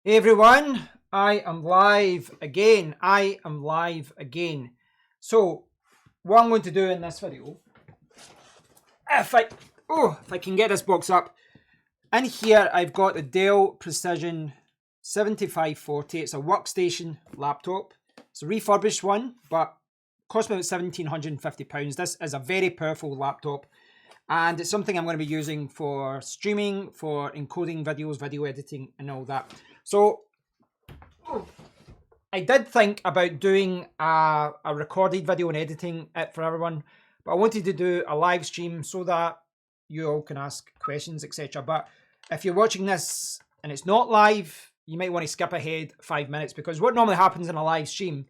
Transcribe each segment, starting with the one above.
Hey everyone, I am live again. So what I'm going to do in this video, if I can get this box up, in here I've got the Dell Precision 7540. It's a workstation laptop. It's a refurbished one, but cost me about £1,750. This is a very powerful laptop, and it's something I'm going to be using for streaming, for encoding videos, video editing, and all that. So I did think about doing a recorded video and editing it for everyone, but I wanted to do a live stream so that you all can ask questions, etc. But if you're watching this and it's not live, you might want to skip ahead 5 minutes, because what normally happens in a live stream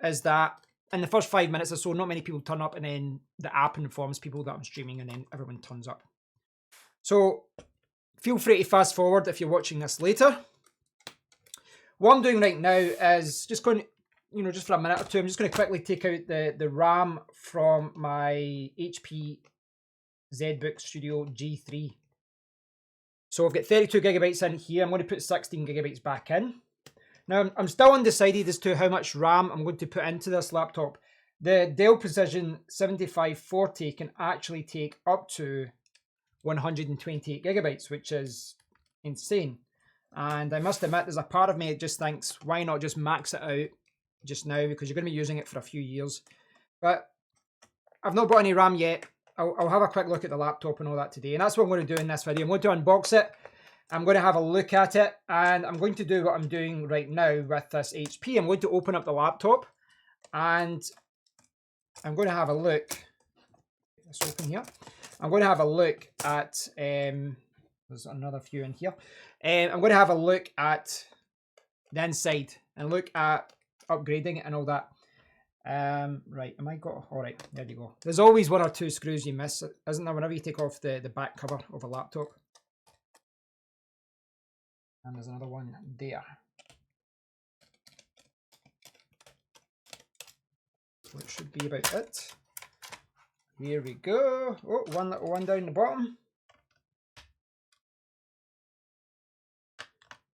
is that in the first 5 minutes or so, not many people turn up, and then the app informs people that I'm streaming, and then everyone turns up. So feel free to fast forward if you're watching this later. What I'm doing right now is just going, just for a minute or two, I'm just going to quickly take out the RAM from my HP ZBook Studio G3. So I've got 32 gigabytes in here. I'm going to put 16 gigabytes back in. Now, I'm still undecided as to how much RAM I'm going to put into this laptop. The Dell Precision 7540 can actually take up to 128 gigabytes, which is insane. And I must admit, there's a part of me that just thinks, why not just max it out just now, because you're going to be using it for a few years. But I've not bought any RAM yet. I'll have a quick look at the laptop and all that today, and that's what I'm going to do in this video. I'm going to unbox it. I'm going to have a look at it, and I'm going to do what I'm doing right now with this HP. I'm going to open up the laptop, and I'm going to have a look. Let's open here. I'm going to have a look at, there's another few in here. I'm going to have a look at the inside and look at upgrading it and all that. Right, am I got, all right, there you go. There's always one or two screws you miss, isn't there, whenever you take off the back cover of a laptop. And there's another one there. So it should be about it. Here we go. Oh, one little one down the bottom.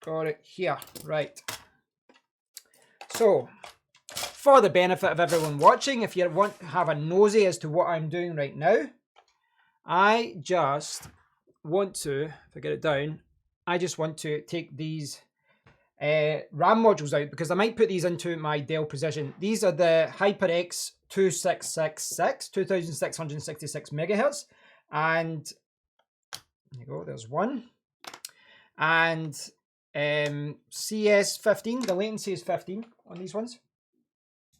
Got it here, right. So, for the benefit of everyone watching, if you want to have a nosy as to what I'm doing right now, I just want to, if I get it down, I just want to take these RAM modules out, because I might put these into my Dell Precision. These are the HyperX 2666, 2666 megahertz, and there you go, there's one. And CS15, the latency is 15 on these ones.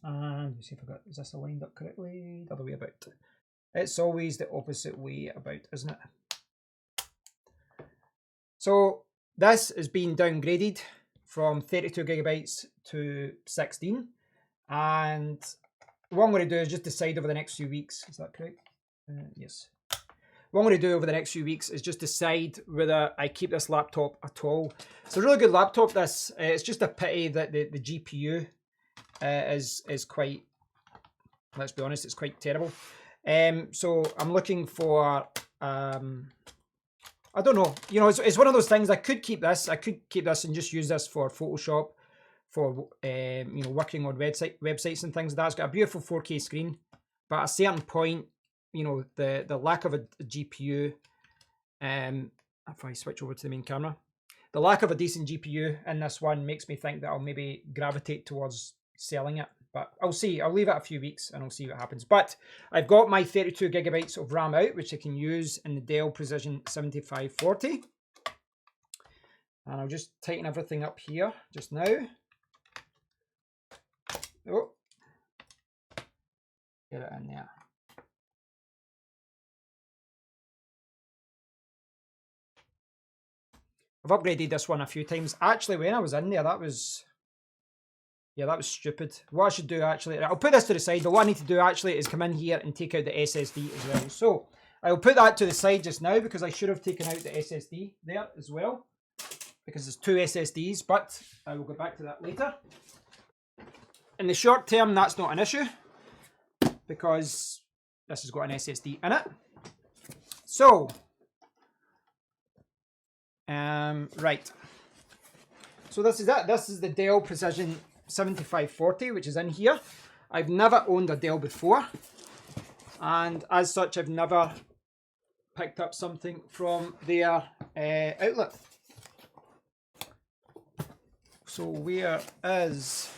And let me see if I got, is this aligned up correctly? The other way about. It's always the opposite way about, isn't it? So this is being downgraded from 32 gigabytes to 16. And what I'm going to do is just decide over the next few weeks. Is that correct? Yes. What I'm going to do over the next few weeks is just decide whether I keep this laptop at all. It's a really good laptop, this. It's just a pity that the GPU is quite, let's be honest, it's quite terrible. So I'm looking for, I don't know, it's one of those things. I could keep this. I could keep this and just use this for Photoshop, for working on websites and things like that. It's got a beautiful 4K screen, but at a certain point, the lack of a GPU, if I switch over to the main camera, the lack of a decent GPU in this one makes me think that I'll maybe gravitate towards selling it. But I'll see. I'll leave it a few weeks and I'll see what happens. But I've got my 32 gigabytes of RAM out, which I can use in the Dell Precision 7540. And I'll just tighten everything up here just now. Oh, get it in there. I've upgraded this one a few times. Actually, when I was in there, that was stupid. What I should do actually, I'll put this to the side, but what I need to do actually is come in here and take out the SSD as well. So I'll put that to the side just now, because I should have taken out the SSD there as well, because there's two SSDs, but I will go back to that later. In the short term, that's not an issue, because this has got an SSD in it. So, right. So this is it. This is the Dell Precision 7540, which is in here. I've never owned a Dell before, and as such, I've never picked up something from their outlet. So where is...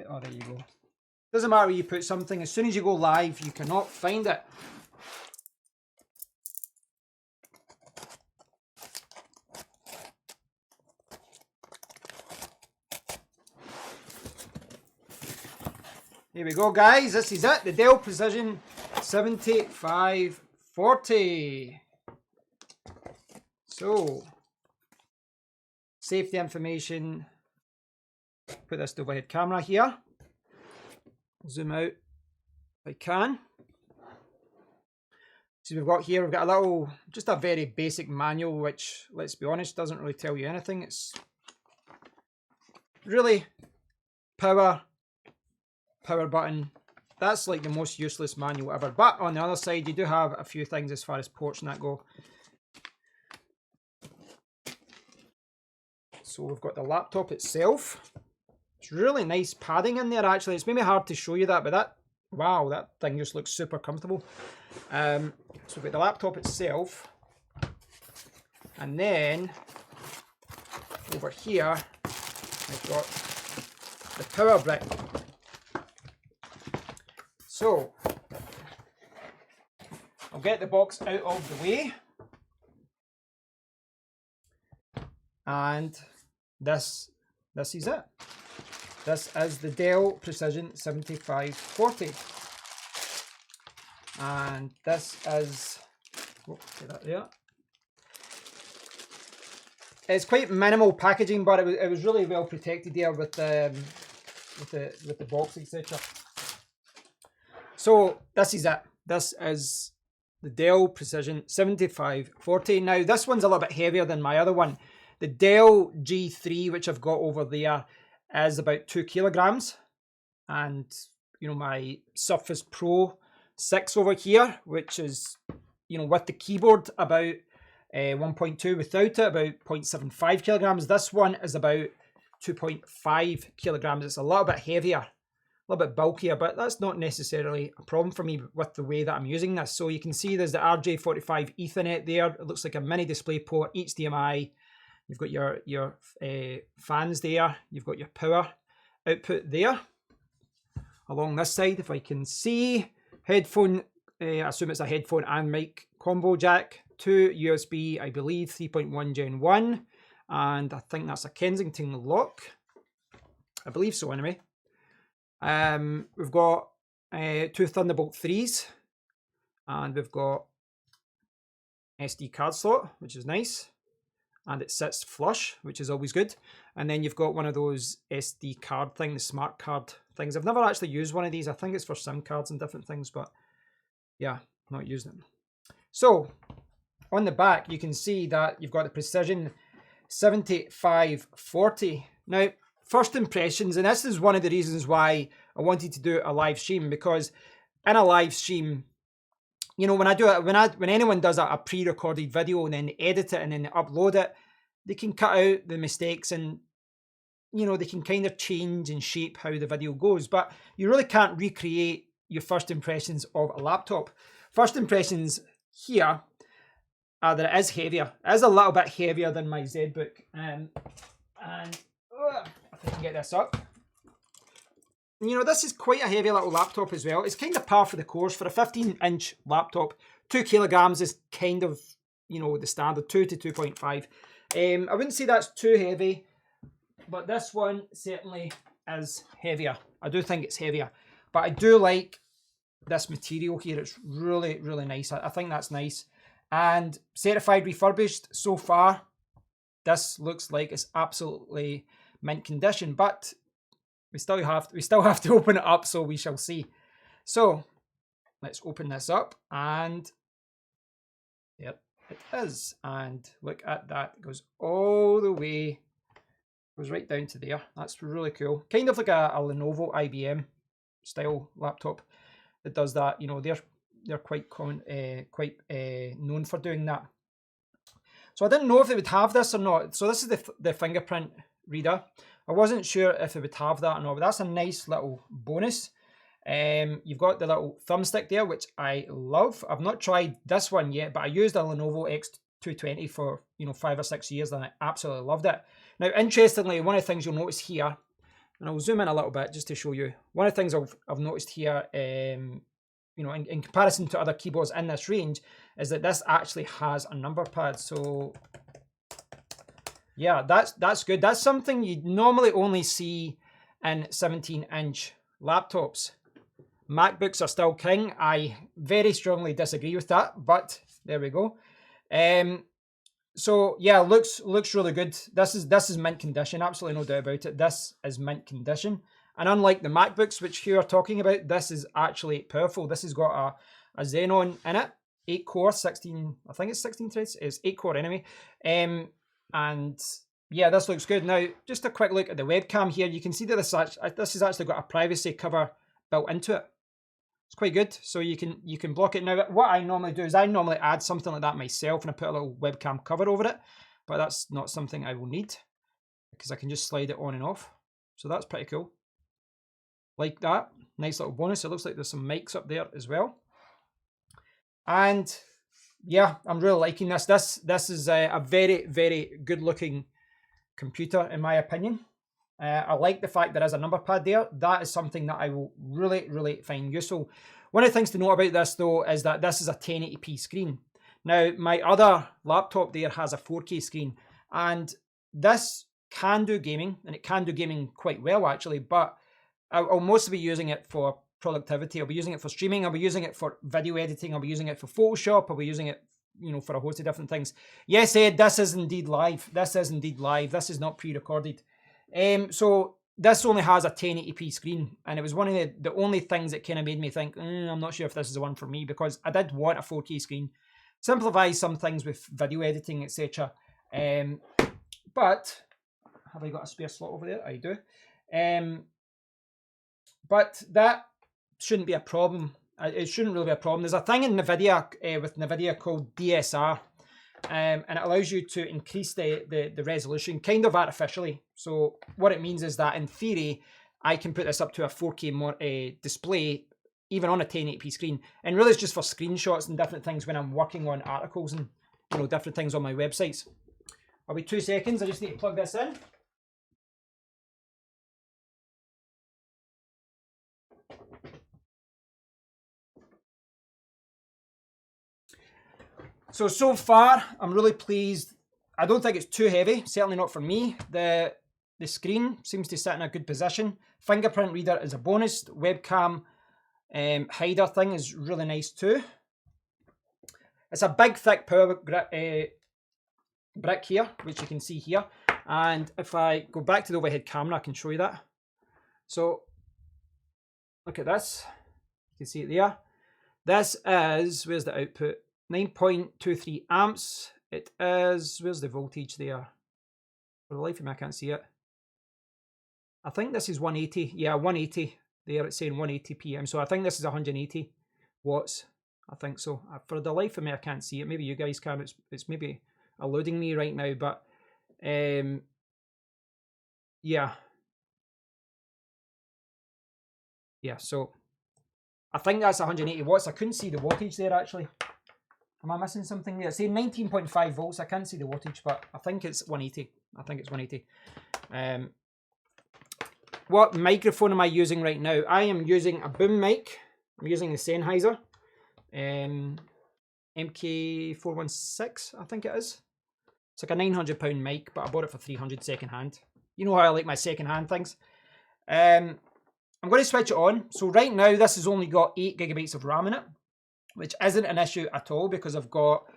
Oh, there you go. Doesn't matter where you put something. As soon as you go live, you cannot find it. Here we go, guys. This is it. The Dell Precision 7540. So, safety information. Put this to overhead camera here. Zoom out if I can. So we've got here, we've got a little, just a very basic manual, which, let's be honest, doesn't really tell you anything. It's really power button. That's like the most useless manual ever. But on the other side, you do have a few things as far as ports and that go. So we've got the laptop itself. It's really nice padding in there, actually. It's maybe hard to show you that, but that, wow, that thing just looks super comfortable. So we've got the laptop itself. And then over here, I've got the power brick. So I'll get the box out of the way. And this is it. This is the Dell Precision 7540. And this is, oh, get that there. It's quite minimal packaging, but it was really well protected there with the box, etc. So this is it. This is the Dell Precision 7540. Now this one's a little bit heavier than my other one. The Dell G3, which I've got over there, is about 2 kilograms. And, you know, my Surface Pro 6 over here, which is, you know, with the keyboard about 1.2, without it about 0.75 kilograms. This one is about 2.5 kilograms. It's a little bit heavier, a little bit bulkier, but that's not necessarily a problem for me with the way that I'm using this. So you can see there's the RJ45 Ethernet there. It looks like a mini DisplayPort, HDMI. You've got your fans there. You've got your power output there. Along this side, if I can see, headphone, I assume it's a headphone and mic combo jack. 2 USB, I believe, 3.1 Gen 1. And I think that's a Kensington lock. I believe so, anyway. We've got 2 Thunderbolt 3s. And we've got SD card slot, which is nice. And it sits flush, which is always good. And then you've got one of those SD card things, the smart card things. I've never actually used one of these. I think it's for SIM cards and different things, but yeah, I'm not using them. So on the back, you can see that you've got the Precision 7540. Now, first impressions, and this is one of the reasons why I wanted to do a live stream, because in a live stream, you know, when anyone does a pre-recorded video and then edit it and then upload it, they can cut out the mistakes and, you know, they can kind of change and shape how the video goes. But you really can't recreate your first impressions of a laptop. First impressions here are that it is heavier. It is a little bit heavier than my ZBook. And if I can get this up. You know, this is quite a heavy little laptop as well. It's kind of par for the course for a 15-inch laptop. 2 kilograms is kind of, you know, the standard, 2 to 2.5. I wouldn't say that's too heavy, but this one certainly is heavier. I do think it's heavier, but I do like this material here. It's really, really nice. I think that's nice. And certified refurbished so far, this looks like it's absolutely mint condition, but we still have to open it up, so we shall see. So let's open this up, and yep, it is. And look at that, it goes all the way, goes right down to there. That's really cool. Kind of like a Lenovo IBM style laptop that does that. You know, they're quite common, quite known for doing that. So I didn't know if it would have this or not. So this is the fingerprint reader. I wasn't sure if it would have that or not, but that's a nice little bonus. You've got the little thumbstick there, which I love. I've not tried this one yet, but I used a Lenovo X220 for 5 or 6 years, and I absolutely loved it. Now, interestingly, one of the things you'll notice here, and I'll zoom in a little bit just to show you. One of the things I've noticed here, in comparison to other keyboards in this range, is that this actually has a number pad. So yeah, that's good. That's something you'd normally only see in 17-inch laptops. MacBooks are still king. I very strongly disagree with that, but there we go. So yeah, looks really good. This is mint condition, absolutely no doubt about it. This is mint condition, and unlike the MacBooks, which you are talking about, this is actually powerful. This has got a Xenon in it, 8 core, 16. I think it's 16 threads. It's 8 core anyway. And yeah, this looks good. Now, just a quick look at the webcam here. You can see that this has actually got a privacy cover built into it. It's quite good, so you can block it. Now, what I normally do is I normally add something like that myself, and I put a little webcam cover over it, but that's not something I will need because I can just slide it on and off. So that's pretty cool. Like that, nice little bonus. It looks like there's some mics up there as well. And yeah, I'm really liking this. This is a very, very good looking computer in my opinion. I like the fact there is a number pad there. That is something that I will really, really find useful. One of the things to note about this though is that this is a 1080p screen. Now, my other laptop there has a 4K screen, and this can do gaming, and it can do gaming quite well actually, but I'll mostly be using it for productivity. I'll be using it for streaming. I'll be using it for video editing. I'll be using it for Photoshop. I'll be using it, for a host of different things. Yes, Ed, this is indeed live. This is indeed live. This is not pre-recorded. So this only has a 1080p screen, and it was one of the only things that kind of made me think, I'm not sure if this is the one for me, because I did want a 4K screen. Simplifies some things with video editing, etc. But have I got a spare slot over there? I do. But that shouldn't be a problem. It shouldn't really be a problem. There's a thing in NVIDIA with NVIDIA called DSR. And it allows you to increase the resolution kind of artificially. So what it means is that in theory, I can put this up to a 4K display, even on a 1080p screen. And really it's just for screenshots and different things when I'm working on articles and different things on my websites. I'll be 2 seconds. I just need to plug this in. So far, I'm really pleased. I don't think it's too heavy, certainly not for me. The screen seems to sit in a good position. Fingerprint reader is a bonus. The webcam hider thing is really nice too. It's a big, thick power brick here, which you can see here. And if I go back to the overhead camera, I can show you that. So look at this. You can see it there. This is, where's the output? 9.23 amps. It is, where's the voltage there? For the life of me, I can't see it. I think this is 180. Yeah, 180. There it's saying 180 PM. So I think this is 180 watts. I think so. For the life of me, I can't see it. Maybe you guys can. It's maybe eluding me right now, but yeah. Yeah, so I think that's 180 watts. I couldn't see the wattage there actually. Am I missing something there? It's saying 19.5 volts. I can't see the wattage, but I think it's 180. I think it's 180. What microphone am I using right now? I am using a boom mic. I'm using the Sennheiser MK416, I think it is. It's like a £900 mic, but I bought it for 300 second hand. You know how I like my second hand things. I'm going to switch it on. So right now, this has only got 8 gigabytes of RAM in it, which isn't an issue at all because I've got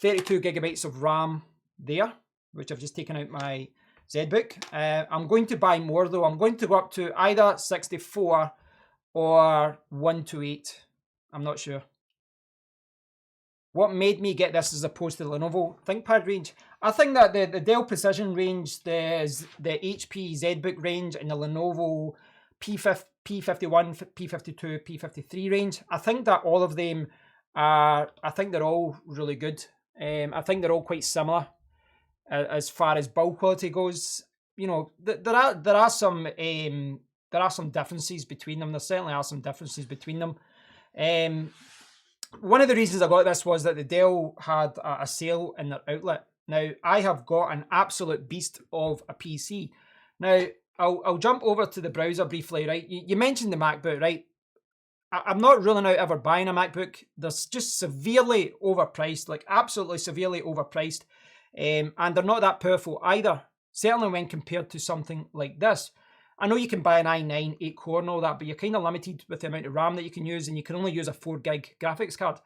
32 gigabytes of RAM there, which I've just taken out my ZBook. I'm going to buy more though. I'm going to go up to either 64 or 128. I'm not sure. What made me get this as opposed to the Lenovo ThinkPad range? I think that the Dell Precision range, the HP ZBook range, and the Lenovo P51, P52, P53 range, I think that all of them are, I think they're all really good. I think they're all quite similar. as far as build quality goes. You know, there are some differences between them. There certainly are some differences between them. One of the reasons I got this was that the Dell had a sale in their outlet. Now, I have got an absolute beast of a PC. Now, I'll jump over to the browser briefly, right? You mentioned the MacBook, right? I'm not ruling out ever buying a MacBook. They're just severely overpriced, like absolutely severely overpriced. And they're not that powerful either, certainly when compared to something like this. I know you can buy an i9 8-core and all that, but you're kind of limited with the amount of RAM that you can use, and you can only use a 4 gig graphics card.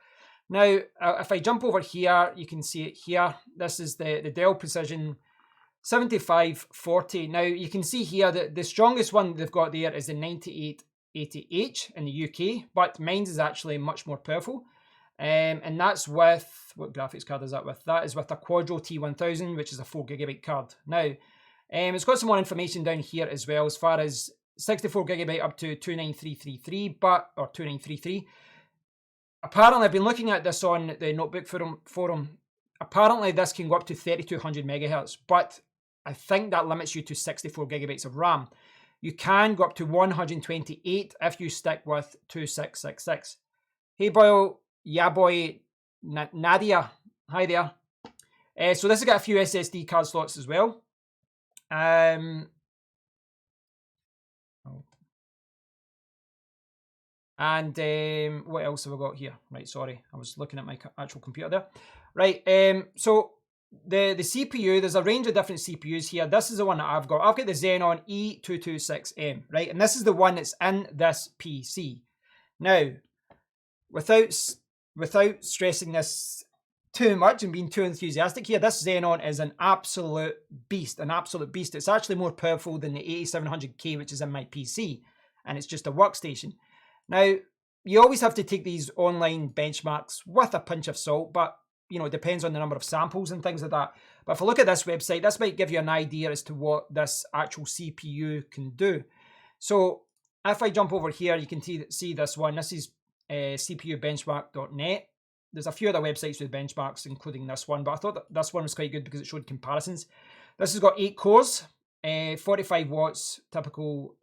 Now, if I jump over here, you can see it here. This is the Dell Precision 7540. Now, you can see here that the strongest one they've got there is the 9880H in the UK, but mine's is actually much more powerful. And that's with, what graphics card is that with? That is with a Quadro T1000, which is a 4GB card. Now, it's got some more information down here as well, as far as 64GB up to 29333, or 2933. Apparently, I've been looking at this on the Notebook forum. Apparently, this can go up to 3200 megahertz, but I think that limits you to 64GB of RAM. You can go up to 128 if you stick with 2666. Hey, boy, yeah, boy, Nadia, hi there. So this has got a few SSD card slots as well. And what else have I got here? Right, sorry, I was looking at my actual computer there. Right, so the CPU, there's a range of different CPUs here. This is the one that I've got. I've got the Xenon E226M, right? And this is the one that's in this PC. Now, without stressing this too much and being too enthusiastic here, this Xenon is an absolute beast, It's actually more powerful than the 8700K, which is in my PC, and it's just a workstation. Now, you always have to take these online benchmarks with a pinch of salt, but you know, it depends on the number of samples and things like that. But if I look at this website, this might give you an idea as to what this actual CPU can do. So if I jump over here, you can see this one. This is cpubenchmark.net. There's a few other websites with benchmarks, including this one, but I thought that this one was quite good because it showed comparisons. This has got 8 cores, 45 watts, typical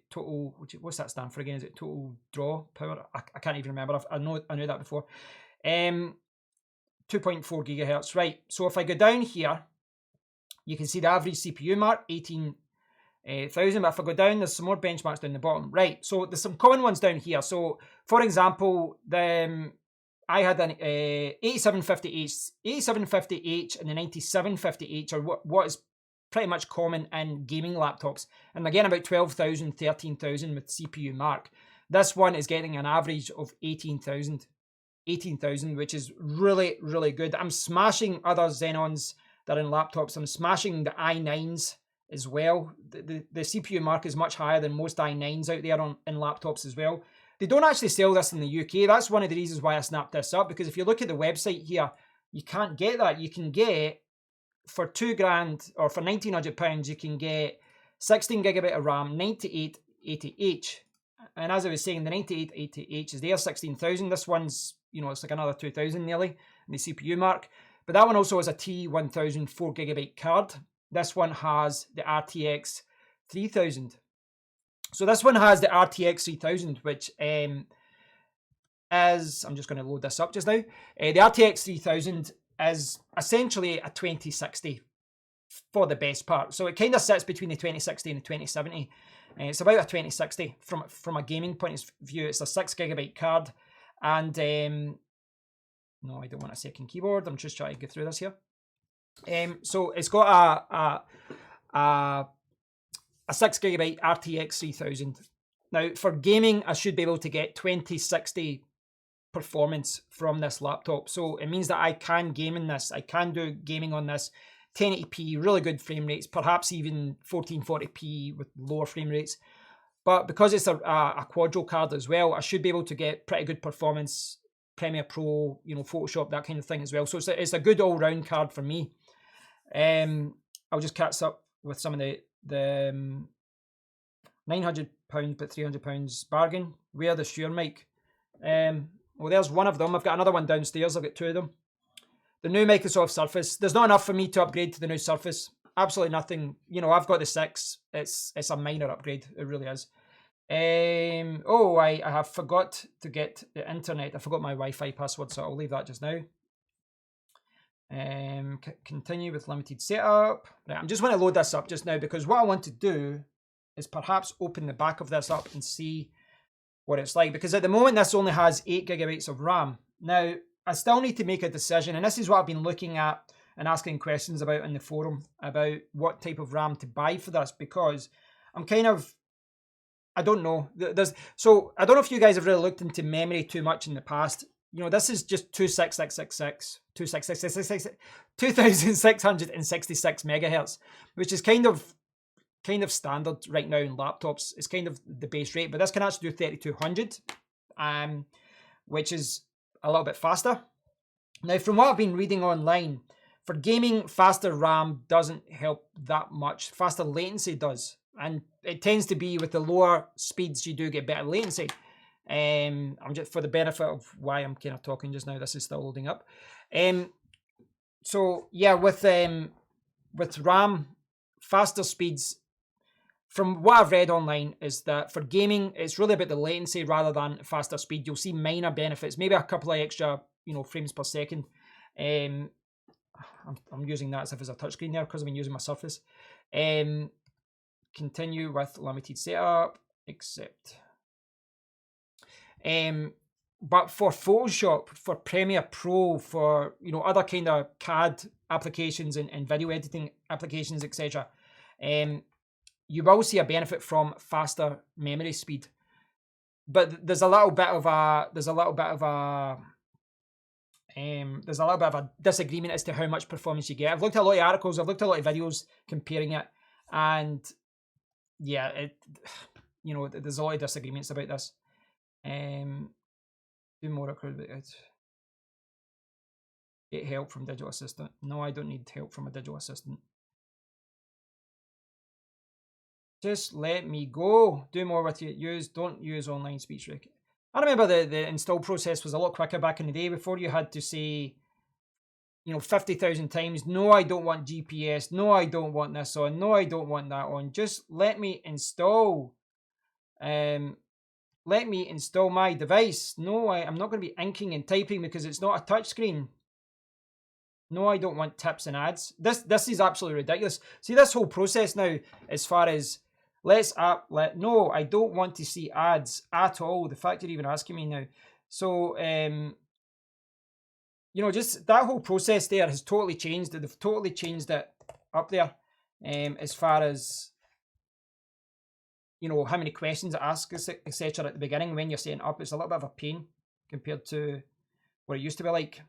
total, what's that stand for again? Is it total draw power? I can't even remember. I knew that before. 2.4 gigahertz. Right, so if I go down here, you can see the average CPU mark, 18,000. But if I go down, there's some more benchmarks down the bottom. Right, so there's some common ones down here. So, for example, I had an 8750H and the 9750H are what is pretty much common in gaming laptops. And again, about 12,000, 13,000 with CPU mark. This one is getting an average of 18,000, which is really, really good. I'm smashing other Xenons that are in laptops. I'm smashing the i9s as well. The CPU mark is much higher than most i9s out there in laptops as well. They don't actually sell this in the UK. That's one of the reasons why I snapped this up, because if you look at the website here, you can't get that. You can get, for £2,000 or for £1,900, you can get 16 gigabyte of RAM, 9880H. And as I was saying, the 9880H is there, 16,000. This one's, you know, it's like another 2,000 nearly in the CPU mark. But that one also has a T1000 4 gigabyte card. This one has the RTX 3000. So this one has the RTX 3000, which is, I'm just going to load this up just now. The RTX 3000 is essentially a 2060 for the best part. So it kind of sits between the 2060 and the 2070. It's about a 2060 from a gaming point of view. It's a 6 gigabyte card. And no, I don't want a second keyboard. I'm just trying to get through this here. So it's got a 6 gigabyte RTX 3000. Now, for gaming, I should be able to get 2060 performance from this laptop. So it means that I can game in this. I can do gaming on this. 1080p, really good frame rates, perhaps even 1440p with lower frame rates. But because it's a Quadro card as well, I should be able to get pretty good performance, Premiere Pro, you know, Photoshop, that kind of thing as well. So it's a good all-round card for me. I'll just catch up with some of the £900 but £300 bargain. Where the Shure mic? Well, there's one of them. I've got another one downstairs. I've got two of them. The new Microsoft Surface. There's not enough for me to upgrade to the new Surface. Absolutely nothing. You know, I've got the 6. It's a minor upgrade. It really is. Oh, I have forgot to get the internet. I forgot my Wi-Fi password, so I'll leave that just now. Continue with limited setup. Right, I'm just going to load this up just now because what I want to do is perhaps open the back of this up and see what it's like. Because at the moment, this only has 8 gigabytes of RAM. Now, I still need to make a decision, and this is what I've been looking at and asking questions about in the forum about what type of RAM to buy for this, because I'm kind of, I don't know. So I don't know if you guys have really looked into memory too much in the past. You know, this is just 2666 megahertz, which is kind of standard right now in laptops. It's kind of the base rate, but this can actually do 3200, which is a little bit faster. Now, from what I've been reading online, for gaming, faster RAM doesn't help that much. Faster latency does. And it tends to be with the lower speeds, you do get better latency. I'm just for the benefit of why I'm kind of talking just now. This is still loading up. So yeah, with RAM, faster speeds, from what I've read online, is that for gaming, it's really about the latency rather than faster speed. You'll see minor benefits, maybe a couple of extra, frames per second. I'm using that as if it's a touchscreen there because I've been using my Surface. Continue with limited setup, accept. But for Photoshop, for Premiere Pro, for other kind of CAD applications and video editing applications, etc., you will see a benefit from faster memory speed. But there's a little bit of a disagreement as to how much performance you get. I've looked at a lot of articles, I've looked at a lot of videos comparing it, and yeah, there's a lot of disagreements about this. Do more about it. Get help from digital assistant. No, I don't need help from a digital assistant. Just let me go. Do more with it. Don't use online speech rec. I remember the install process was a lot quicker back in the day. Before you had to say, 50,000 times, no, I don't want GPS. No, I don't want this on. No, I don't want that on. Just let me install. Let me install my device. No, I'm not going to be inking and typing because it's not a touchscreen. No, I don't want tips and ads. This is absolutely ridiculous. See, this whole process now, as far as no, I don't want to see ads at all. The fact you're even asking me now. So, just that whole process there has totally changed. They've totally changed it up there, as far as how many questions it asks, etc. at the beginning when you're setting up. It's a little bit of a pain compared to what it used to be like.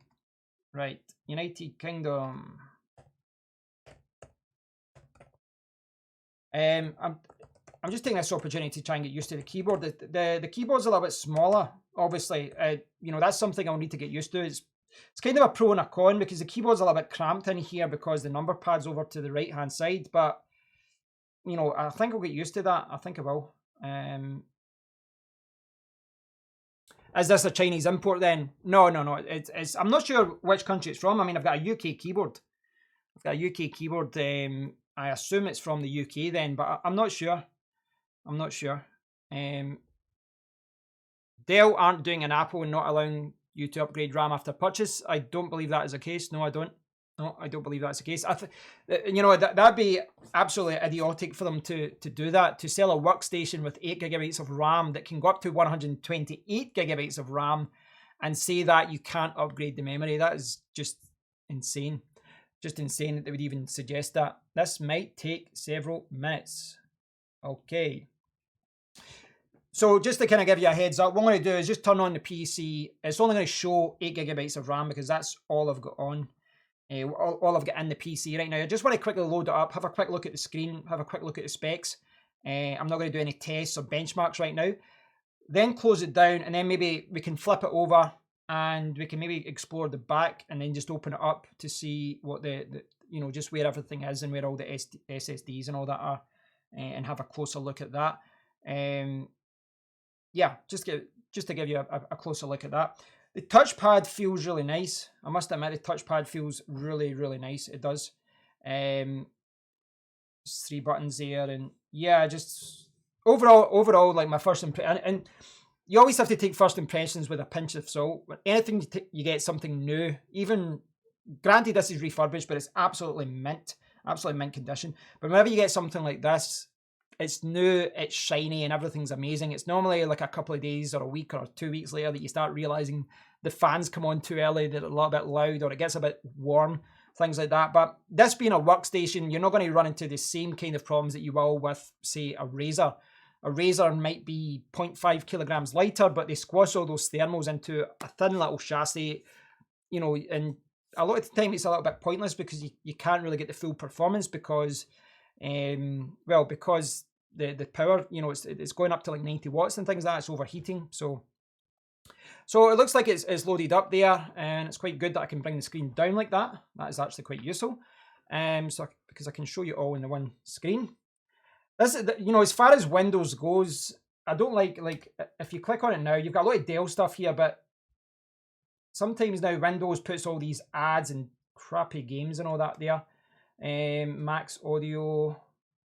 Right, United Kingdom. I'm just taking this opportunity to try and get used to the keyboard. The keyboard's a little bit smaller, obviously. That's something I'll need to get used to. It's kind of a pro and a con because the keyboard's a little bit cramped in here because the number pad's over to the right hand side, but I think I'll get used to that. I think I will. Is this a Chinese import then? No. It's I'm not sure which country it's from. I mean, I've got a UK keyboard. I assume it's from the UK then, but I'm not sure. Dell aren't doing an Apple and not allowing you to upgrade RAM after purchase. I don't believe that is the case. No, I don't. No, I don't believe that's the case. That'd be absolutely idiotic for them to do that, to sell a workstation with 8 gigabytes of RAM that can go up to 128 gigabytes of RAM and say that you can't upgrade the memory. That is just insane. Just insane that they would even suggest that. This might take several minutes. Okay. So just to kind of give you a heads up, what I'm going to do is just turn on the PC. It's only going to show 8 gigabytes of RAM because that's all I've got on. All I've got in the PC right now. I just want to quickly load it up, have a quick look at the screen, have a quick look at the specs. I'm not going to do any tests or benchmarks right now. Then close it down, and then maybe we can flip it over and we can maybe explore the back and then just open it up to see what just where everything is and where all the SSDs and all that are, and have a closer look at that. Yeah, just to give you a closer look at that. The touchpad feels really nice. I must admit, the touchpad feels really, really nice. It does. There's 3 buttons there, and yeah, just overall, like my first impression. And you always have to take first impressions with a pinch of salt. When anything you get something new, even granted this is refurbished, but it's absolutely mint condition. But whenever you get something like this, it's new, it's shiny, and everything's amazing. It's normally like a couple of days or a week or 2 weeks later that you start realizing the fans come on too early, they're a little bit loud, or it gets a bit warm, things like that. But this being a workstation, you're not going to run into the same kind of problems that you will with, say, a Razer. A Razer might be 0.5 kilograms lighter, but they squash all those thermals into a thin little chassis, you know, and a lot of the time it's a little bit pointless because you can't really get the full performance because, because the power, you know, it's going up to like 90 watts and things like that. It's overheating. So it looks like it's loaded up there, and it's quite good that I can bring the screen down like that. That is actually quite useful. Because I can show you all in the one screen. This is, you know, as far as Windows goes, I don't like if you click on it now, you've got a lot of Dell stuff here, but sometimes now Windows puts all these ads and crappy games and all that there. Max Audio.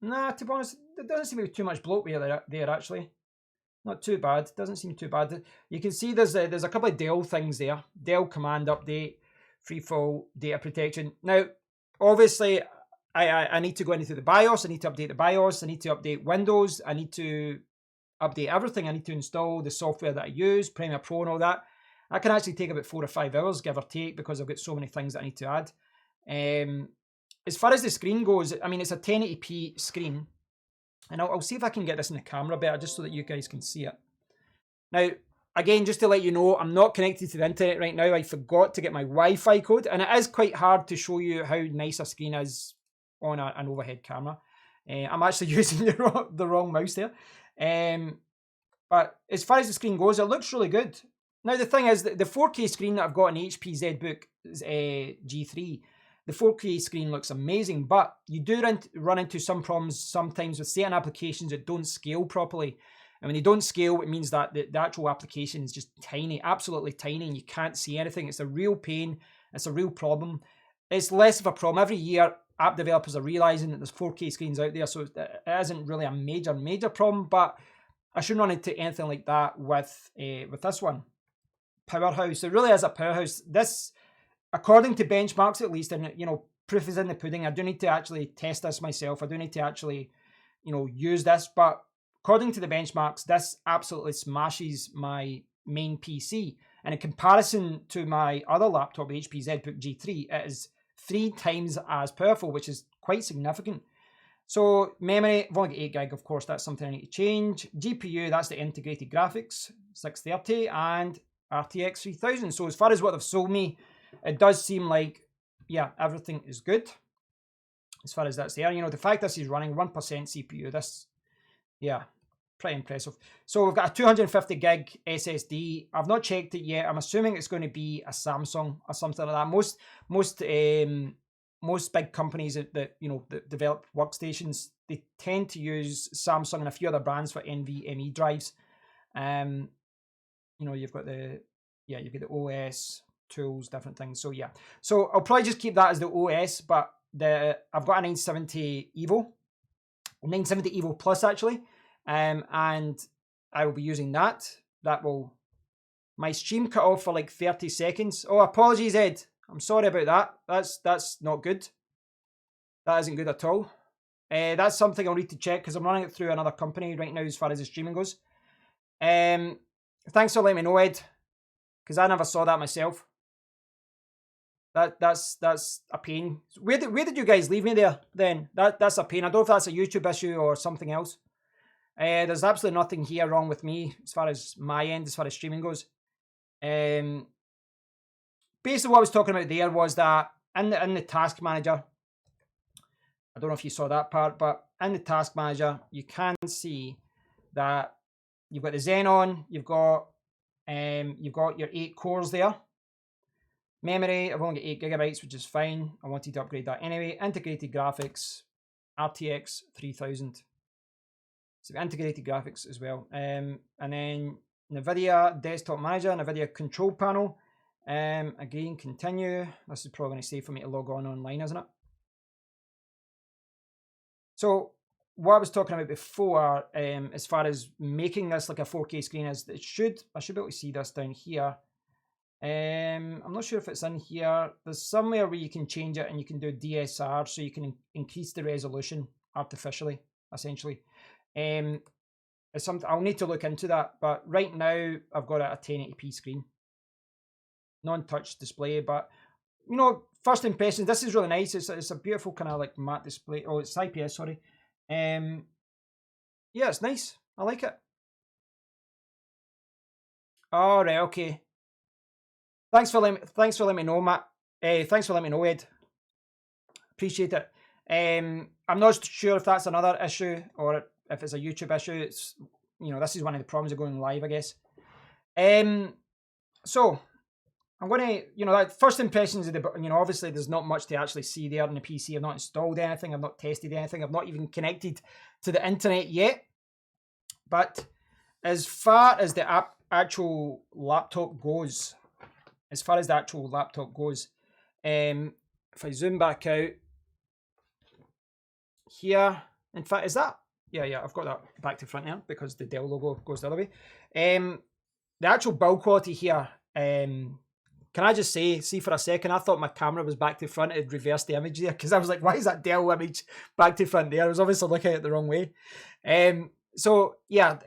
Nah, to be honest, there doesn't seem to be too much bloatware there actually. Not too bad. Doesn't seem too bad. You can see there's a couple of Dell things there. Dell Command Update, Free Fall Data Protection. Now, obviously, I need to go into the BIOS. I need to update the BIOS. I need to update Windows. I need to update everything. I need to install the software that I use, Premiere Pro and all that. That can actually take about 4 or 5 hours, give or take, because I've got so many things that I need to add. As far as the screen goes, I mean, it's a 1080p screen. And I'll see if I can get this in the camera better, just so that you guys can see it. Now, again, just to let you know, I'm not connected to the internet right now. I forgot to get my Wi-Fi code. And it is quite hard to show you how nice a screen is on an overhead camera. I'm actually using the wrong mouse there. But as far as the screen goes, it looks really good. Now, the thing is, the 4K screen that I've got on HP ZBook G3, the 4K screen looks amazing, but you do run into some problems sometimes with certain applications that don't scale properly. And when they don't scale, it means that the actual application is just tiny, absolutely tiny, and you can't see anything. It's a real pain. It's a real problem. It's less of a problem. Every year, app developers are realizing that there's 4K screens out there, so it isn't really a major problem, but I shouldn't run into anything like that with this one. Powerhouse. It really is a powerhouse. This, according to benchmarks at least, and you know, proof is in the pudding. I do need to actually test this myself. I do need to actually, you know, use this. But according to the benchmarks, this absolutely smashes my main PC. And in comparison to my other laptop, the HP ZBook G3, it is 3 times as powerful, which is quite significant. So memory, I've only got 8 gig, of course, that's something I need to change. GPU, that's the integrated graphics, 630, and RTX 3000. So as far as what they've sold me, it does seem like, yeah, everything is good. As far as that's there, you know, the fact this is running 1% CPU, this, yeah, pretty impressive. So we've got a 250 gig SSD. I've not checked it yet. I'm assuming it's going to be a Samsung or something like that. Most big companies that you know that develop workstations, they tend to use Samsung and a few other brands for NVMe drives. You know, you've got the OS tools, different things. So yeah, so I'll probably just keep that as the OS, but I've got a 970 Evo Plus actually, and I will be using that. My stream cut off for like 30 seconds. Oh, apologies, Ed. I'm sorry about that. That's not good. That isn't good at all. That's something I'll need to check because I'm running it through another company right now as far as the streaming goes. Thanks for letting me know, Ed, because I never saw that myself. That's a pain. Where did you guys leave me there then? That's a pain. I don't know if that's a YouTube issue or something else. There's absolutely nothing here wrong with me as far as my end, as far as streaming goes. Basically what I was talking about there was that in the task manager, I don't know if you saw that part, but in the task manager, you can see that you've got the Xenon, you've got your 8 cores there. Memory, I've only got 8 gigabytes, which is fine. I wanted to upgrade that anyway. Integrated graphics, RTX 3000. So integrated graphics as well. And then NVIDIA Desktop Manager, NVIDIA Control Panel. Again, continue. This is probably going to say for me to log on online, isn't it? So what I was talking about before, as far as making this like a 4K screen, is I should be able to see this down here. I'm not sure if it's in here. There's somewhere where you can change it and you can do DSR, so you can increase the resolution artificially, essentially. It's something I'll need to look into that, but right now I've got a 1080p screen, non-touch display. But you know, first impressions, this is really nice. It's a beautiful kind of like matte display. Oh, it's IPS, sorry. Yeah, it's nice. I like it. All right, okay. Thanks for letting me know, Matt. Thanks for letting me know, Ed. Appreciate it. I'm not sure if that's another issue or if it's a YouTube issue. It's, you know, this is one of the problems of going live, I guess. So I'm going to, you know, like first impressions of the, you know, obviously there's not much to actually see there on the PC. I've not installed anything. I've not tested anything. I've not even connected to the internet yet. But as far as the actual laptop goes, if I zoom back out here, in fact, is that, yeah, I've got that back to front there because the Dell logo goes the other way. The actual build quality here, can I just say, see for a second, I thought my camera was back to front. It reversed the image there because I was like, why is that Dell image back to front there? I was obviously looking at it the wrong way. So yeah,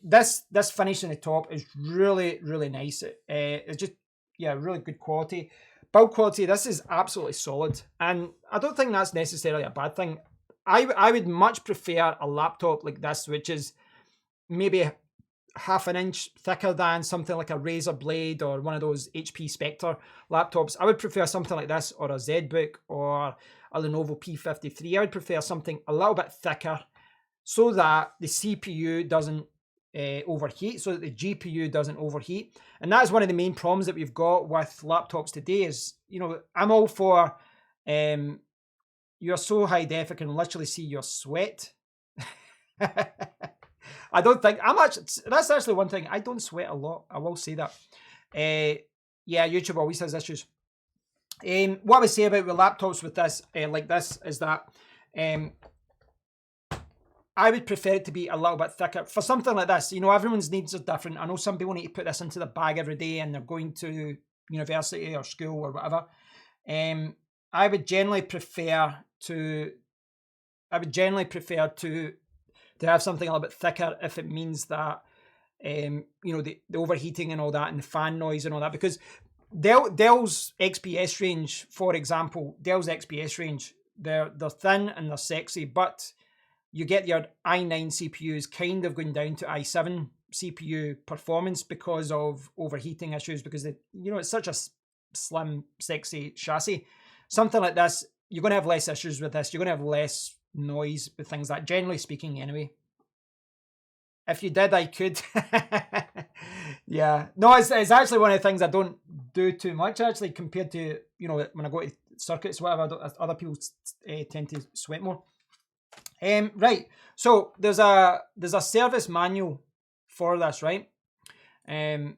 this finish in the top is really, really nice. It's just, yeah, really good quality. Build quality, this is absolutely solid. And I don't think that's necessarily a bad thing. I would much prefer a laptop like this, which is maybe half an inch thicker than something like a Razer Blade or one of those HP Spectre laptops. I would prefer something like this, or a ZBook, or a Lenovo P53. I would prefer something a little bit thicker so that the CPU doesn't overheat, so that the GPU doesn't overheat. And that is one of the main problems that we've got with laptops today is, you know, I'm all for you're so high def I can literally see your sweat. I don't think that's actually one thing. I don't sweat a lot. I will say that. Yeah, YouTube always has issues. What I would say about the laptops with this, like this, is that I would prefer it to be a little bit thicker for something like this. You know, everyone's needs are different. I know some people need to put this into the bag every day and they're going to university or school or whatever. I would generally prefer to have something a little bit thicker if it means that you know, the overheating and all that and the fan noise and all that, because Dell's XPS range, for example, they're thin and they're sexy, but you get your i9 CPUs kind of going down to i7 CPU performance because of overheating issues, because it's such a slim, sexy chassis. Something like this, you're going to have less issues with this. You're going to have less noise with things like that, generally speaking, anyway. If you did, I could. Yeah. No, it's actually one of the things I don't do too much, actually, compared to, you know, when I go to circuits, whatever, other people tend to sweat more. Right. So there's a service manual for this, right? Now,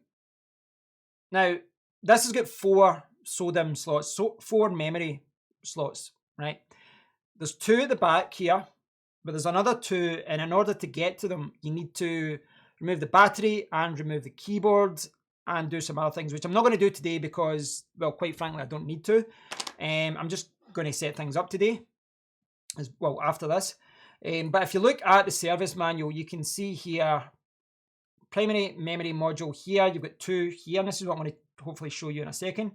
this has got 4 SODIMM slots, so 4 memory slots, right? There's 2 at the back here, but there's another 2, and in order to get to them, you need to remove the battery and remove the keyboard and do some other things, which I'm not going to do today because, well, quite frankly, I don't need to. I'm just going to set things up today, as well, after this. But if you look at the service manual, you can see here, primary memory module here, you've got 2 here, and this is what I'm going to hopefully show you in a second.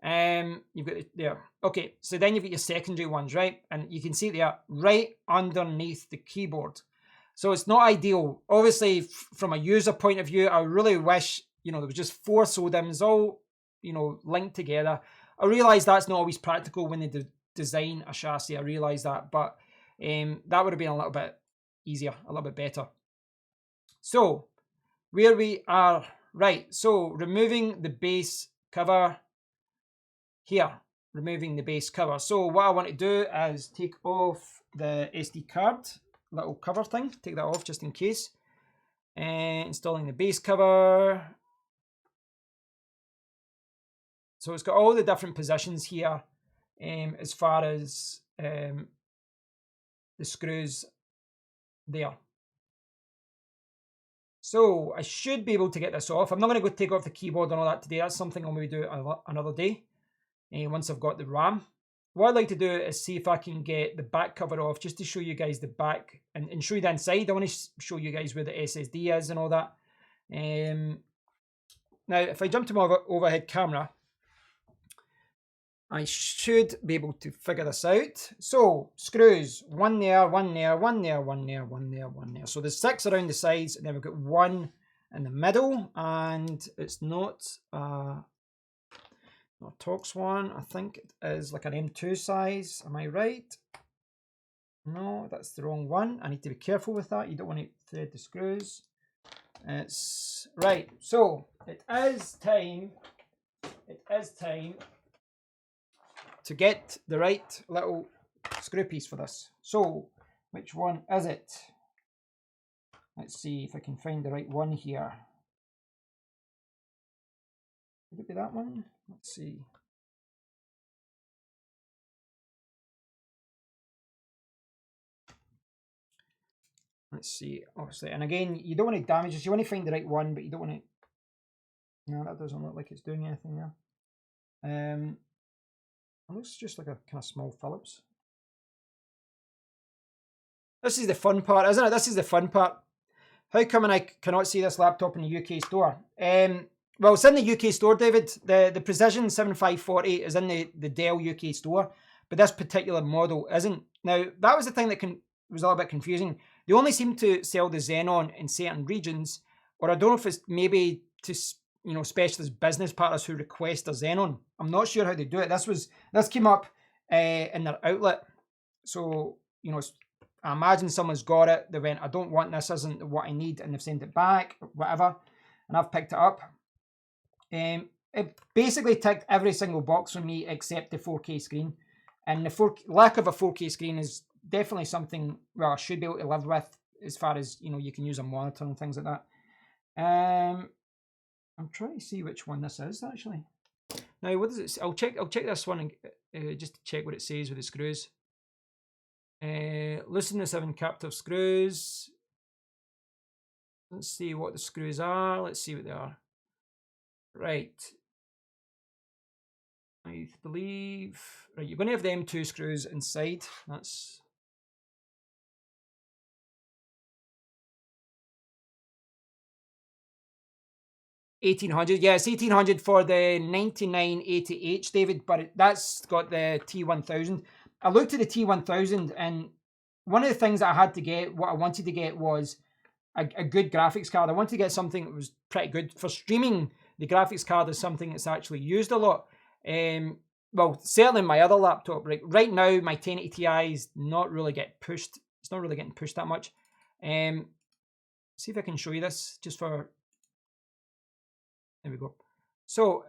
You've got it there. Okay, so then you've got your secondary ones, right? And you can see they are right underneath the keyboard. So it's not ideal. Obviously, from a user point of view, I really wish, you know, there was just 4 SODIMMs all, you know, linked together. I realize that's not always practical when they design a chassis. I realize that, but that would have been a little bit easier, a little bit better. So where we are, right? So removing the base cover here, removing the base cover. So what I want to do is take off the SD card little cover thing, take that off just in case. And installing the base cover. So it's got all the different positions here as far as the screws there. So I should be able to get this off. I'm not going to go take off the keyboard and all that today. That's something I'll maybe do another day once I've got the RAM. What I'd like to do is see if I can get the back cover off just to show you guys the back and show you the inside. I want to show you guys where the SSD is and all that. Now, if I jump to my overhead camera, I should be able to figure this out. So screws, one there, one there, one there, one there, one there, one there. So there's 6 around the sides, and then we've got 1 in the middle, and it's not a Torx one. I think it is like an M2 size. Am I right? No, that's the wrong one. I need to be careful with that. You don't want to thread the screws. It's right. So it is time. It is time to get the right little screw piece for this. So which one is it? Let's see if I can find the right one here. Could it be that one? Let's see. Let's see, obviously. And again, you don't want to damage this. You want to find the right one, but you don't want to... No, that doesn't look like it's doing anything there. It looks just like a kind of small Phillips. This is the fun part, isn't it? This is the fun part. How come I cannot see this laptop in the UK store? Well, it's in the UK store, David. The Precision 7540 is in the Dell UK store, but this particular model isn't. Now, that was the thing that was a little bit confusing. They only seem to sell the Xenon in certain regions, or I don't know if it's maybe to specialist business partners who request a Xenon. I'm not sure how they do it. This came up in their outlet, so I imagine someone's got it. They went, I don't want this, isn't what I need, and they've sent it back, whatever, and I've picked it up. It basically ticked every single box for me except the 4K screen, and the lack of a 4K screen is definitely something I should be able to live with, as far as you can use a monitor and things like that. I'm trying to see which one this is actually. Now, what does it say? I'll check this one and just to check what it says with the screws. Loosen the 7 captive screws. Let's see what the screws are. Let's see what they are. Right. I believe. Right, you're going to have the M2 screws inside. That's. $1,800. Yeah, it's $1,800 for the 9980H, David, but that's got the T1000. I looked at the T1000, and one of the things that I had to get, what I wanted to get was a good graphics card. I wanted to get something that was pretty good. For streaming, the graphics card is something that's actually used a lot. Well, certainly my other laptop. Right now, my 1080 Ti is not really getting pushed. It's not really getting pushed that much. See if I can show you this just for... There we go. So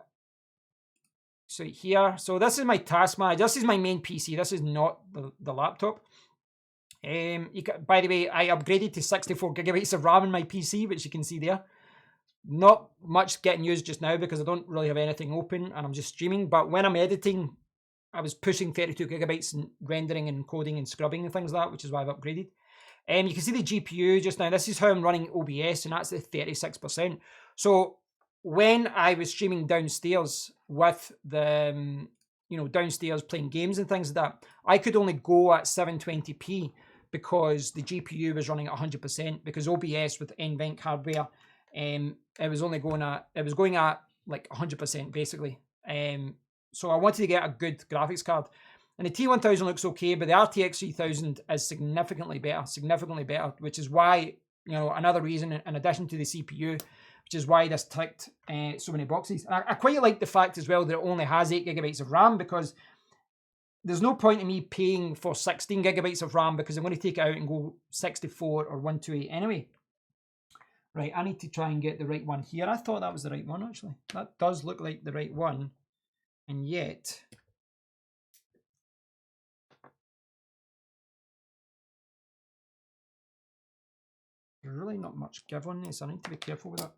here, this is my task manager. This is my main PC. This is not the laptop. By the way, I upgraded to 64 gigabytes of RAM in my PC, which you can see there. Not much getting used just now because I don't really have anything open and I'm just streaming. But when I'm editing, I was pushing 32 gigabytes and rendering and encoding and scrubbing and things like that, which is why I've upgraded. You can see the GPU just now. This is how I'm running OBS, and that's the 36%. So when I was streaming downstairs with the, downstairs playing games and things like that, I could only go at 720p because the GPU was running at 100%, because OBS with NVENC hardware, it was going at like 100% basically. So I wanted to get a good graphics card. And the T1000 looks okay, but the RTX 3000 is significantly better, which is why, another reason, in addition to the CPU, which is why this ticked so many boxes. And I quite like the fact as well that it only has 8 gigabytes of RAM, because there's no point in me paying for 16 gigabytes of RAM because I'm going to take it out and go 64 or 128 anyway. Right, I need to try and get the right one here. I thought that was the right one, actually. That does look like the right one. And yet... There's really not much give on this. I need to be careful with it.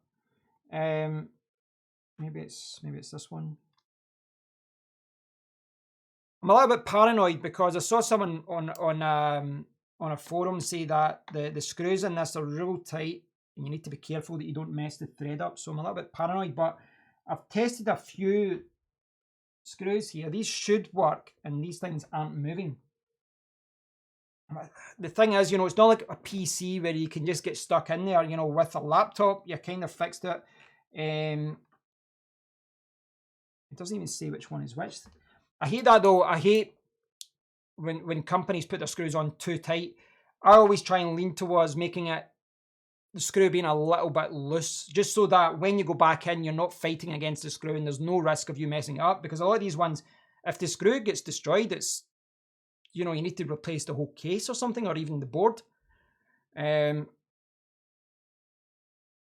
Maybe it's this one. I'm a little bit paranoid because I saw someone on a forum say that the screws in this are real tight and you need to be careful that you don't mess the thread up. So I'm a little bit paranoid, but I've tested a few screws here. These should work and these things aren't moving. The thing is, it's not like a PC where you can just get stuck in there. With a laptop, you kind of fixed it. It doesn't even say which one is which. I hate that though. I hate when companies put their screws on too tight. I always try and lean towards making the screw being a little bit loose, just so that when you go back in, you're not fighting against the screw and there's no risk of you messing it up. Because a lot of these ones, if the screw gets destroyed, it's, you need to replace the whole case or something, or even the board.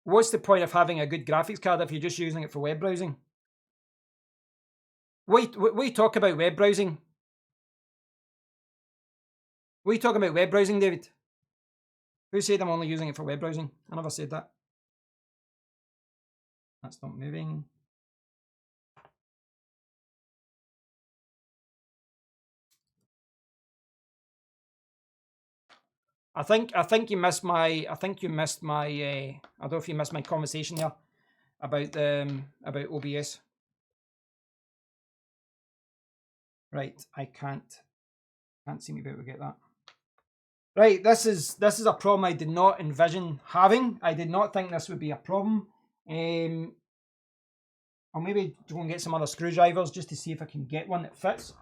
What's the point of having a good graphics card if you're just using it for web browsing? What you talk about web browsing? What are you talking about web browsing, David? Who said I'm only using it for web browsing? I never said that. That's not moving. I think you missed my I don't know if you missed my conversation there about OBS. Right, I can't seem to be able to get that. Right, this is a problem I did not envision having. I did not think this would be a problem. I'll maybe go and get some other screwdrivers just to see if I can get one that fits.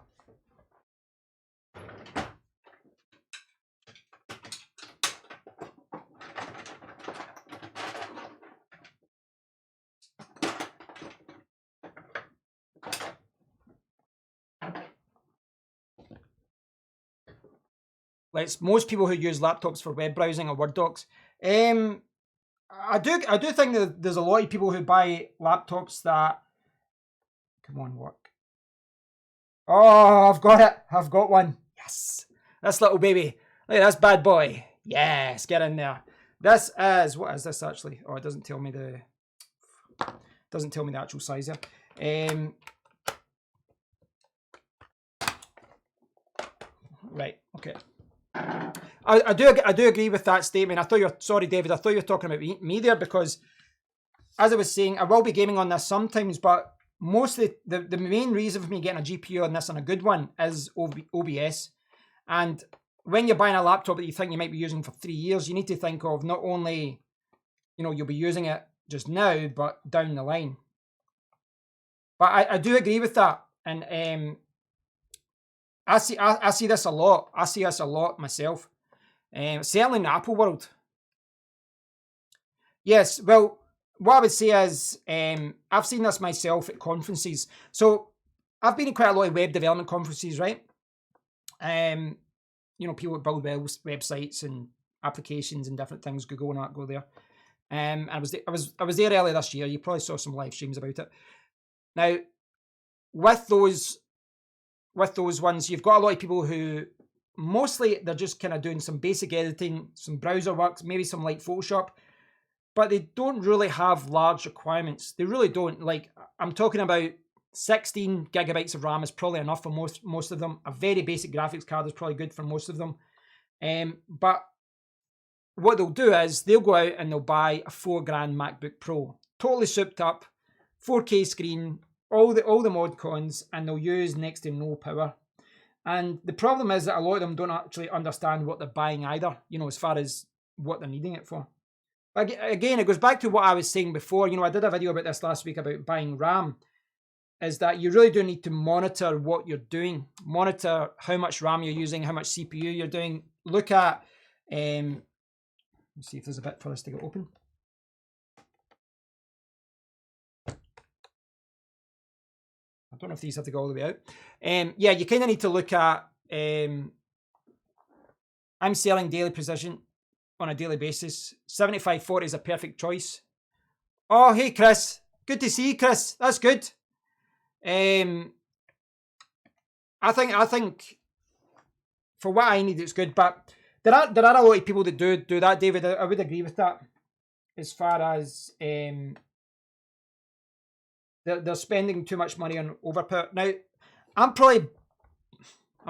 Most people who use laptops for web browsing or Word docs. I do think that there's a lot of people who buy laptops that, come on, work. Oh, I've got it. I've got one. Yes. This little baby. Look at this bad boy. Yes, get in there. This is, what is this actually? Oh, it doesn't tell me the actual size here. Right, okay. I do agree with that statement. Sorry, David, I thought you were talking about me there, because as I was saying, I will be gaming on this sometimes, but mostly the main reason for me getting a GPU on this and a good one is OBS. And when you're buying a laptop that you think you might be using for 3 years, you need to think of not only, you'll be using it just now, but down the line. But I do agree with that. And I see this a lot. I see this a lot myself. Certainly in the Apple world. Yes, well, what I would say is I've seen this myself at conferences. So I've been in quite a lot of web development conferences, right? People that build websites and applications and different things. Google and that go there. I was there earlier this year. You probably saw some live streams about it. Now, with those ones, you've got a lot of people who mostly they're just kind of doing some basic editing, some browser work, maybe some light Photoshop, but they don't really have large requirements. They really don't. Like, I'm talking about 16 gigabytes of RAM is probably enough for most of them. A very basic graphics card is probably good for most of them. But what they'll do is they'll go out and they'll buy a $4,000 MacBook Pro, totally souped up, 4K screen, all the mod cons, and they'll use next to no power. And the problem is that a lot of them don't actually understand what they're buying either, as far as what they're needing it for. Again, it goes back to what I was saying before. I did a video about this last week about buying RAM, is that you really do need to monitor what you're doing. Monitor how much RAM you're using, how much CPU you're doing. Look at, let's see if there's a bit for us to get open. I don't know if these have to go all the way out. Yeah, you kind of need to look at, I'm selling Dell Precision on a daily basis. 7540 is a perfect choice. Oh, hey, Chris. Good to see you, Chris. That's good. I think for what I need, it's good. But there are a lot of people that do that, David. I would agree with that. As far as they're spending too much money on overpower. Now, I'm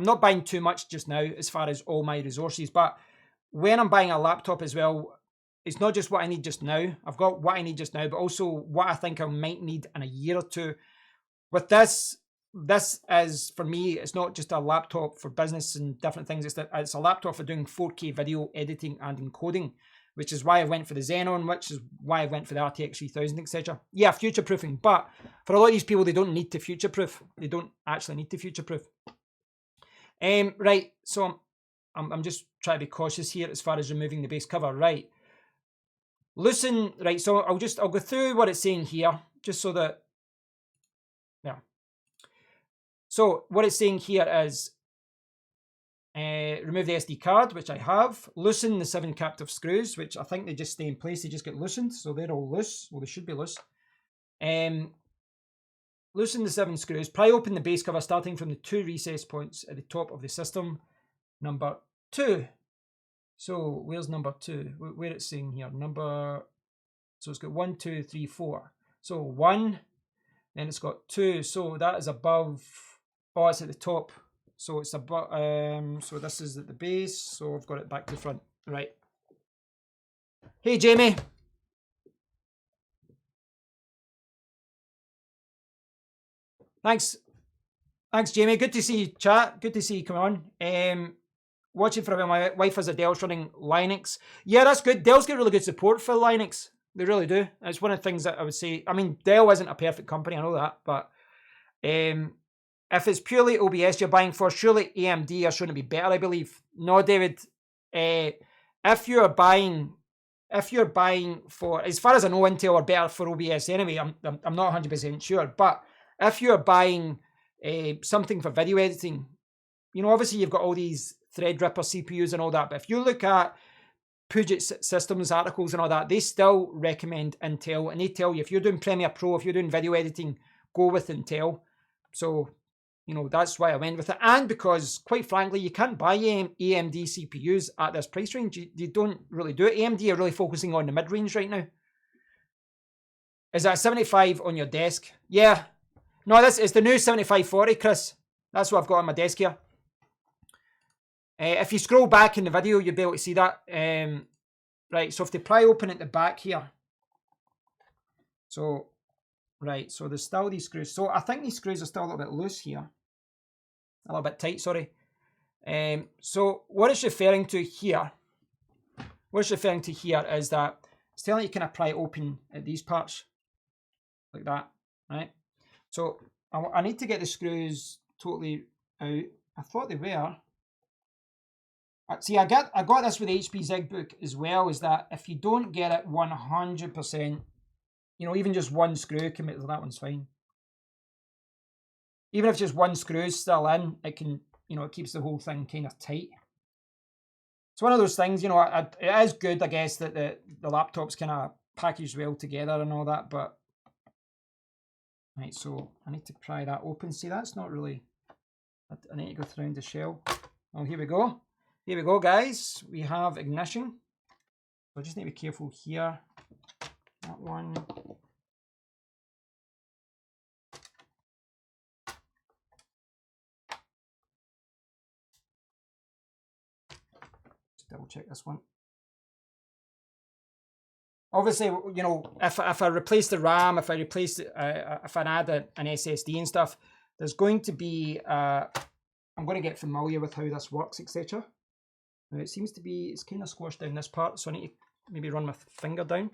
not buying too much just now as far as all my resources, but when I'm buying a laptop as well, it's not just what I need just now. I've got what I need just now, but also what I think I might need in a year or two. With this is, for me, it's not just a laptop for business and different things. It's a laptop for doing 4K video editing and encoding, which is why I went for the Xenon, which is why I went for the RTX 3000, etc. Yeah, future-proofing. But for a lot of these people, they don't need to future-proof. They don't actually need to future-proof. Right, so I'm just trying to be cautious here as far as removing the base cover. Right. Loosen, right, so I'll go through what it's saying here, just so that, yeah. So what it's saying here is, remove the SD card, which I have. Loosen the 7 captive screws, which I think they just stay in place. They just get loosened, so they're all loose. Well, they should be loose. Loosen the 7 screws. Pry open the base cover, starting from the 2 recess points at the top of the system. Number 2. So where's number 2? Where it's saying here? So it's got 1, 2, 3, 4. So 1, then it's got 2. So that is above. Oh, it's at the top. So it's above. So this is at the base. So I've got it back to the front. Right. Hey, Jamie. Thanks, Jamie. Good to see you, chat. Good to see you come on. Watching for a while. My wife has a Dell's running Linux. Yeah, that's good. Dell's got really good support for Linux. They really do. It's one of the things that I would say. I mean, Dell isn't a perfect company, I know that, but if it's purely OBS you're buying for, surely AMD are showing to be better, I believe. No, David. If you're buying for, as far as I know, Intel are better for OBS anyway. I'm not 100% sure, but if you're buying something for video editing, you know, obviously you've got all these Threadripper CPUs and all that, but if you look at Puget Systems articles and all that, they still recommend Intel, and they tell you if you're doing Premiere Pro, if you're doing video editing, go with Intel. So, you know, that's why I went with it. And because, quite frankly, you can't buy AMD CPUs at this price range. You don't really do it. AMD are really focusing on the mid-range right now. Is that 75 on your desk? Yeah. No, this is the new 7540, Chris. That's what I've got on my desk here. If you scroll back in the video, you'll be able to see that. Right, so if they pry open at the back here. So, right, so there's still these screws. So I think these screws are still a little bit loose here. A little bit tight, sorry. So what it's referring to here, is that it's telling you kind of pry open at these parts. Like that, right? So I need to get the screws totally out. I thought they were. See, I got this with the HP ZigBook as well, is that if you don't get it 100%, you know, even just one screw can make, that one's fine. Even if just one screw is still in, it can, you know, it keeps the whole thing kind of tight. It's one of those things, you know, it is good, I guess, that the laptop's kind of packaged well together and all that, but right, so I need to pry that open. See, that's not really, I need to go around the shell. Oh, here we go. Here we go, guys. We have ignition. So I just need to be careful here. That one. Just double check this one. Obviously, you know, if I replace the RAM, if I add an SSD and stuff, there's going to be, I'm going to get familiar with how this works, etc. Now it seems to be, it's kind of squashed down this part, so I need to maybe run my finger down.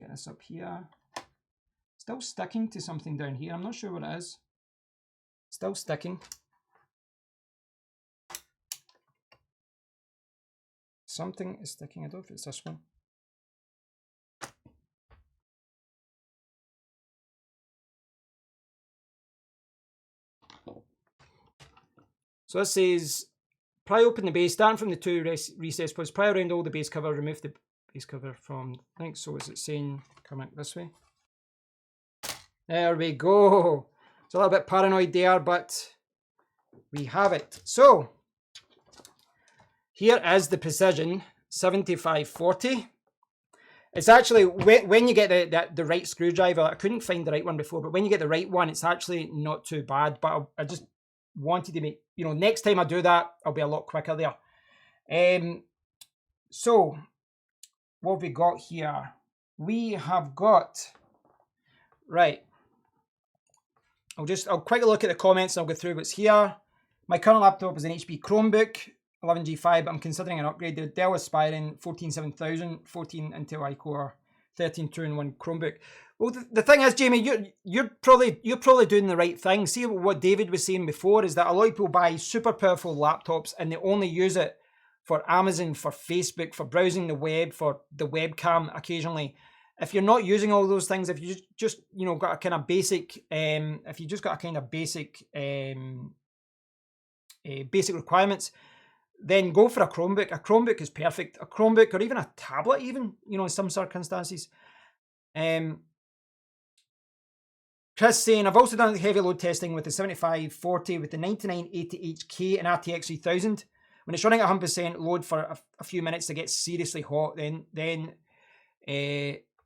Get this up here. Still sticking to something down here. I'm not sure what it is. Still sticking. Something is sticking. I don't know if it's this one. So this says, pry open the base, starting from the 2 recess points, pry around all the base cover, remove the base cover from, I think so, is it saying come out this way? There we go. It's a little bit paranoid there, but we have it. So here is the Precision 7540. It's actually, when you get the right screwdriver, I couldn't find the right one before, but when you get the right one, it's actually not too bad. But I just wanted to make, you know, next time I do that, I'll be a lot quicker there. So what have we got here? We have got, right. I'll quickly look at the comments and I'll go through what's here. My current laptop is an HP Chromebook 11G5, but I'm considering an upgrade. The Dell Aspiring 14700, 14 Intel iCore, 13 2-in-1 Chromebook. Well, the thing is, Jamie, you're probably doing the right thing. See what David was saying before is that a lot of people buy super powerful laptops and they only use it for Amazon, for Facebook, for browsing the web, for the webcam occasionally. If you're not using all those things, if you just you know got a kind of basic, if you just got a kind of basic basic requirements, then go for a Chromebook. A Chromebook is perfect. A Chromebook, or even a tablet, even, you know, in some circumstances. Chris saying, I've also done heavy load testing with the 7540 with the 9980HK and RTX 3000. When it's running at 100% load for a few minutes to get seriously hot, then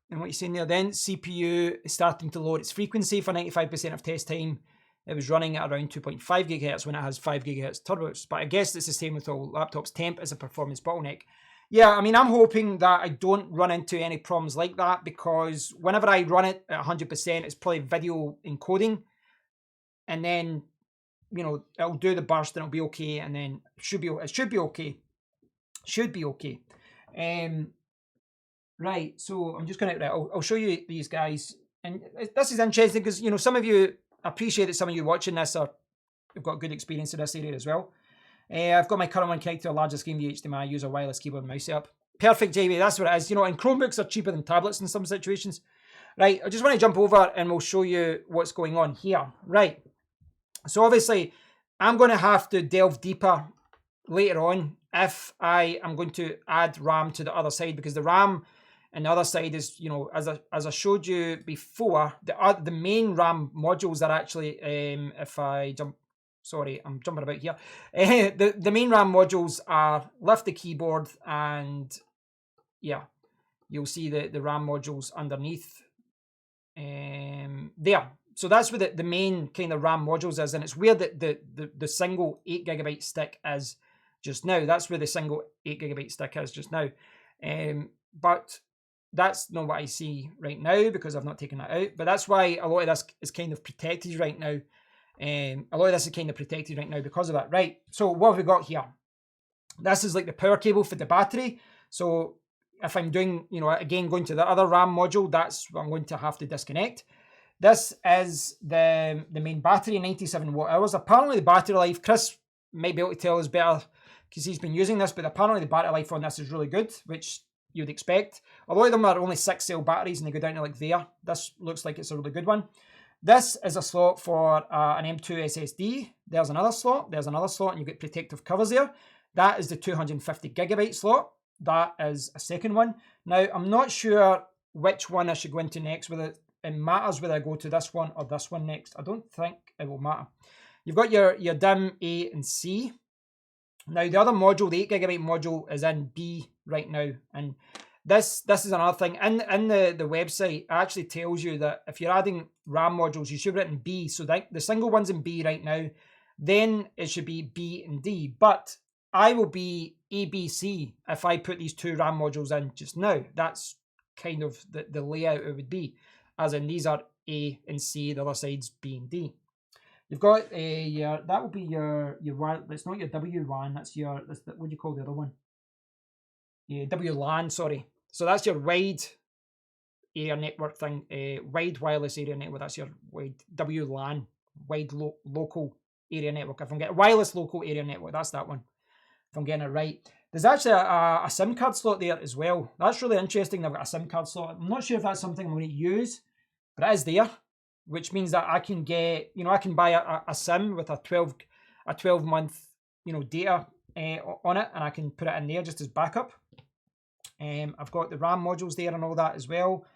and what you're saying there, then CPU is starting to load its frequency for 95% of test time. It was running at around 2.5 gigahertz when it has 5 gigahertz turbos. But I guess it's the same with all laptops. Temp is a performance bottleneck. Yeah, I mean, I'm hoping that I don't run into any problems like that, because whenever I run it at 100%, it's probably video encoding. And then, you know, it'll do the burst and it'll be okay. And then it should be okay. Should be okay. Right, so I'm just going to, I'll show you these guys. And this is interesting because, you know, some of you, I appreciate that some of you watching this have got good experience in this area as well. I've got my current one connected to a larger screen via HDMI. I use a wireless keyboard and mouse setup. Perfect, Jamie. That's what it is. You know, and Chromebooks are cheaper than tablets in some situations. Right, I just want to jump over and we'll show you what's going on here. Right, so obviously I'm going to have to delve deeper later on if I am going to add RAM to the other side, because the RAM and the other side is, you know, as I showed you before, the main RAM modules are actually, if I jump, sorry, I'm jumping about here. The main RAM modules are lift the keyboard, and yeah, you'll see the RAM modules underneath there. So that's where the main kind of RAM modules is, and it's where the single 8 gigabyte stick is just now. That's where the single 8 gigabyte stick is just now. But that's not what I see right now because I've not taken that out. But that's why a lot of this is kind of protected right now. A lot of this is kind of protected right now because of that. Right, so what have we got here? This is like the power cable for the battery. So if I'm doing, you know, again, going to the other RAM module, that's what I'm going to have to disconnect. This is the main battery, 97 watt hours. Apparently the battery life, Chris might be able to tell us better because he's been using this, but apparently the battery life on this is really good, which you'd expect. A lot of them are only 6-cell batteries and they go down to like there. This looks like it's a really good one. This is a slot for an M2 SSD. There's another slot. There's another slot, and you get protective covers there. That is the 250 gigabyte slot. That is a second one. Now, I'm not sure which one I should go into next, whether it matters whether I go to this one or this one next. I don't think it will matter. You've got your DIMM A and C. Now, the other module, the 8 gigabyte module, is in B right now. And this is another thing. In the website, it actually tells you that if you're adding RAM modules, you should have written B. So that the single one's in B right now. Then it should be B and D. But I will be ABC if I put these two RAM modules in just now. That's kind of the layout it would be. As in, these are A and C, the other side's B and D. You've got that will be your it's not your WLAN, that's what do you call the other one? Yeah, WLAN, sorry. So that's your wide area network thing, wide wireless area network. That's your wide WLAN, wide local area network. If I'm getting wireless local area network, that's that one. If I'm getting it right. There's actually a SIM card slot there as well. That's really interesting. I've got a SIM card slot. I'm not sure if that's something I'm going to use, but it is there, which means that I can get, you know, I can buy a SIM with a 12 month, you know, data on it, and I can put it in there just as backup. I've got the RAM modules there and all that as well.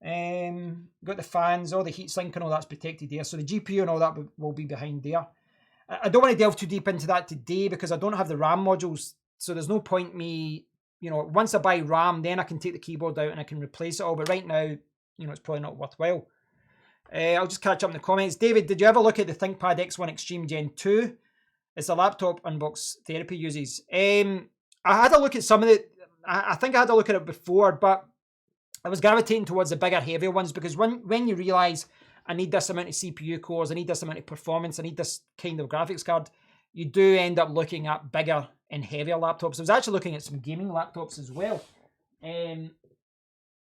Got the fans, all the heat sink and all that's protected there. So the GPU and all that will be behind there. I don't want to delve too deep into that today because I don't have the RAM modules. So there's no point me, you know, once I buy RAM, then I can take the keyboard out and I can replace it all. But right now, you know, it's probably not worthwhile. I'll just catch up in the comments. David, did you ever look at the ThinkPad X1 Extreme Gen 2? It's a laptop Unbox Therapy uses. I had a look at some of it. I think I had a look at it before, but I was gravitating towards the bigger, heavier ones because when you realise I need this amount of CPU cores, I need this amount of performance, I need this kind of graphics card, you do end up looking at bigger and heavier laptops. I was actually looking at some gaming laptops as well.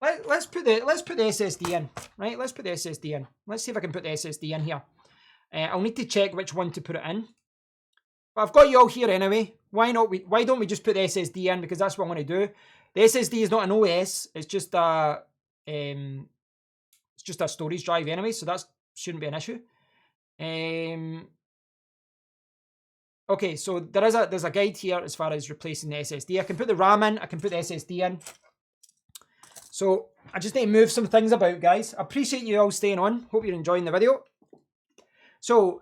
Let's put the SSD in, right? Let's put the SSD in. Let's see if I can put the SSD in here. I'll need to check which one to put it in. But I've got you all here anyway. Why don't we just put the SSD in, because that's what I'm going to do. The SSD is not an OS. It's just a storage drive anyway, so that shouldn't be an issue. Okay, so there's a guide here as far as replacing the SSD. I can put the RAM in. I can put the SSD in. So I just need to move some things about, guys. I appreciate you all staying on. Hope you're enjoying the video. So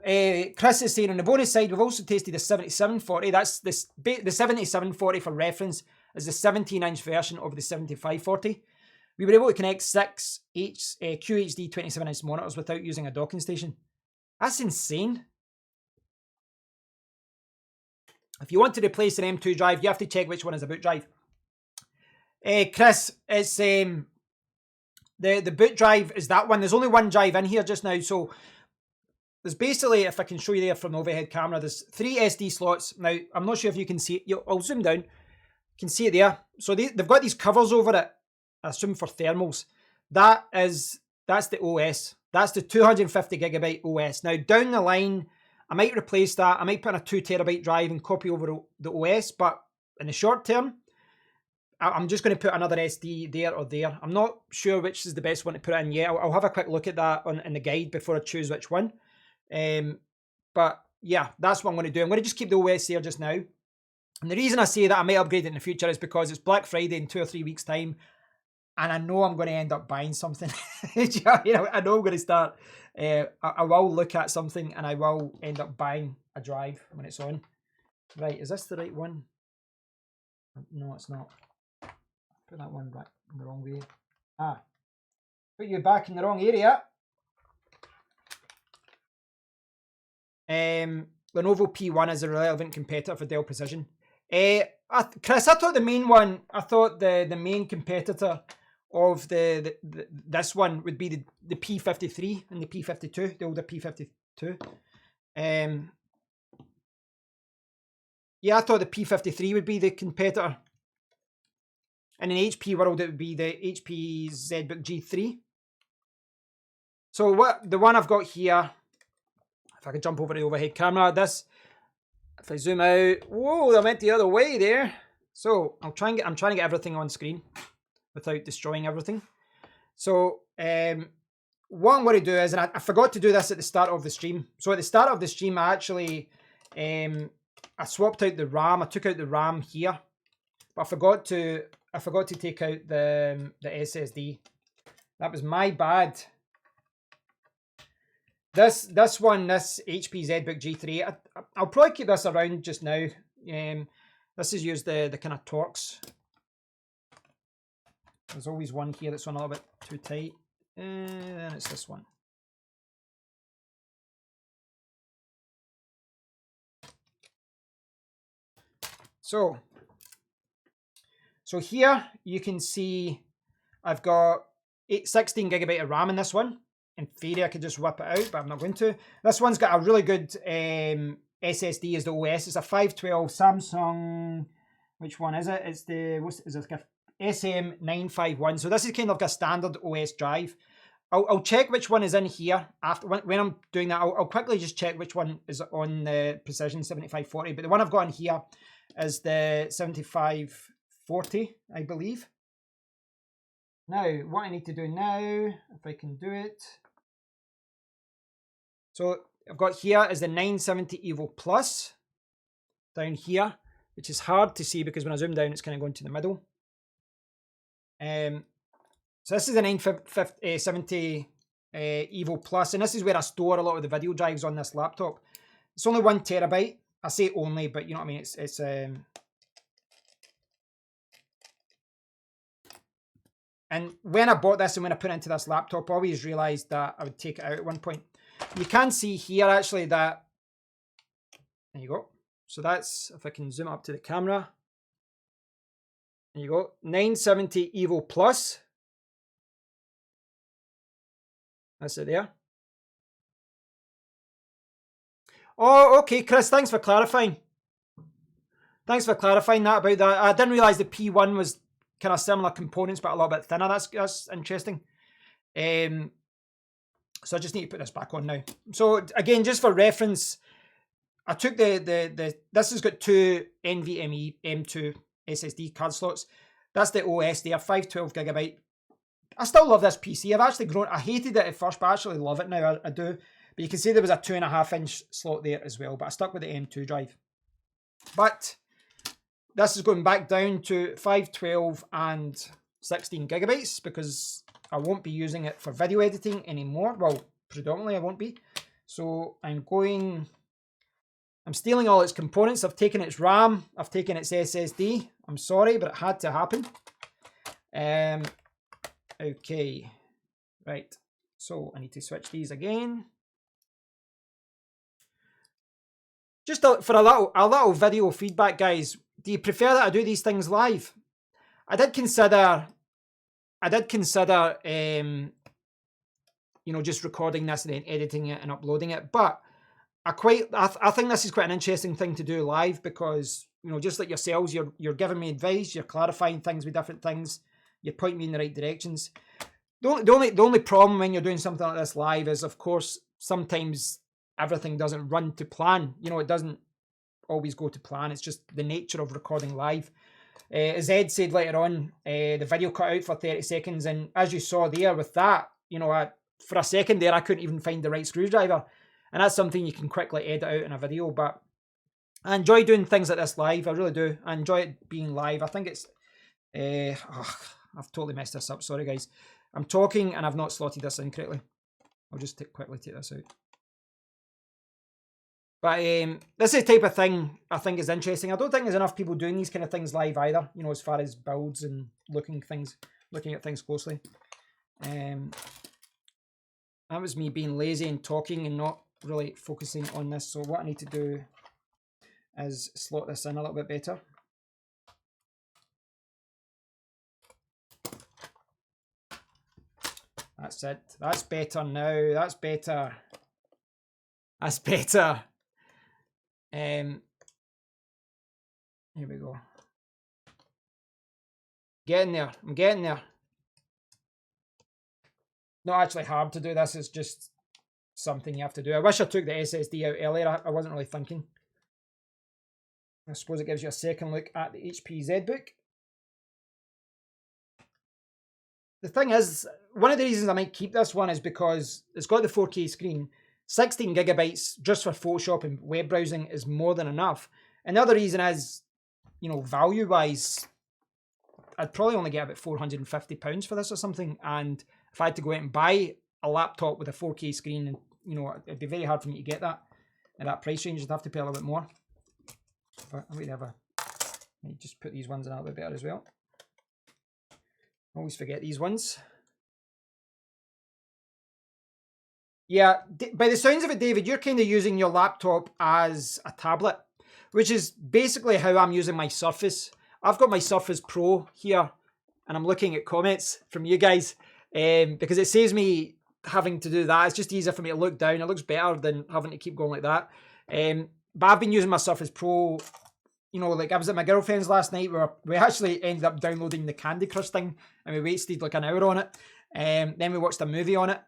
Chris is saying on the bonus side, we've also tasted the 7740. That's the 7740 for reference is the 17-inch version of the 7540. We were able to connect 6 QHD 27-inch monitors without using a docking station. That's insane. If you want to replace an M2 drive, you have to check which one is a boot drive. Chris, it's the boot drive is that one. There's only one drive in here just now, so there's basically, if I can show you there from the overhead camera, there's 3 SD slots. Now, I'm not sure if you can see it. I'll zoom down. You can see it there. So they've got these covers over it, I assume for thermals. That's the OS. That's the 250 gigabyte OS. Now, down the line, I might replace that. I might put in a 2 terabyte drive and copy over the OS. But in the short term, I'm just going to put another SD there or there. I'm not sure which is the best one to put in yet. I'll have a quick look at that in the guide before I choose which one. But yeah, that's what I'm going to do. I'm going to just keep the OS there just now. And the reason I say that I may upgrade it in the future is because it's Black Friday in 2 or 3 weeks' time. And I know I'm going to end up buying something. You know, I know I'm going to start. I will look at something and I will end up buying a drive when it's on. Right, is this the right one? No, it's not. Put that one back in the wrong way. Put you back in the wrong area. Lenovo P1 is a relevant competitor for Dell Precision. Chris, I thought the main one, the main competitor of this one would be the P53 and the P52, the older P52. Yeah, I thought the P53 would be the competitor. And in HP world, it would be the HP ZBook G3. So the one I've got here, if I could jump over the overhead camera, if I zoom out, whoa, I went the other way there. So I'm trying to get everything on screen without destroying everything. So what I'm going to do is, and I forgot to do this at the start of the stream. So at the start of the stream, I actually I swapped out the RAM. I took out the RAM here, but I forgot to take out the SSD. That was my bad. This HP ZBook G3, I'll probably keep this around just now. This is used the kind of Torx. There's always one here that's on a little bit too tight. And it's this one. So here you can see I've got 16 gigabyte of RAM in this one. In theory, I could just whip it out, but I'm not going to. This one's got a really good SSD as the OS. It's a 512 Samsung. Which one is it? It's the SM951. So this is kind of like a standard OS drive. I'll check which one is in here after when I'm doing that. I'll quickly just check which one is on the Precision 7540. But the one I've got in here is the 7540, I believe. Now, what I need to do now, if I can do it. So I've got here is the 970 Evo Plus down here, which is hard to see because when I zoom down, it's kind of going to the middle. So this is a 970 Evo Plus, and this is where I store a lot of the video drives on this laptop. It's only 1 terabyte. I say only, but you know what I mean. It's and when I bought this and when I put it into this laptop, I always realized that I would take it out at one point. You can see here actually that, there you go. So that's, if I can zoom up to the camera, there you go, 970 Evo Plus. That's it there. Oh, okay, Chris, thanks for clarifying. Thanks for clarifying that about that. I didn't realize the P1 was kind of similar components, but a little bit thinner. That's interesting. So I just need to put this back on now. So again, just for reference, I took this has got 2 NVMe M2 SSD card slots. That's the OS there, 512 gigabyte. I still love this PC. I've actually grown. I hated it at first, but I actually love it now. I do. But you can see there was a 2.5-inch slot there as well. But I stuck with the M2 drive. But this is going back down to 512 and 16 gigabytes because I won't be using it for video editing anymore. Well, predominantly I won't be. So I'm stealing all its components. I've taken its RAM. I've taken its SSD. I'm sorry, but it had to happen. Okay. Right. So I need to switch these again. Just for a little video feedback, guys. Do you prefer that I do these things live? I did consider, you know, just recording this and then editing it and uploading it. But I think this is quite an interesting thing to do live because, you know, just like yourselves, you're giving me advice, you're clarifying things with different things, you're pointing me in the right directions. The only problem when you're doing something like this live is, of course, sometimes everything doesn't run to plan. You know, it doesn't always go to plan. It's just the nature of recording live. As Ed said later on, the video cut out for 30 seconds. And as you saw there with that, you know, for a second there, I couldn't even find the right screwdriver. And that's something you can quickly edit out in a video. But I enjoy doing things like this live. I really do. I enjoy it being live. I think it's... I've totally messed this up. Sorry, guys. I'm talking and I've not slotted this in correctly. I'll just quickly take this out. But this is the type of thing I think is interesting. I don't think there's enough people doing these kind of things live either, you know, as far as builds and looking at things closely. That was me being lazy and talking and not really focusing on this. So what I need to do is slot this in a little bit better. That's it. That's better now. That's better. That's better. Here we go. Getting there. I'm getting there. Not actually hard to do this. It's just something you have to do. I wish I took the SSD out earlier. I wasn't really thinking. I suppose it gives you a second look at the HP ZBook. The thing is, one of the reasons I might keep this one is because it's got the 4K screen. 16 gigabytes just for Photoshop and web browsing is more than enough. And the other reason is, you know, value-wise, I'd probably only get about £450 for this or something. And if I had to go out and buy a laptop with a 4K screen, and you know, it'd be very hard for me to get that at that price range. I'd have to pay a little bit more. But I might just put these ones in a little bit better as well. Always forget these ones. Yeah, by the sounds of it, David, you're kind of using your laptop as a tablet, which is basically how I'm using my Surface. I've got my Surface Pro here, and I'm looking at comments from you guys because it saves me having to do that. It's just easier for me to look down. It looks better than having to keep going like that. But I've been using my Surface Pro, you know, like I was at my girlfriend's last night where we actually ended up downloading the Candy Crush thing, and we wasted like an hour on it. Then we watched a movie on it.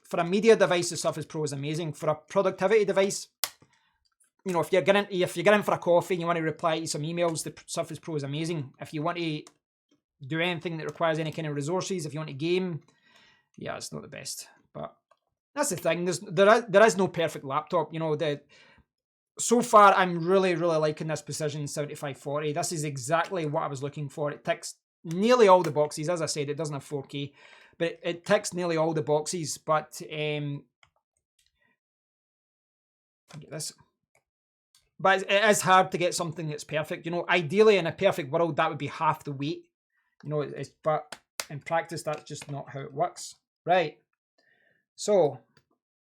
For a media device, the Surface Pro is amazing. For a productivity device, you know, if you're getting for a coffee and you want to reply to some emails, the Surface Pro is amazing. If you want to do anything that requires any kind of resources, if you want to game, yeah, it's not the best. But that's the thing. There is no perfect laptop. You know, so far I'm really liking this Precision 7540. This is exactly what I was looking for. It ticks nearly all the boxes. As I said, it doesn't have 4K, but it ticks nearly all the boxes. But get this. But it is hard to get something that's perfect. You know, ideally in a perfect world, that would be half the weight. You know, but in practice, that's just not how it works. Right. So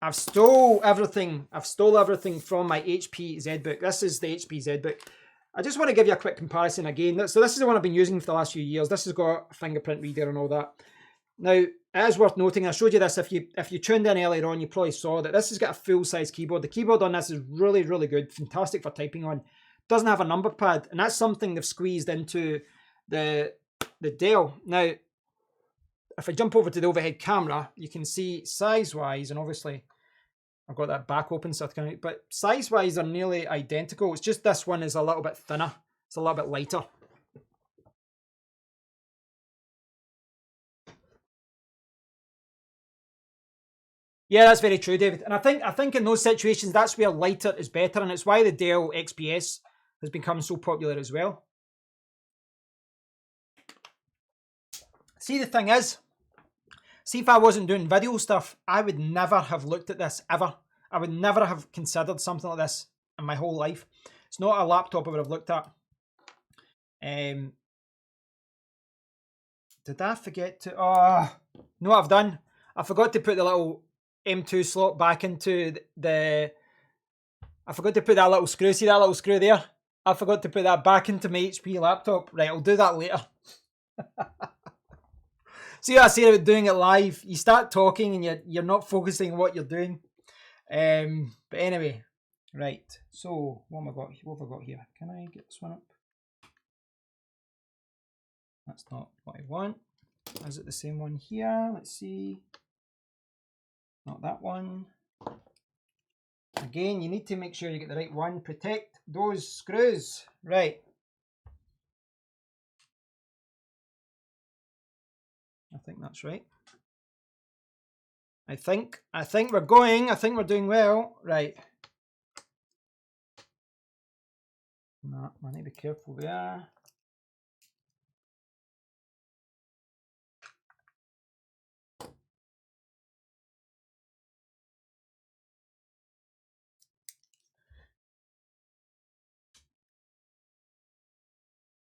I've stole everything. I've stole everything from my HP ZBook. This is the HP ZBook. I just want to give you a quick comparison again. So this is the one I've been using for the last few years. This has got a fingerprint reader and all that. Now, it is worth noting, I showed you this, if you tuned in earlier on, you probably saw that this has got a full-size keyboard. The keyboard on this is really, really good, fantastic for typing on. Doesn't have a number pad, and that's something they've squeezed into the Dell. Now, if I jump over to the overhead camera, you can see size-wise, and obviously I've got that back open, so I can, but size-wise, they're nearly identical. It's just this one is a little bit thinner. It's a little bit lighter. Yeah, that's very true, David. And I think in those situations, that's where lighter is better, and it's why the Dell XPS has become so popular as well. See, the thing is, see, if I wasn't doing video stuff, I would never have looked at this, ever. I would never have considered something like this in my whole life. It's not a laptop I would have looked at. Did I forget to... Oh, no, I've done. I forgot to put the little M2 slot back into the... I forgot to put that little screw. See that little screw there? I forgot to put that back into my HP laptop. Right, I'll do that later. See what I said about doing it live? You start talking and you're not focusing on what you're doing. But anyway, right. So what have I got here? Can I get this one up? That's not what I want. Is it the same one here? Let's see. Not that one. Again, you need to make sure you get the right one. Protect those screws. Right. I think that's right. I think we're going. I think we're doing well. Right. No, I need to be careful there.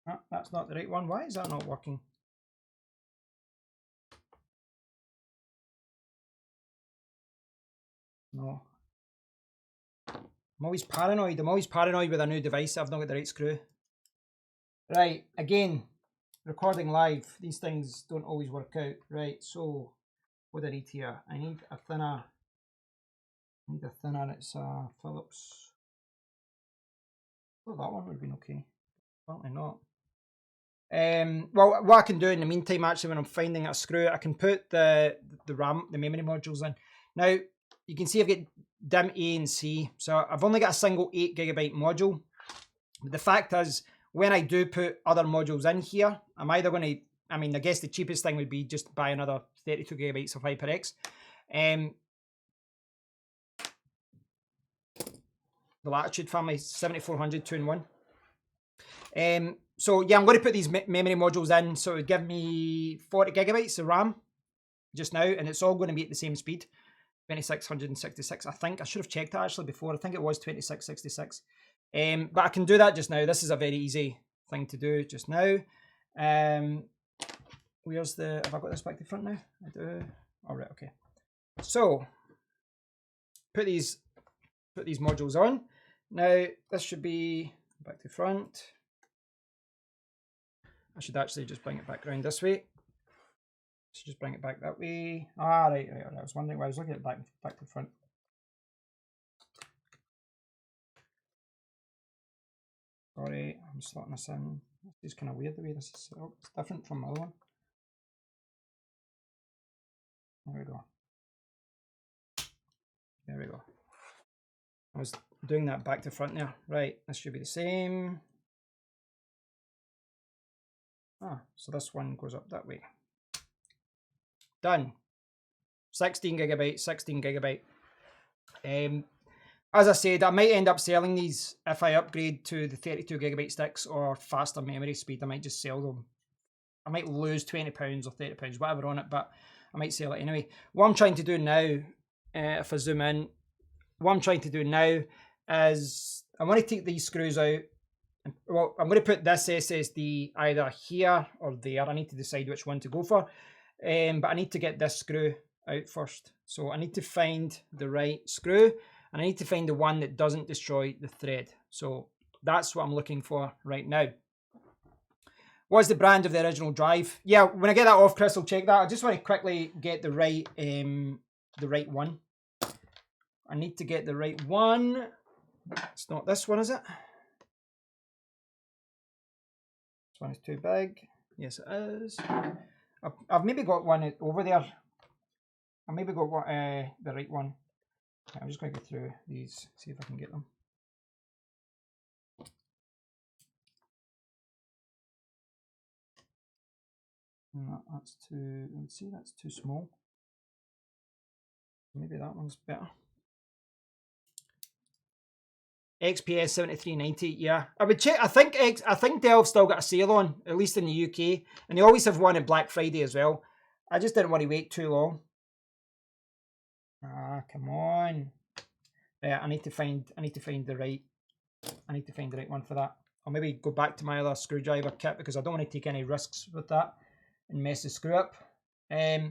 Oh, that's not the right one. Why is that not working? No. I'm always paranoid. I'm always paranoid with a new device. I've not got the right screw. Right, again, recording live. These things don't always work out. Right, so what do I need here? I need a thinner. It's a Phillips. Oh, that one would have been okay. Apparently not. Well, what I can do in the meantime, actually, when I'm finding a screw, I can put the memory modules in. Now, you can see I've got DIMM A and C, so I've only got a single 8GB module. But the fact is, when I do put other modules in here, I'm either going to, I mean, I guess the cheapest thing would be just buy another 32GB of HyperX. The Latitude family, 7400 2-in-1. So yeah, I'm going to put these memory modules in, so it would give me 40GB of RAM just now, and it's all going to be at the same speed, 2666. I think I should have checked that actually before. I think it was 2666. But I can do that just now. This is a very easy thing to do just now. Where's the? Have I got this back to front now? I do. All right, okay. So put these modules on. Now this should be back to front. I should actually just bring it back around this way. Should just bring it back that way. Ah, right. I was wondering why I was looking at it back to front. Sorry, I'm slotting this in. It's kind of weird the way this is set up. It's different from the other one. There we go. There we go. I was doing that back to front there. Right, this should be the same. Ah, so this one goes up that way. Done. 16GB, 16GB. As I said, I might end up selling these if I upgrade to the 32GB sticks or faster memory speed. I might just sell them I might lose £20 or £30, whatever on it, but I might sell it anyway. What I'm trying to do now, if I zoom in, what I'm trying to do now is I want to take these screws out. Well, I'm going to put this SSD either here or there. I need to decide which one to go for. But I need to get this screw out first. So I need to find the right screw, and I need to find the one that doesn't destroy the thread. So that's what I'm looking for right now. What's the brand of the original drive? Yeah, when I get that off, Chris will check that. I just want to quickly get the right one. I need to get the right one. It's not this one, is it? This one is too big. Yes, it is. I've maybe got one over there. I maybe got the right one. I'm just going to go through these, see if I can get them. No, that's too. Let's see, that's too small. Maybe that one's better. XPS 7390, yeah. I would check. I think Dell've still got a sale on, at least in the UK, and they always have one on Black Friday as well. I just didn't want to wait too long. Ah, come on. Yeah, I need to find the right one for that. I'll maybe go back to my other screwdriver kit because I don't want to take any risks with that and mess the screw up. As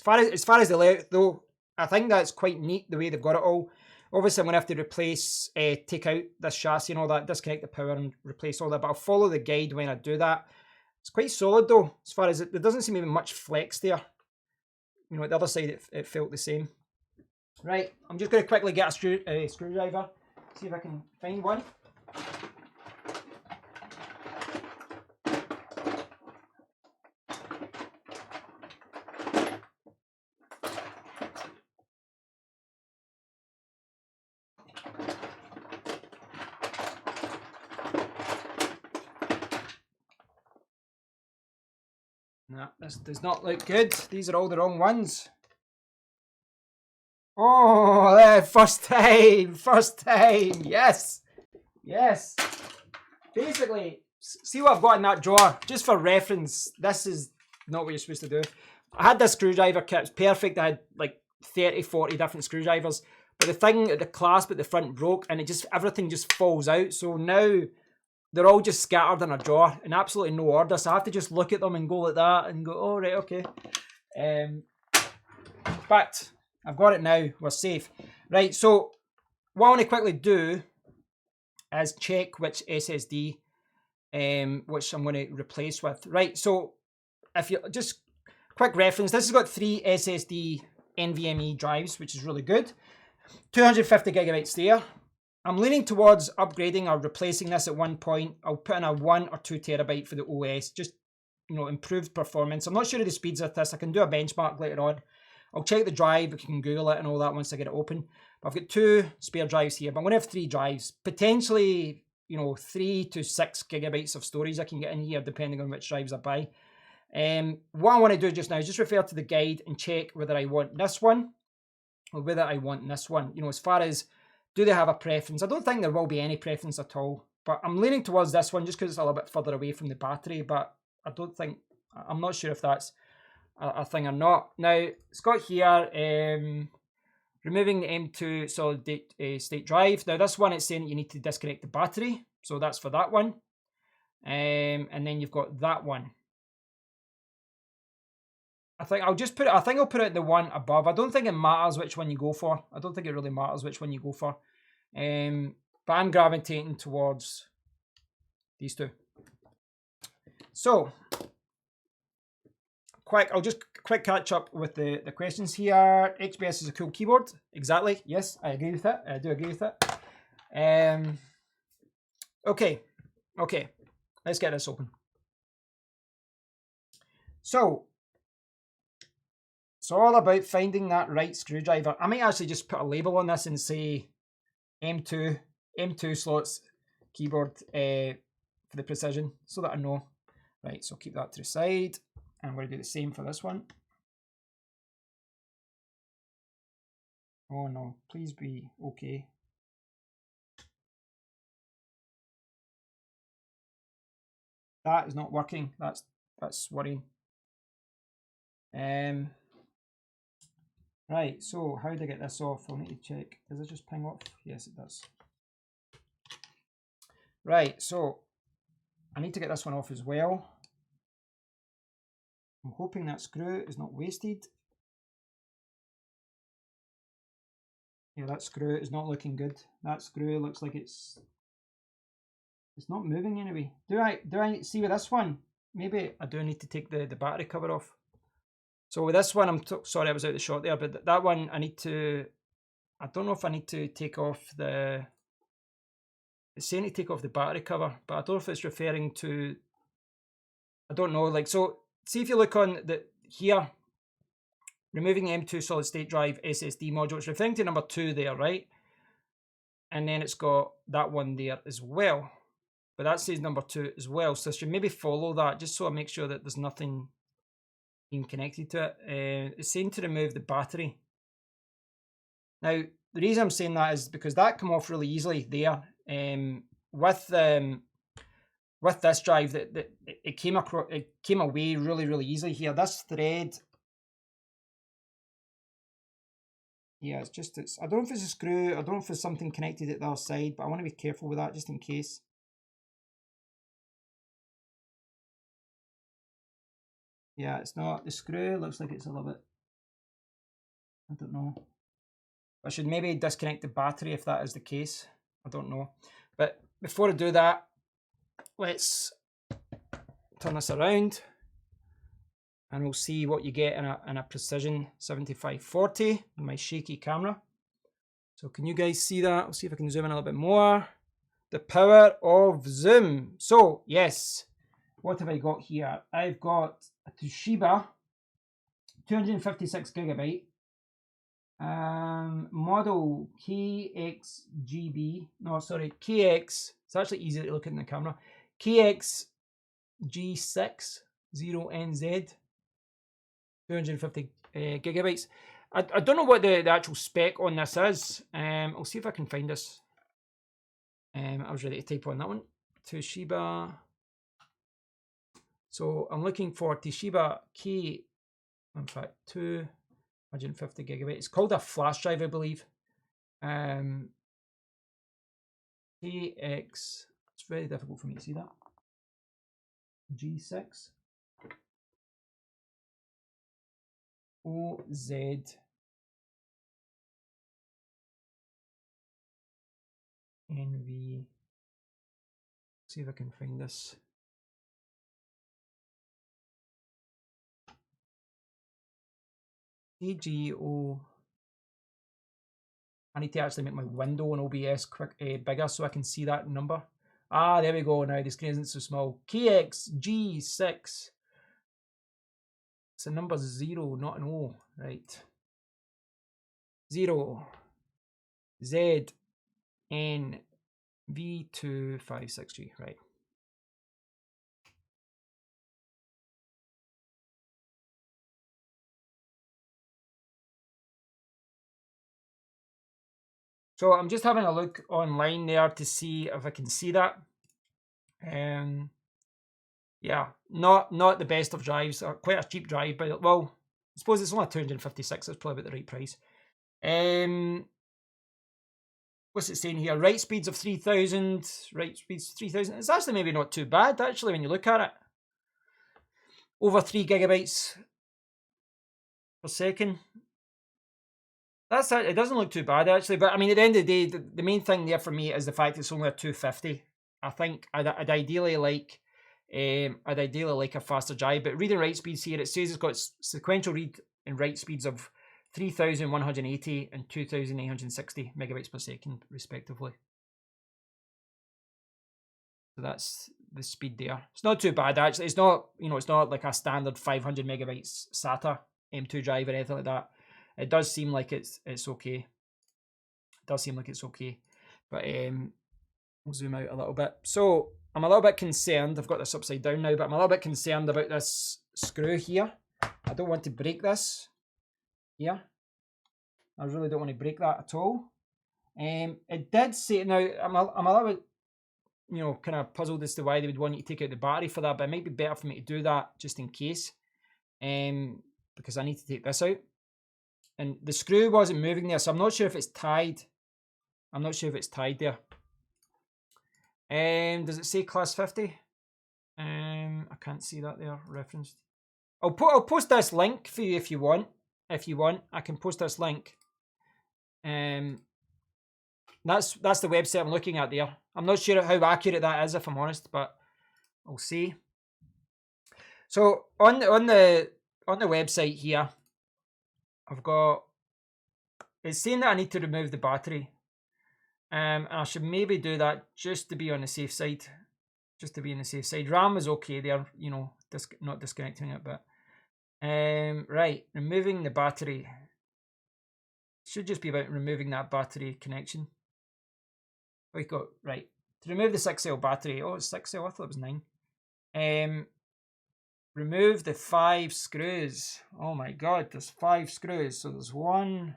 far as the layout though, I think that's quite neat the way they've got it all. Obviously, I'm going to have to replace, take out this chassis and all that, disconnect the power and replace all that, but I'll follow the guide when I do that. It's quite solid though, as far as there doesn't seem to be much flex there. You know, at the other side it felt the same. Right, I'm just going to quickly get a screwdriver, see if I can find one. No, this does not look good. These are all the wrong ones. Oh, first time, yes. Basically, see what I've got in that drawer? Just for reference, this is not what you're supposed to do. I had this screwdriver kit, it's perfect. I had like 30, 40 different screwdrivers, but the thing at the clasp at the front broke and everything just falls out. So now they're all just scattered in a drawer in absolutely no order. So I have to just look at them and go like that and go, oh, right, okay. But I've got it now, we're safe. Right, so what I want to quickly do is check which SSD which I'm going to replace with. Right, so if you just quick reference, this has got 3 SSD NVMe drives, which is really good. 250 gigabytes there. I'm leaning towards upgrading or replacing this at one point. I'll put in a 1 or 2 terabyte for the OS, just, you know, improved performance. I'm not sure of the speeds of this. I can do a benchmark later on. I'll check the drive, you can Google it and all that once I get it open. But I've got 2 spare drives here, but I'm going to have 3 drives. Potentially, you know, 3 to 6 gigabytes of storage I can get in here, depending on which drives I buy. What I want to do just now is just refer to the guide and check whether I want this one or whether I want this one. You know, as far as, do they have a preference? I don't think there will be any preference at all, but I'm leaning towards this one just because it's a little bit further away from the battery, but I'm not sure if that's a thing or not. Now, it's got here, removing the M2 solid state drive. Now, this one, it's saying you need to disconnect the battery, so that's for that one. And then you've got that one. I think I'll put it at the one above. I don't think it matters which one you go for. I don't think it really matters which one you go for. But I'm gravitating towards these 2. So, I'll just quick catch up with the questions here. XPS is a cool keyboard. Exactly. Yes, I agree with it. I do agree with it. Okay. Let's get this open. So, it's all about finding that right screwdriver. I might actually just put a label on this and say M2 slots keyboard for the Precision, so that I know. Right, so keep that to the side. I'm going to do the same for this one. Oh no, please be okay. That is not working. That's That's worrying. Right, so how do I get this off? I'll need to check. Does it just ping off? Yes, it does. Right, so I need to get this one off as well. I'm hoping that screw is not wasted. Yeah, that screw is not looking good. That screw looks like it's not moving anyway. Do I see with this one? Maybe I do need to take the battery cover off. So with this one, sorry I was out of the shot there, but that one I need to, I don't know if I need to take off the, it's saying to take off the battery cover, but I don't know if it's referring to, I don't know, like, so see if you look on the here, removing the M2 solid state drive SSD module, it's referring to number 2 there, right? And then it's got that one there as well, but that says number 2 as well, so I should maybe follow that just so I make sure that there's nothing being connected to it. It's saying to remove the battery. Now the reason I'm saying that is because that came off really easily there. With this drive, that it came away really easily here. This thread, yeah, it's I don't know if it's a screw, I don't know if there's something connected at the other side, but I want to be careful with that just in case. Yeah, it's not the screw. Looks like it's a little bit, I don't know. I should maybe disconnect the battery if that is the case. I don't know. But before I do that, let's turn this around and we'll see what you get in a Precision 7540 on my shaky camera. So can you guys see that? I'll see if I can zoom in a little bit more. The power of zoom. So yes, what have I got here? I've got a Toshiba 256GB model KXGB. No, sorry, KX. It's actually easier to look at in the camera. KXG60NZ. 250 gigabytes. I don't know what the actual spec on this is. I'll see if I can find this. I was ready to type on that one. Toshiba. So I'm looking for Toshiba K, in fact, 250 gigabytes. It's called a flash drive, I believe. KX. It's very difficult for me to see that. G6. OZ. NV. See if I can find this. AGO. I need to actually make my window on OBS bigger so I can see that number. Ah, there we go. Now the screen isn't so small. KXG6. It's a number 0, not an O. Right. 0. Z. N. V256G. Right. So I'm just having a look online there to see if I can see that. Yeah, not the best of drives. Quite a cheap drive, but well, I suppose it's only 256. That's probably about the right price. What's it saying here? Write speeds of 3000. Write speeds 3000. It's actually maybe not too bad actually when you look at it. Over 3 gigabytes per second. It doesn't look too bad actually, but I mean at the end of the day, the main thing there for me is the fact it's only a 250. I think I'd ideally like a faster drive, but read and write speeds here, it says it's got sequential read and write speeds of 3180 and 2860 megabytes per second respectively. So that's the speed there. It's not too bad actually. It's not, it's not like a standard 500 megabytes SATA M2 drive or anything like that. It does seem like it's okay. It does seem like it's okay. But we'll zoom out a little bit. So I'm a little bit concerned. I've got this upside down now, but I'm a little bit concerned about this screw here. I don't want to break this here. I really don't want to break that at all. It did say, now I'm a little bit kind of puzzled as to why they would want you to take out the battery for that, but it might be better for me to do that just in case, because I need to take this out. And the screw wasn't moving there, so I'm not sure if it's tied. I'm not sure if it's tied there. Does it say class 50? I can't see that there referenced. I'll post this link for you if you want. I can post this link. That's the website I'm looking at there. I'm not sure how accurate that is, if I'm honest, but I'll see. So on the website here, I've got, it's saying that I need to remove the battery. And I should maybe do that just to be on the safe side. Just to be on the safe side. RAM is okay there, not disconnecting it, but right, removing the battery. Should just be about removing that battery connection. We got right to remove the 6-cell battery. Oh, it's 6-cell. I thought it was 9. Remove the 5 screws. Oh my god, there's 5 screws. So there's 1.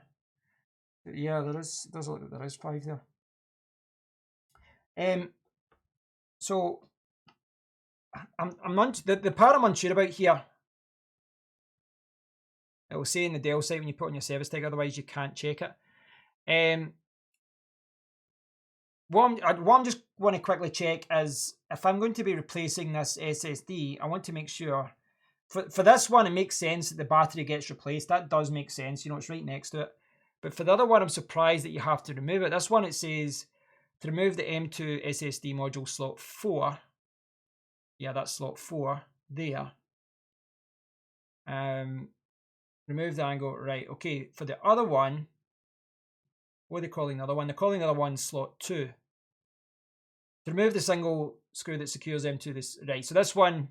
Yeah, there is. Does look like there is 5 there. So I'm not the part I'm unsure about here. It will say in the Dell site when you put on your service tag, otherwise you can't check it. What I'm just want to quickly check is if I'm going to be replacing this SSD, I want to make sure for this one it makes sense that the battery gets replaced. That does make sense, it's right next to it. But for the other one, I'm surprised that you have to remove it. This one, it says to remove the M2 SSD module slot 4. Yeah, that's slot 4 there. Remove the angle. Right, okay. For the other one, what are they calling the other one? They're calling the other one slot 2. To remove the single screw that secures M2 this. Right, so this one.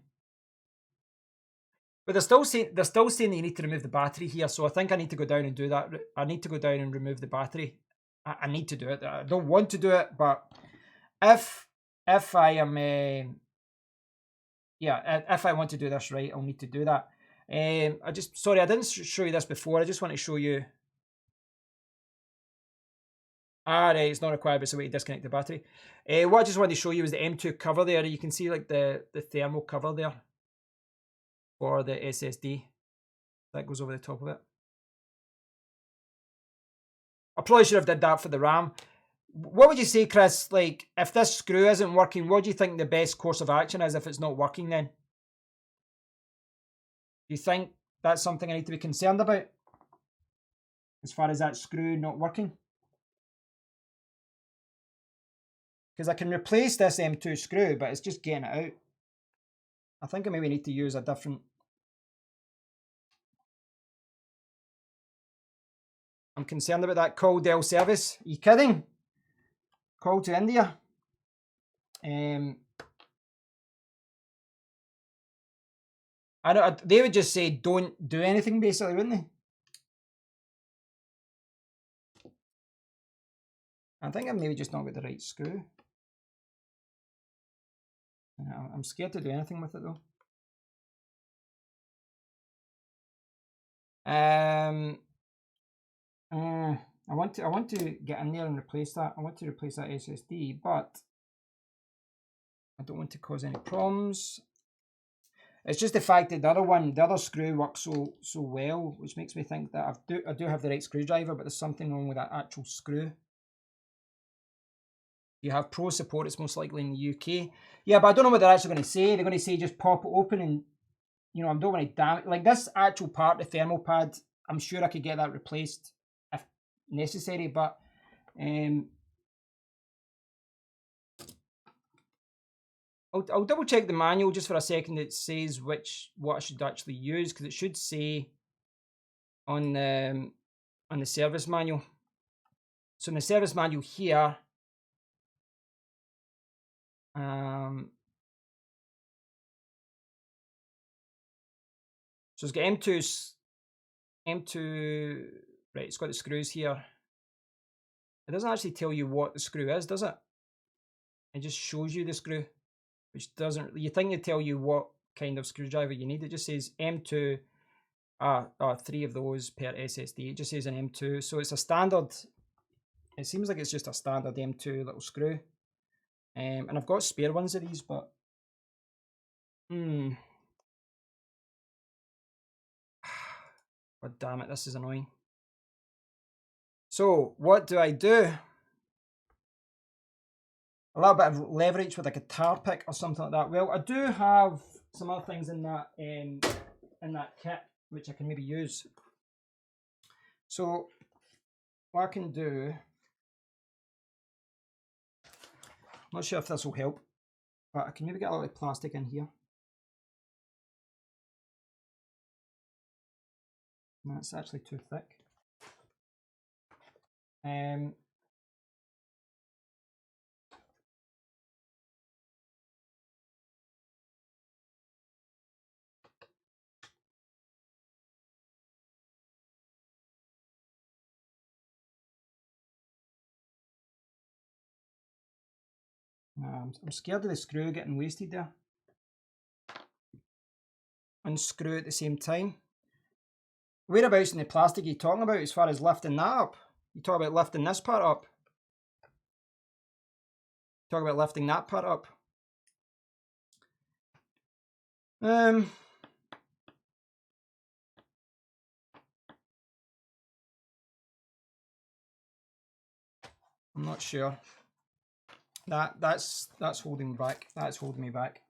But they're still saying that you need to remove the battery here. So I think I need to go down and do that. I need to go down and remove the battery. I need to do it. I don't want to do it, but if I am if I want to do this right, I'll need to do that. I didn't show you this before. I just want to show you. Right, it's not required, but it's a way to disconnect the battery. What I just wanted to show you is the M2 cover there. You can see like the thermal cover there for the SSD that goes over the top of it. I probably should have did that for the RAM. What would you say, Chris? Like, if this screw isn't working, what do you think the best course of action is if it's not working then? Do you think that's something I need to be concerned about? As far as that screw not working? Because I can replace this M2 screw, but it's just getting it out. I think I maybe need to use a different... I'm concerned about that call Dell service. Are you kidding? Call to India. I know they would just say don't do anything, basically, wouldn't they? I think I've maybe just not got the right screw. I'm scared to do anything with it though. I want to get in there and replace that. I want to replace that SSD, but I don't want to cause any problems. It's just the fact that the other screw works so well, which makes me think that I do have the right screwdriver, but there's something wrong with that actual screw. You have pro support, it's most likely in the UK. Yeah, but I don't know what they're actually going to say. They're going to say just pop it open and, I don't want to damage. Like this actual part, the thermal pad, I'm sure I could get that replaced if necessary, but I'll double check the manual just for a second. It says what I should actually use, because it should say on the service manual. So in the service manual here, so it's got M2, right, it's got the screws here. It doesn't actually tell you what the screw is, does it? It just shows you the screw, which doesn't, you think it'd tell you what kind of screwdriver you need. It just says M2, 3 of those per SSD. It just says an M2, so it's a standard, it seems like it's just a standard M2 little screw. And I've got spare ones of these, but God damn it, this is annoying. So what do? A little bit of leverage with a guitar pick or something like that. Well, I do have some other things in that kit which I can maybe use. So what I can do, I'm not sure if this will help, but I can maybe get a little plastic in here. That's actually too thick. I'm scared of the screw getting wasted there. Unscrew at the same time. Whereabouts in the plastic are you talking about as far as lifting that up? You talk about lifting this part up. Talk about lifting that part up. I'm not sure. That's holding me back. That's holding me back.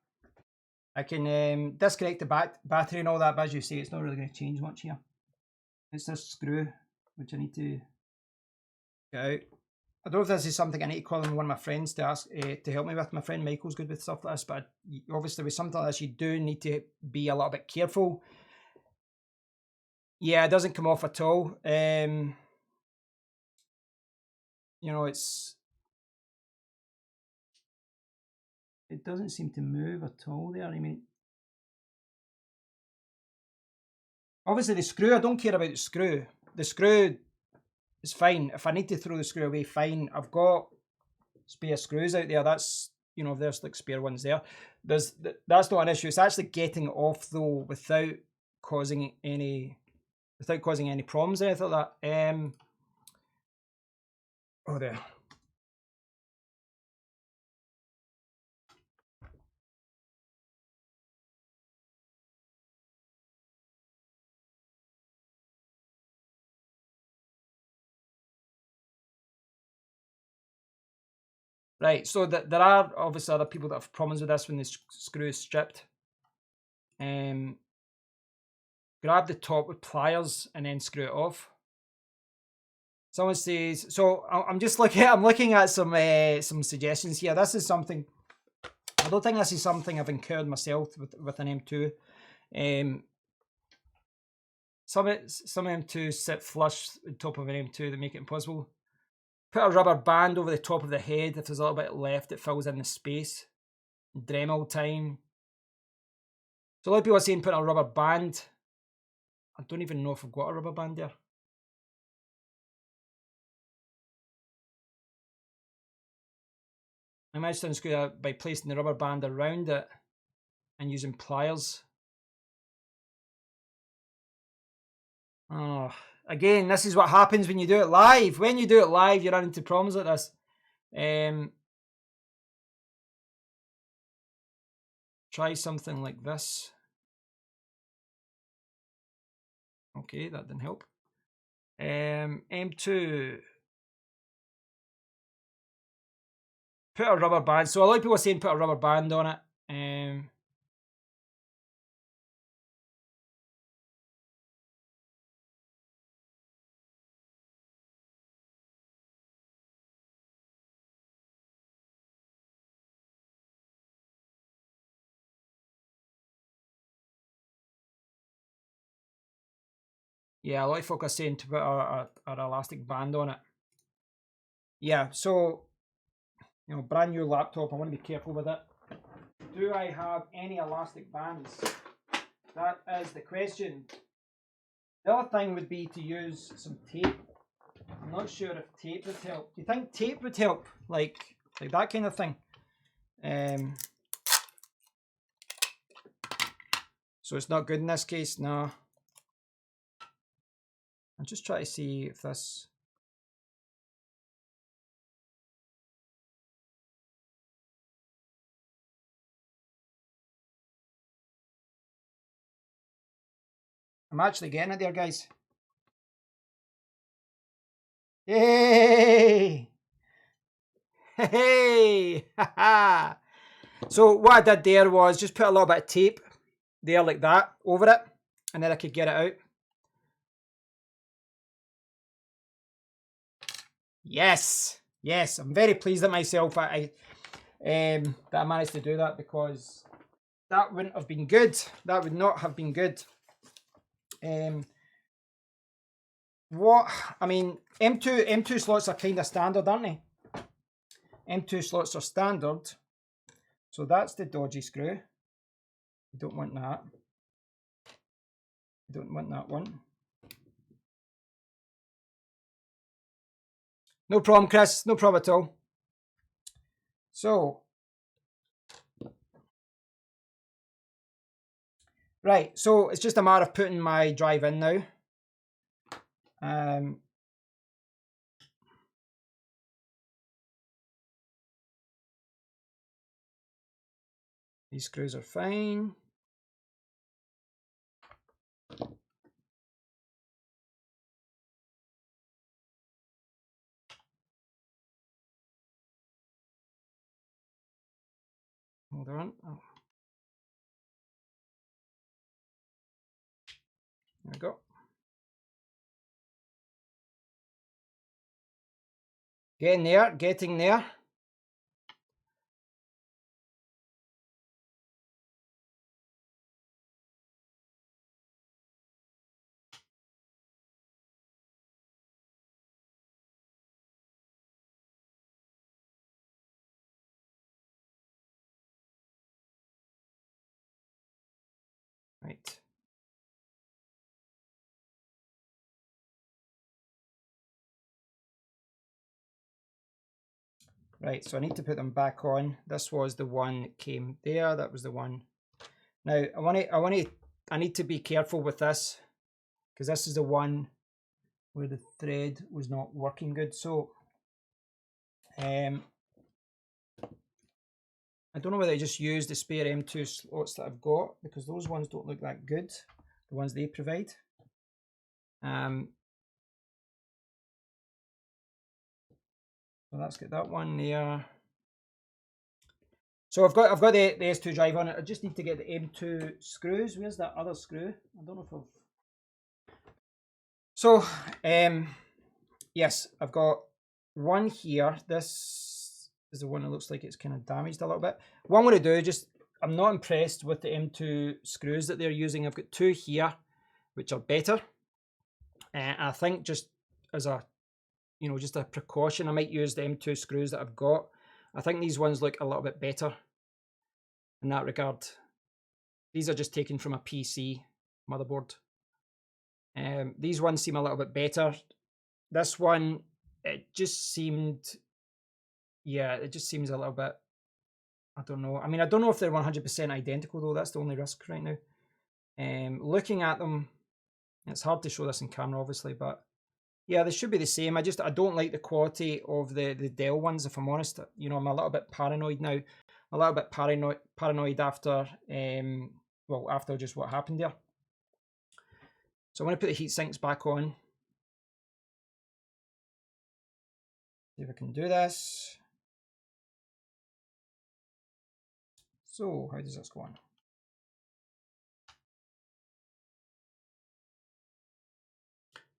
I can disconnect the battery and all that, but as you say, it's not really going to change much here. It's this screw which I need to get out. I don't know if this is something I need to call in one of my friends to ask to help me with. My friend Michael's good with stuff like this, but obviously with something like this, you do need to be a little bit careful. Yeah, it doesn't come off at all. You know, it doesn't seem to move at all there. I mean, obviously the screw, I don't care about the screw. The screw is fine. If I need to throw the screw away, fine. I've got spare screws out there. That's, you know, there's like spare ones there. That's not an issue. It's actually getting it off though without causing any problems or anything like that. Oh, there. Right, so there are obviously other people that have problems with this when the screw is stripped. Grab the top with pliers and then screw it off. Someone says, so I'm just looking. I'm looking at some suggestions here. This is something. I don't think this is something I've incurred myself with an M2. Some M2s sit flush on top of an M2 that make it impossible. Put a rubber band over the top of the head. If there's a little bit left, it fills in the space. Dremel time. So a lot of people are saying put a rubber band. I don't even know if I've got a rubber band there. I might just unscrew that by placing the rubber band around it and using pliers. Oh, again, this is what happens when you do it live. When you do it live, you run into problems like this. Try something like this. Okay, that didn't help. M2. Put a rubber band. So a lot of people are saying put a rubber band on it. Yeah, a lot of folk are saying to put an elastic band on it. Yeah, so, you know, brand new laptop, I want to be careful with it. Do I have any elastic bands? That is the question. The other thing would be to use some tape. I'm not sure if tape would help. Do you think tape would help? Like that kind of thing? So it's not good in this case? No. I'm just trying to see if this... I'm actually getting it there, guys. Yay! Hey! Ha! So what I did there was just put a little bit of tape there like that over it, and then I could get it out. Yes, yes, I'm very pleased at myself that I managed to do that, because that wouldn't have been good. That would not have been good. What I mean, M2 slots are kind of standard, aren't they? M2 slots are standard. So that's the dodgy screw. You don't want that. You don't want that one. No problem, Chris. No problem at all. So, right. So it's just a matter of putting my drive in now. These screws are fine. Hold on. Oh. There we go. Getting there, getting there. Right. Right, so I need to put them back on. This was the one that came there. That was the one. Now I need to be careful with this, because this is the one where the thread was not working good. So I don't know whether I just use the spare M2 slots that I've got, because those ones don't look that good, the ones they provide. So let's get that one there. So I've got the S2 drive on it. I just need to get the M2 screws. Where's that other screw? I don't know if I've... So yes, I've got one here. This is the one that looks like it's kind of damaged a little bit. What I'm going to do, just, I'm not impressed with the M2 screws that they're using. I've got two here, which are better. And I think just as a, you know, just a precaution, I might use the M2 screws that I've got. I think these ones look a little bit better in that regard. These are just taken from a PC motherboard. These ones seem a little bit better. This one, it just seemed, yeah, it just seems a little bit, I don't know. I mean, I don't know if they're 100% identical though. That's the only risk right now. Looking at them, it's hard to show this in camera obviously, but yeah, they should be the same. I don't like the quality of the Dell ones, if I'm honest. You know, I'm a little bit paranoid now. A little bit paranoid after, well, after just what happened there. So I'm going to put the heat sinks back on. See if I can do this. So how does this go on?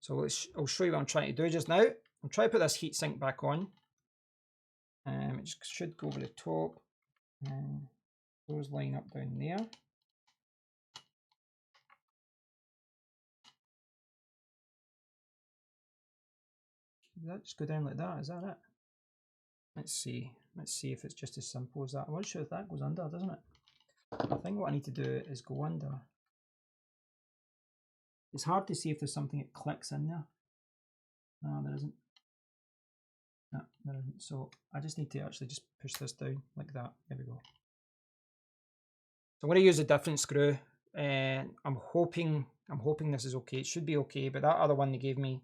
So I'll show you what I'm trying to do just now. I'm trying to put this heat sink back on. It just should go over the top. Those line up down there. Does that just go down like that? Is that it? Let's see. Let's see if it's just as simple as that. I'm not sure if that goes under, doesn't it? I think what I need to do is go under. It's hard to see if there's something that clicks in there. No, there isn't. No, there isn't. So I just need to actually just push this down like that. There we go. So I'm going to use a different screw, and I'm hoping this is okay. It should be okay, but that other one they gave me,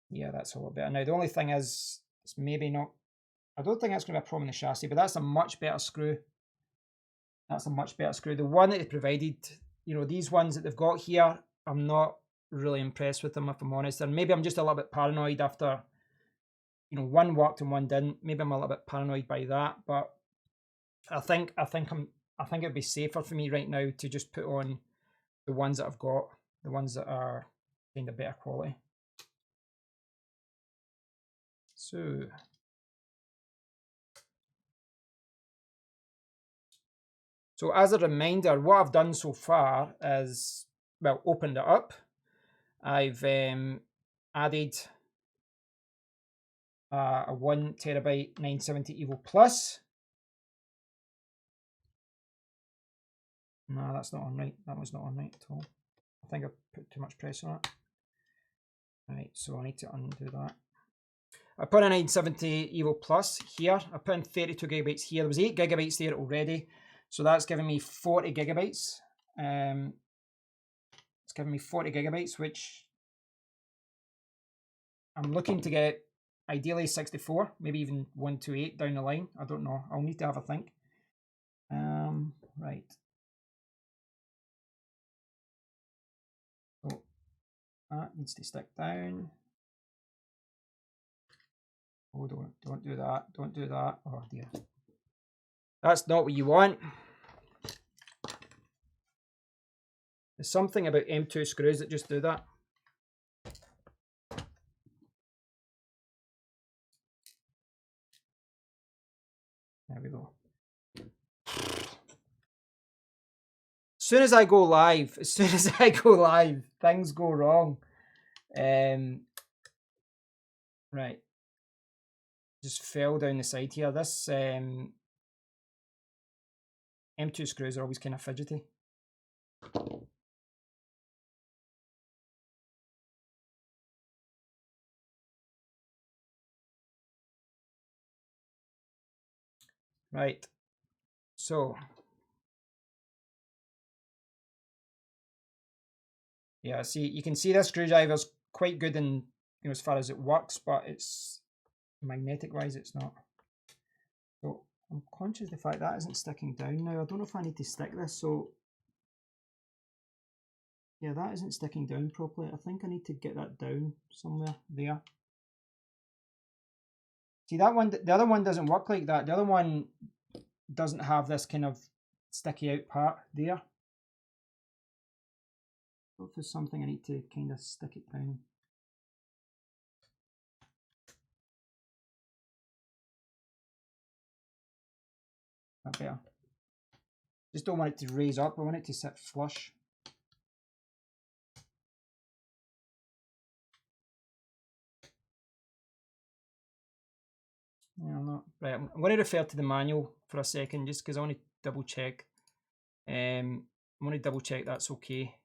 yeah, that's a lot better. Now the only thing is, it's maybe not, I don't think that's going to be a problem in the chassis, but that's a much better screw. That's a much better screw. The one that they provided you know, these ones that they've got here, I'm not really impressed with them, if I'm honest. And maybe I'm just a little bit paranoid after, you know, one worked and one didn't. Maybe I'm a little bit paranoid by that, but I think it'd be safer for me right now to just put on the ones that I've got, the ones that are kind of better quality. So as a reminder, what I've done so far is, well, opened it up. I've added a 1 terabyte 970 Evo Plus. No, that's not on right. That was not on right at all. I think I put too much pressure on it. Right, so I need to undo that. I put a 970 Evo Plus here. I put in 32 gigabytes here. There was 8 gigabytes there already. So that's giving me 40 gigabytes. It's giving me 40 gigabytes, which I'm looking to get ideally 64, maybe even 128 down the line. I don't know. I'll need to have a think. Right. So that needs to stick down. Oh, don't do that. Don't do that. Oh dear. That's not what you want. There's something about M2 screws that just do that. There we go. As soon as I go live, things go wrong. Right. Just fell down the side here. This M2 screws are always kind of fidgety. Right. So yeah, see, you can see this screwdriver's quite good in, you know, as far as it works, but it's magnetic wise, it's not. So I'm conscious of the fact that isn't sticking down now. I don't know if I need to stick this. So yeah, that isn't sticking down properly. I think I need to get that down somewhere there. See, that one, the other one doesn't work like that. The other one doesn't have this kind of sticky out part there. So if there's something I need to kind of stick it down. That better. Just don't want it to raise up. I want it to sit flush. Yeah, I'm not. Right, I'm going to refer to the manual for a second just because I want to double check. I want to double check that's okay.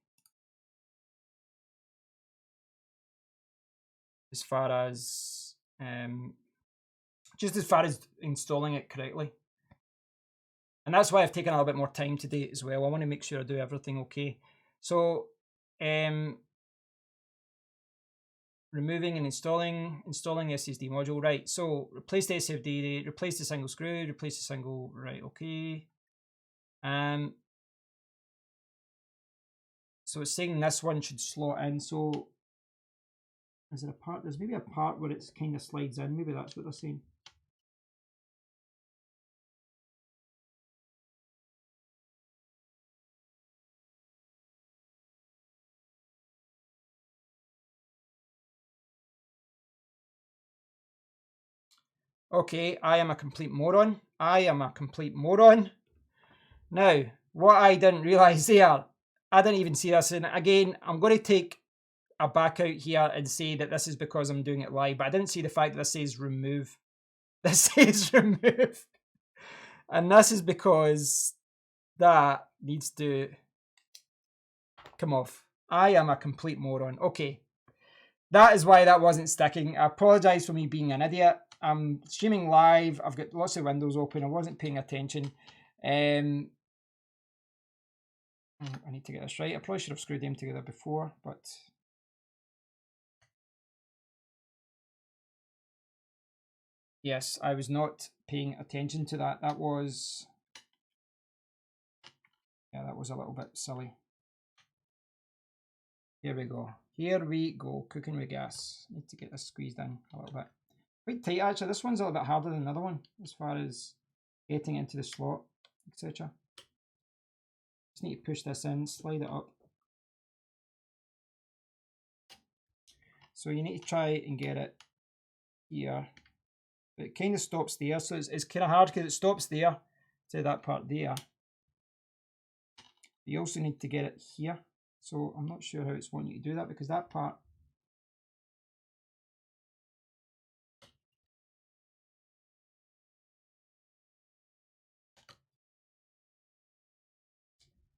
As far as just as far as installing it correctly. And that's why I've taken a little bit more time today as well. I want to make sure I do everything okay. So removing and installing the SSD module. Right, so replace the SSD, replace the single screw, replace the single, right, okay. So it's saying this one should slot in. So is there a part, there's maybe a part where it's kind of slides in, maybe that's what they're saying. Okay, I am a complete moron. Now, what I didn't realise there, I didn't even see this in. Again, I'm going to take a back out here and say that this is because I'm doing it live, but I didn't see the fact that this says remove. This says remove. And this is because that needs to come off. I am a complete moron. Okay. That is why that wasn't sticking. I apologise for me being an idiot. I'm streaming live. I've got lots of windows open. I wasn't paying attention. I need to get this right. I probably should have screwed them together before, but yes, I was not paying attention to that. That was, yeah, that was a little bit silly. Here we go. Here we go. Cooking with gas. Need to get this squeezed in a little bit. Quite tight actually. This one's a little bit harder than the other one as far as getting into the slot, etc. Just need to push this in, slide it up. So you need to try and get it here. But it kind of stops there, so it's kind of hard because it stops there, say that part there. You also need to get it here. So I'm not sure how it's wanting you to do that because that part,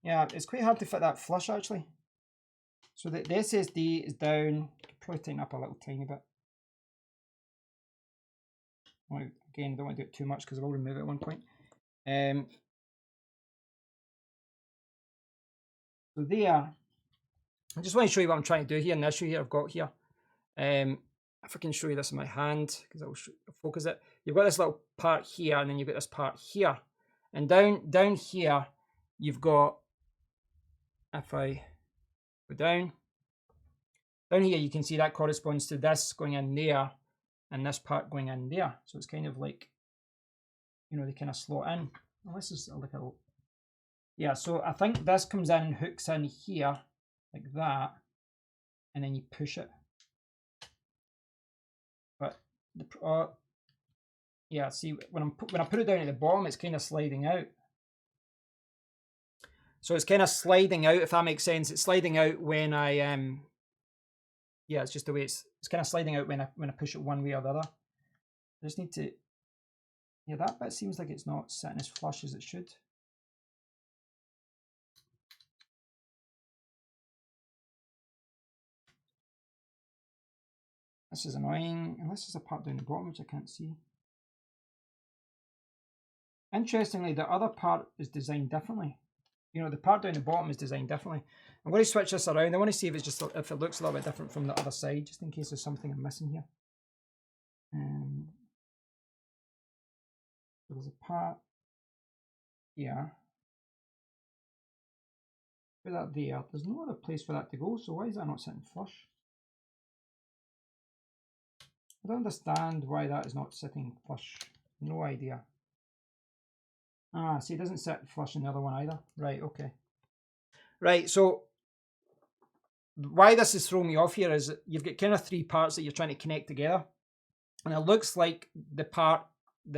yeah, it's quite hard to fit that flush actually. So the SSD is down, probably tighten up a little tiny bit. Well, again, I don't want to do it too much because I will remove it at one point. So there, I just want to show you what I'm trying to do here in the issue here I've got here. If I can show you this in my hand, because I'll focus it. You've got this little part here, and then you've got this part here. And down here, you've got, if I go down here, you can see that corresponds to this going in there, and this part going in there. So it's kind of like, you know, they kind of slot in. Well, this is like a, yeah, so I think this comes in and hooks in here, like that, and then you push it. But yeah, see when I put it down at the bottom, it's kind of sliding out. So it's kind of sliding out, if that makes sense. It's sliding out when I yeah, it's just the way it's kind of sliding out when I push it one way or the other. I just need to, yeah, that bit seems like it's not sitting as flush as it should. This is annoying, unless there's a part down the bottom which I can't see. Interestingly, the other part is designed differently. You know, the part down the bottom is designed differently. I'm going to switch this around. I want to see if it's just if it looks a little bit different from the other side, just in case there's something I'm missing here. So there's a part here. Put that there. There's no other place for that to go, so why is that not sitting flush? I don't understand why that is not sitting flush. No idea. Ah, see, it doesn't sit flush in the other one either. Right, okay. Right, so why this is throwing me off here is you've got kind of three parts that you're trying to connect together. And it looks like the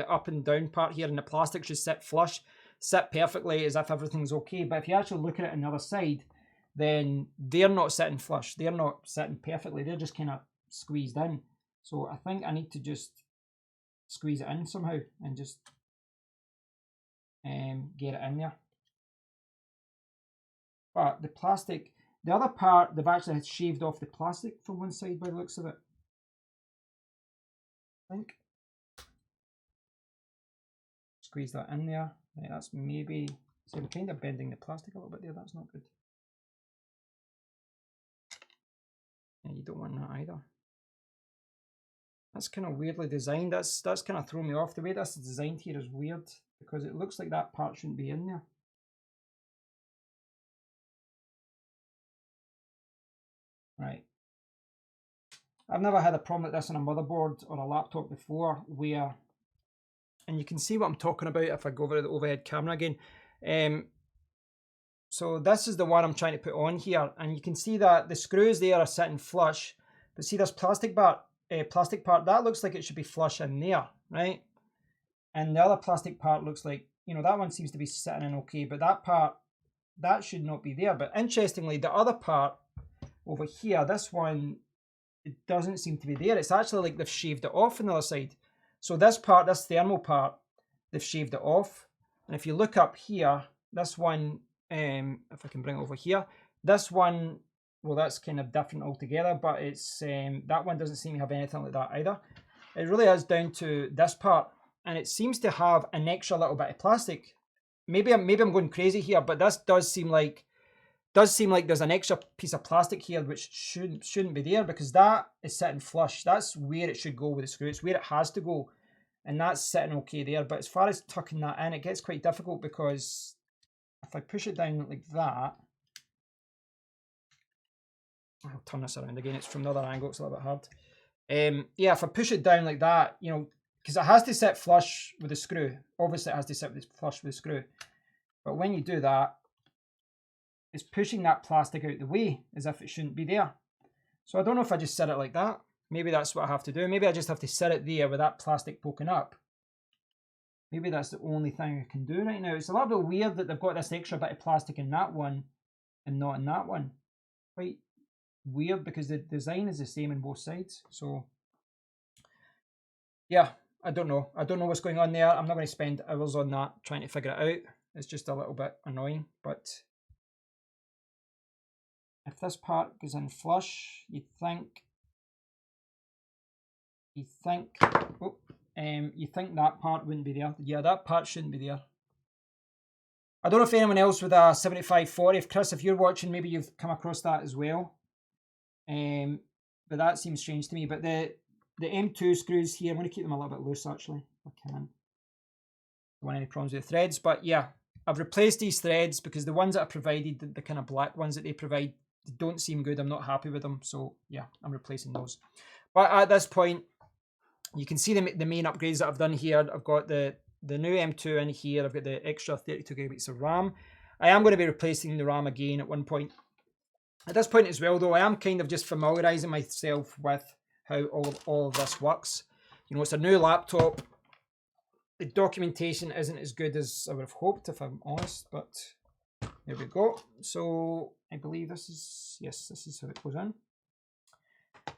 up and down part here in the plastic should sit flush, sit perfectly as if everything's okay. But if you actually look at it on the other side, then they're not sitting flush. They're not sitting perfectly. They're just kind of squeezed in. So I think I need to just squeeze it in somehow and just get it in there. But the plastic, the other part, they've actually shaved off the plastic from one side by the looks of it. I think. Squeeze that in there. Right, that's maybe, so I'm kind of bending the plastic a little bit there. That's not good. And you don't want that either. That's kind of weirdly designed. That's kind of thrown me off. The way that's designed here is weird because it looks like that part shouldn't be in there. Right. I've never had a problem like this on a motherboard or a laptop before where, and you can see what I'm talking about if I go over to the overhead camera again. So this is the one I'm trying to put on here, and you can see that the screws there are sitting flush, but see this plastic part, that looks like it should be flush in there, right? And the other plastic part looks like, you know, that one seems to be sitting in okay, but that part, that should not be there. But interestingly, the other part over here, this one, it doesn't seem to be there. It's actually like they've shaved it off on the other side. So this part, this thermal part, they've shaved it off. And if you look up here, this one, if I can bring it over here, this one, well, that's kind of different altogether, but it's that one doesn't seem to have anything like that either. It really is down to this part, and it seems to have an extra little bit of plastic. Maybe I'm going crazy here, but this does seem like there's an extra piece of plastic here which shouldn't be there, because that is sitting flush. That's where it should go with the screw. It's where it has to go, and that's sitting okay there. But as far as tucking that in, it gets quite difficult, because if I push it down like that, I'll turn this around again. It's from the other angle. It's a little bit hard. Yeah, if I push it down like that, you know, because it has to sit flush with the screw. Obviously, it has to sit flush with the screw. But when you do that, it's pushing that plastic out the way as if it shouldn't be there. So I don't know if I just set it like that. Maybe that's what I have to do. Maybe I just have to set it there with that plastic poking up. Maybe that's the only thing I can do right now. It's a little bit weird that they've got this extra bit of plastic in that one and not in that one. Quite weird because the design is the same in both sides. So yeah, I don't know. I don't know what's going on there. I'm not going to spend hours on that trying to figure it out. It's just a little bit annoying. But if this part goes in flush, you think that part wouldn't be there. Yeah, that part shouldn't be there. I don't know if anyone else with a 7540, if Chris, if you're watching, maybe you've come across that as well. But that seems strange to me. But the M2 screws here, I'm going to keep them a little bit loose actually, if I can. Don't want any problems with the threads. But yeah, I've replaced these threads because the ones that I provided, the kind of black ones that they provide, they don't seem good. I'm not happy with them. So yeah, I'm replacing those. But at this point, you can see the main upgrades that I've done here. I've got the new M2 in here. I've got the extra 32 gigabytes of RAM. I am going to be replacing the RAM again at one point. At this point as well, though, I am kind of just familiarizing myself with how all of this works. You know, it's a new laptop. The documentation isn't as good as I would have hoped, if I'm honest, but there we go. So I believe this is, yes, this is how it goes in.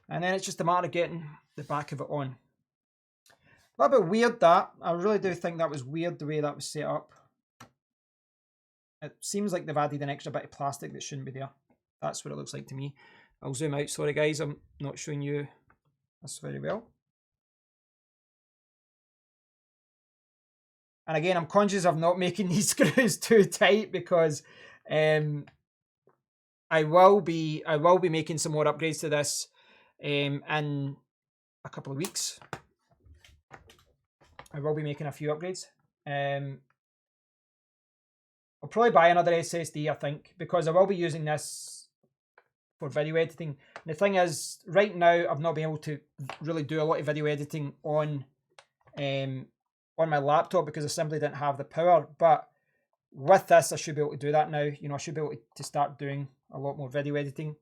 And then it's just a matter of getting the back of it on. A little bit weird that. I really do think that was weird the way that was set up. It seems like they've added an extra bit of plastic that shouldn't be there. That's what it looks like to me. I'll zoom out. Sorry guys, I'm not showing you this very well. And again, I'm conscious of not making these screws too tight because I will be making some more upgrades to this in a couple of weeks. I will be making a few upgrades. I'll probably buy another SSD, I think, because I will be using this for video editing. And the thing is, right now, I've not been able to really do a lot of video editing on my laptop because I simply didn't have the power. But with this, I should be able to do that now. You know, I should be able to start doing a lot more video editing.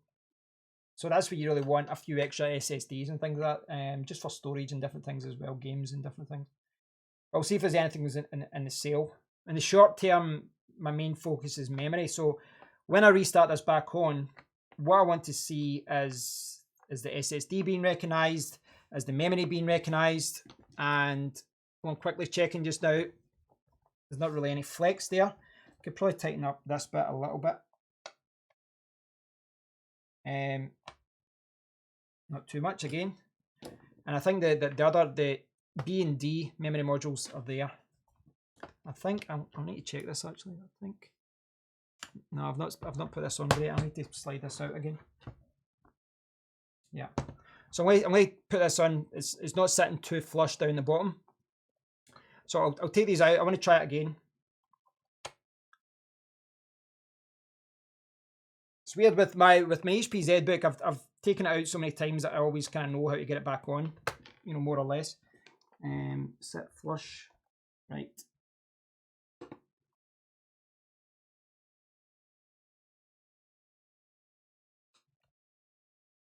So that's what you really want, a few extra SSDs and things like that, just for storage and different things as well, games and different things. I'll see if there's anything that's in the sale. In the short term, my main focus is memory. So when I restart this back on, what I want to see is the SSD being recognized, is the memory being recognized, and I'm quickly checking just now. There's not really any flex there. I could probably tighten up this bit a little bit. Not too much again. And I think the B and D memory modules are there. I think I'll need to check this actually. I think no, I've not put this on great. I need to slide this out again. Yeah. So I'm going to put this on. It's not sitting too flush down the bottom. So I'll take these out. I want to try it again. It's weird with my HP ZBook. I've taken it out so many times that I always kind of know how to get it back on. You know, more or less. Sit flush, right.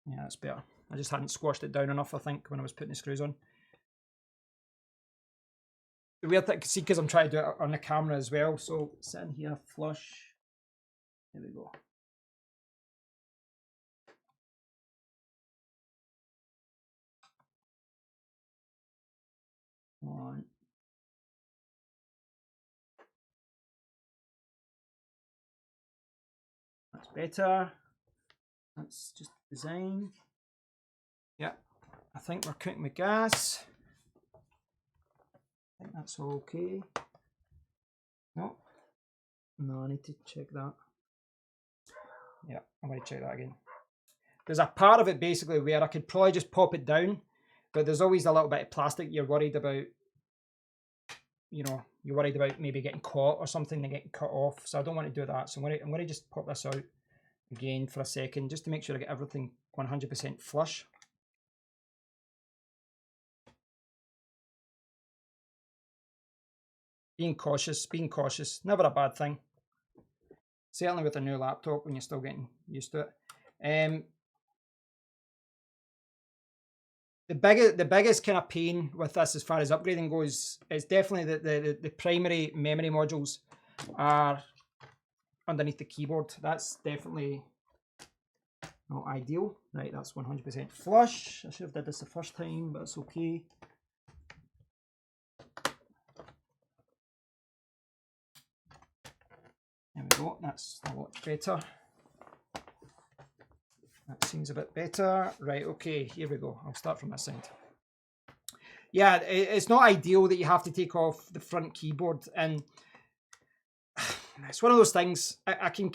Yeah, that's better. I just hadn't squashed it down enough, I think, when I was putting the screws on. The weird thing, see, because I'm trying to do it on the camera as well, so sitting here flush. There we go. On. That's better. That's just design. Yeah, I think we're cooking with gas. I think that's all okay. No, I need to check that. Yeah, I'm going to check that again. There's a part of it basically where I could probably just pop it down, but there's always a little bit of plastic you're worried about. You know, you're worried about maybe getting caught or something and getting cut off. So I don't want to do that. So I'm going to just pop this out again for a second, just to make sure I get everything 100% flush. Being cautious, never a bad thing. Certainly with a new laptop when you're still getting used to it. The biggest kind of pain with this as far as upgrading goes is definitely the primary memory modules are underneath the keyboard. That's definitely not ideal. Right, that's 100% flush. I should have did this the first time, but it's okay. There we go, that's a lot better. That seems a bit better. Right, okay, here we go. I'll start from this side. Yeah, it's not ideal that you have to take off the front keyboard, and it's one of those things. I can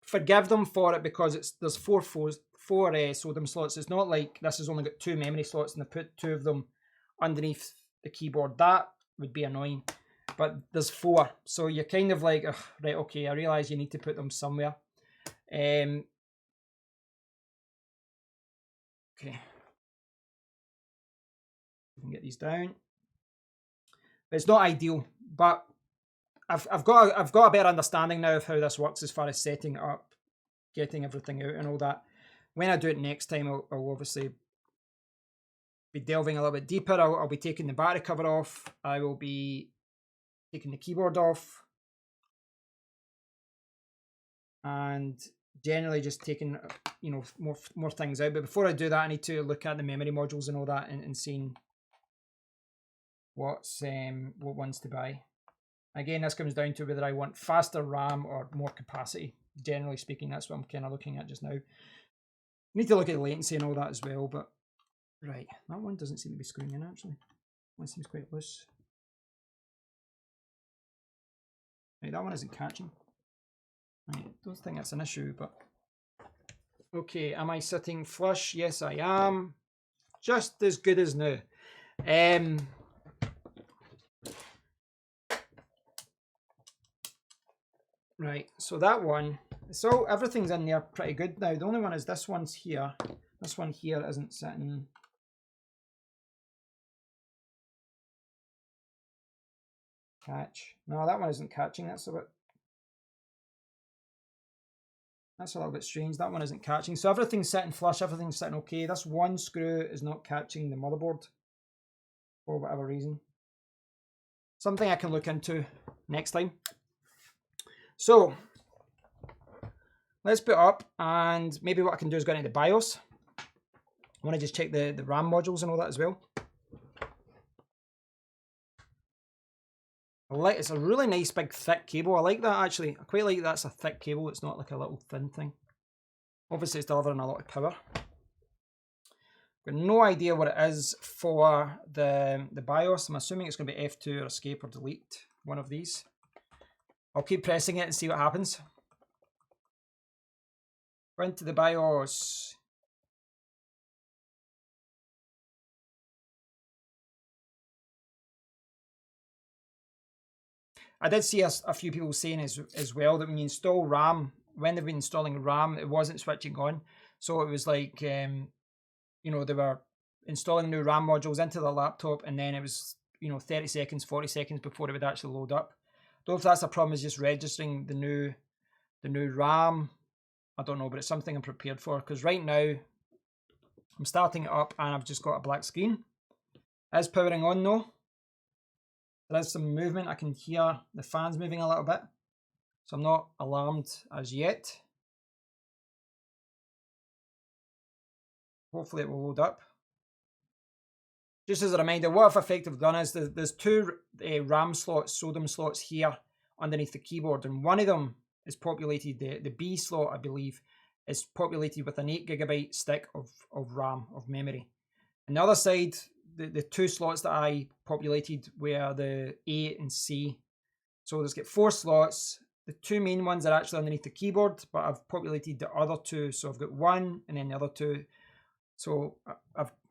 forgive them for it because there's four SODIMM slots. It's not like this has only got 2 memory slots and they put 2 of them underneath the keyboard. That would be annoying. But there's 4, so you're kind of like, right, okay, I realise you need to put them somewhere. Okay. We can get these down. But it's not ideal, but I've got a better understanding now of how this works as far as setting it up, getting everything out and all that. When I do it next time, I'll obviously be delving a little bit deeper. I'll be taking the battery cover off. I will be taking the keyboard off. And generally just taking, you know, more things out. But before I do that, I need to look at the memory modules and all that and seeing what ones to buy. Again, this comes down to whether I want faster RAM or more capacity. Generally speaking, that's what I'm kind of looking at just now. Need to look at the latency and all that as well, but right, that one doesn't seem to be screwing in actually. One seems quite loose. Right, that one isn't catching. Right, don't think that's an issue, but okay, am I sitting flush? Yes, I am. Just as good as new. Right, so that one, so everything's in there pretty good now. The only one is this one's here. This one here isn't sitting. Catch. No, that one isn't catching. That's a little bit strange. That one isn't catching. So everything's sitting flush, everything's sitting okay. This one screw is not catching the motherboard for whatever reason. Something I can look into next time. So let's boot up, and maybe what I can do is go into the BIOS. I want to just check the RAM modules and all that as well. It's a really nice big thick cable. I like that actually. I quite like that's a thick cable. It's not like a little thin thing. Obviously it's delivering a lot of power. Got no idea what it is for the BIOS. I'm assuming it's going to be F2 or escape or delete, one of these. I'll keep pressing it and see what happens. Go into the BIOS. I did see a few people saying as well that when you install RAM, when they've been installing RAM, it wasn't switching on. So it was like, you know, they were installing new RAM modules into the laptop, and then it was, you know, 30 seconds, 40 seconds before it would actually load up. Don't know if that's a problem, is just registering the new RAM. I don't know, but it's something I'm prepared for, because right now I'm starting it up and I've just got a black screen. It's powering on though. There is some movement. I can hear the fans moving a little bit, so I'm not alarmed as yet. Hopefully it will load up. Just as a reminder, what I've effectively done is there's 2 RAM slots, SODIMM slots here underneath the keyboard, and one of them is populated, the B slot I believe, is populated with an 8GB stick of RAM, of memory. And the other side, the 2 slots that I populated were the A and C. So there's got 4 slots. The 2 main ones are actually underneath the keyboard, but I've populated the other 2. So I've got 1 and then the other 2. So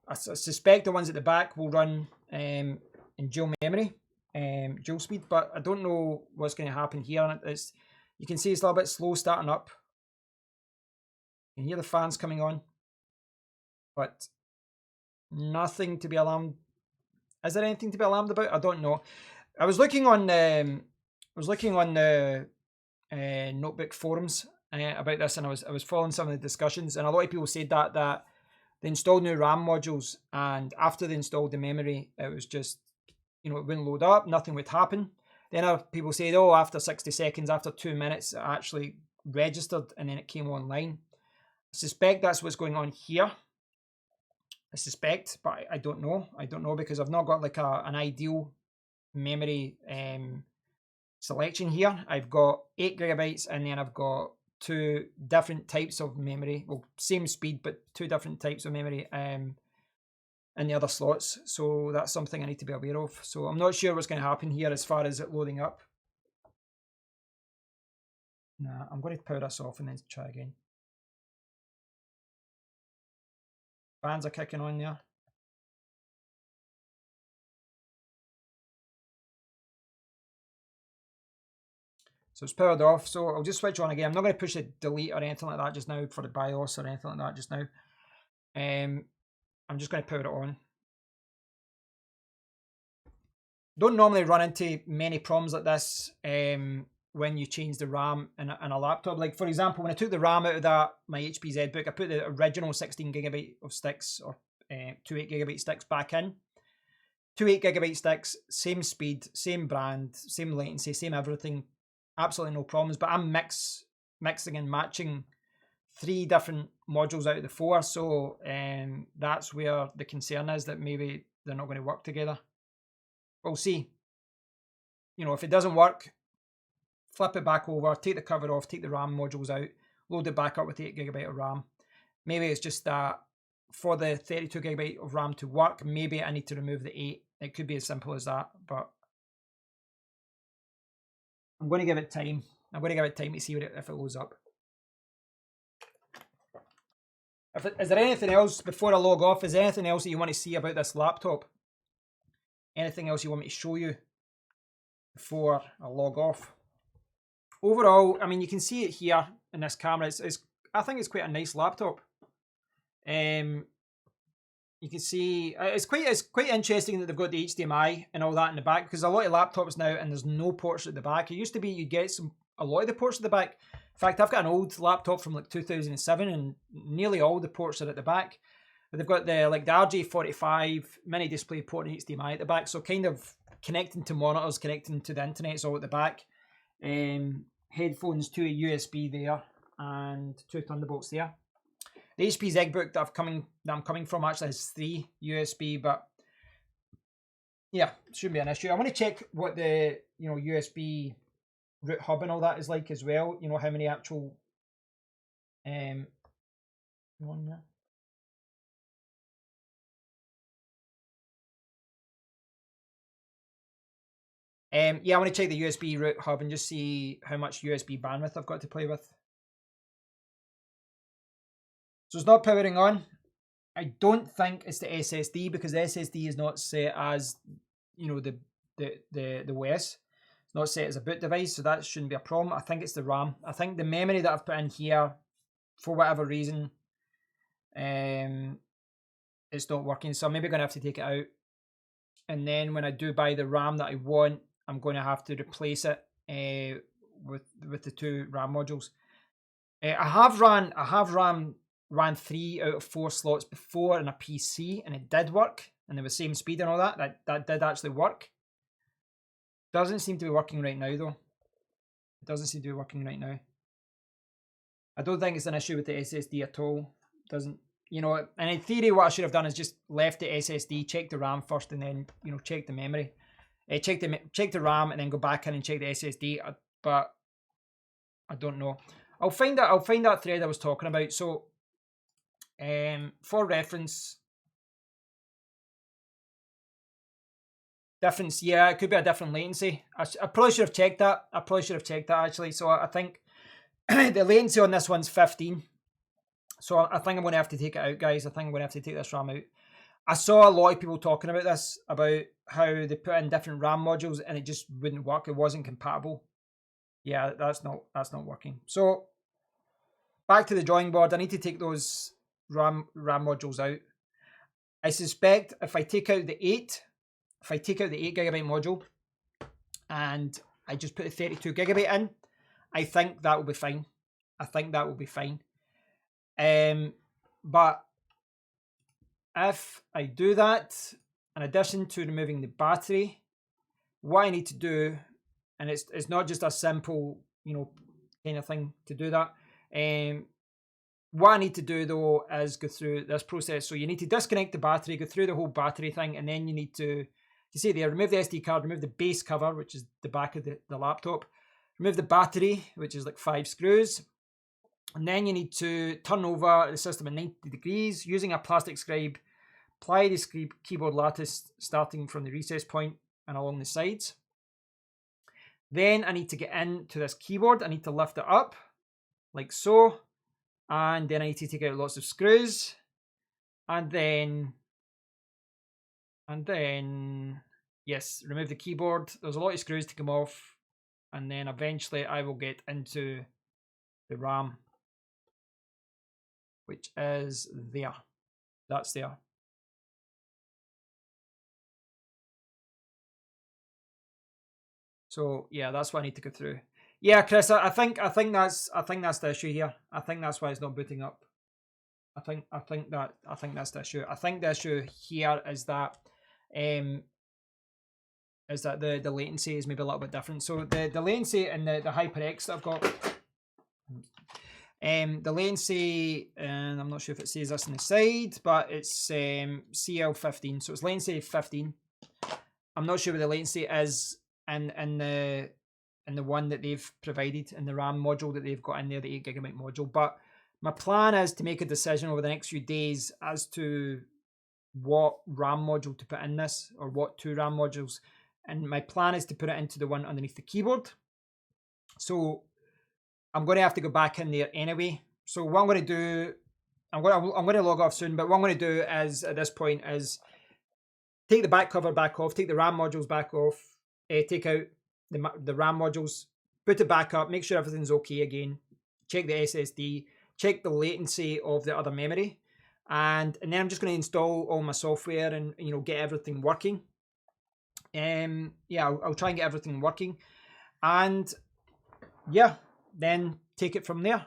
I suspect the ones at the back will run in dual memory, dual speed, but I don't know what's going to happen here. You can see it's a little bit slow starting up You can hear the fans coming on, but nothing to be alarmed. Is there anything to be alarmed about? I don't know. I was looking on the notebook forums about this, and I was following some of the discussions, and a lot of people said that they installed new RAM modules, and after they installed the memory, it was just, it wouldn't load up, nothing would happen. Then other people said, oh, after 60 seconds, after 2 minutes, it actually registered and then it came online. I suspect that's what's going on here. I suspect, but I don't know. I don't know because I've not got like an ideal memory selection here. I've got 8 gigabytes and then I've got 2 different types of memory. Well, same speed, but 2 different types of memory in the other slots. So that's something I need to be aware of. So I'm not sure what's going to happen here as far as it loading up. Nah, I'm going to power this off and then try again. Fans are kicking on there. So it's powered off. So I'll just switch on again. I'm not going to push the delete or anything like that just now for the BIOS or anything like that just now. I'm just going to power it on. Don't normally run into many problems like this when you change the RAM in a laptop. Like, for example, when I took the RAM out of my HP ZBook, I put the original 16 gigabyte of sticks or 2 8 gigabyte sticks back in. 2 8 gigabyte sticks, same speed, same brand, same latency, same everything. Absolutely no problems. But I'm mixing and matching 3 different modules out of the 4. So that's where the concern is, that maybe they're not going to work together. We'll see. If it doesn't work, flip it back over, take the cover off, take the RAM modules out, load it back up with 8 gigabyte of RAM. Maybe it's just that for the 32 gigabyte of RAM to work, maybe I need to remove the 8. It could be as simple as that, but I'm going to give it time. I'm going to give it time to see if it loads up. Is there anything else before I log off? Is there anything else that you want to see about this laptop? Anything else you want me to show you before I log off? Overall, I mean, you can see it here in this camera. I think it's quite a nice laptop. You can see it's quite interesting that they've got the HDMI and all that in the back, because a lot of laptops now and there's no ports at the back. It used to be you get a lot of the ports at the back. In fact, I've got an old laptop from like 2007 and nearly all the ports are at the back. But they've got the RJ45 mini display port and HDMI at the back, so kind of connecting to monitors, connecting to the internet is all at the back. Headphones, 2 USB there and 2 Thunderbolts there. The HP ZBook that I'm coming from actually has 3 USB, but yeah, shouldn't be an issue. I want to check what the USB root hub and all that is like as well. How many actual yeah, I want to check the USB root hub and just see how much USB bandwidth I've got to play with. So it's not powering on. I don't think it's the SSD, because the SSD is not set as the OS. It's not set as a boot device, so that shouldn't be a problem. I think it's the RAM. I think the memory that I've put in here, for whatever reason, it's not working. So I'm maybe going to have to take it out. And then when I do buy the RAM that I want, I'm going to have to replace it with the 2 RAM modules. I have ran 3 out of 4 slots before in a PC, and it did work, and they were same speed and all that. That did actually work. Doesn't seem to be working right now though. It doesn't seem to be working right now. I don't think it's an issue with the SSD at all. Doesn't, and in theory what I should have done is just left the SSD, check the RAM first, and then check the memory. Check the RAM and then go back in and check the SSD. But I don't know. I'll find that thread I was talking about. So for reference, difference, yeah, it could be a different latency. I probably should have checked that. Actually. So I think the latency on this one's 15. So I think I'm going to have to take it out, guys. I think I'm going to have to take this RAM out. I saw a lot of people talking about this, about how they put in different RAM modules and it just wouldn't work. It wasn't compatible. Yeah, that's not working. So back to the drawing board. I need to take those RAM modules out. I suspect if I take out the 8 GB module and I just put the 32 GB in, I think that will be fine. But if I do that, in addition to removing the battery, what I need to do, and it's not just a simple, kind of thing to do that. What I need to do though is go through this process. So you need to disconnect the battery, go through the whole battery thing, and then you need to, you see there, remove the SD card, remove the base cover, which is the back of the laptop, remove the battery, which is like 5 screws, and then you need to turn over the system at 90 degrees using a plastic scribe, apply the keyboard lattice starting from the recess point and along the sides. Then I need to get into this keyboard, I need to lift it up like so. And then I need to take out lots of screws, and then yes, remove the keyboard. There's a lot of screws to come off, and then eventually I will get into the RAM, which is there. That's there. So yeah, that's what I need to go through. Yeah, Chris, I think that's the issue here. I think that's why it's not booting up. I think that's the issue. I think the issue here is that the latency is maybe a little bit different. So the latency in the HyperX that I've got, the latency, and I'm not sure if it says this on the side, but it's CL15, so it's latency 15. I'm not sure what the latency is in the one that they've provided in the RAM module that they've got in there, the 8 GB module. But my plan is to make a decision over the next few days as to what RAM module to put in this, or what 2 RAM modules. And my plan is to put it into the one underneath the keyboard. So I'm going to have to go back in there anyway. So what I'm going to do, I'm going to log off soon, but what I'm going to do is, at this point, is take the back cover back off, take the RAM modules back off, take out the RAM modules, put it back up, make sure everything's okay again, check the SSD, check the latency of the other memory, and then I'm just going to install all my software and get everything working. Yeah, I'll try and get everything working, and yeah, then take it from there.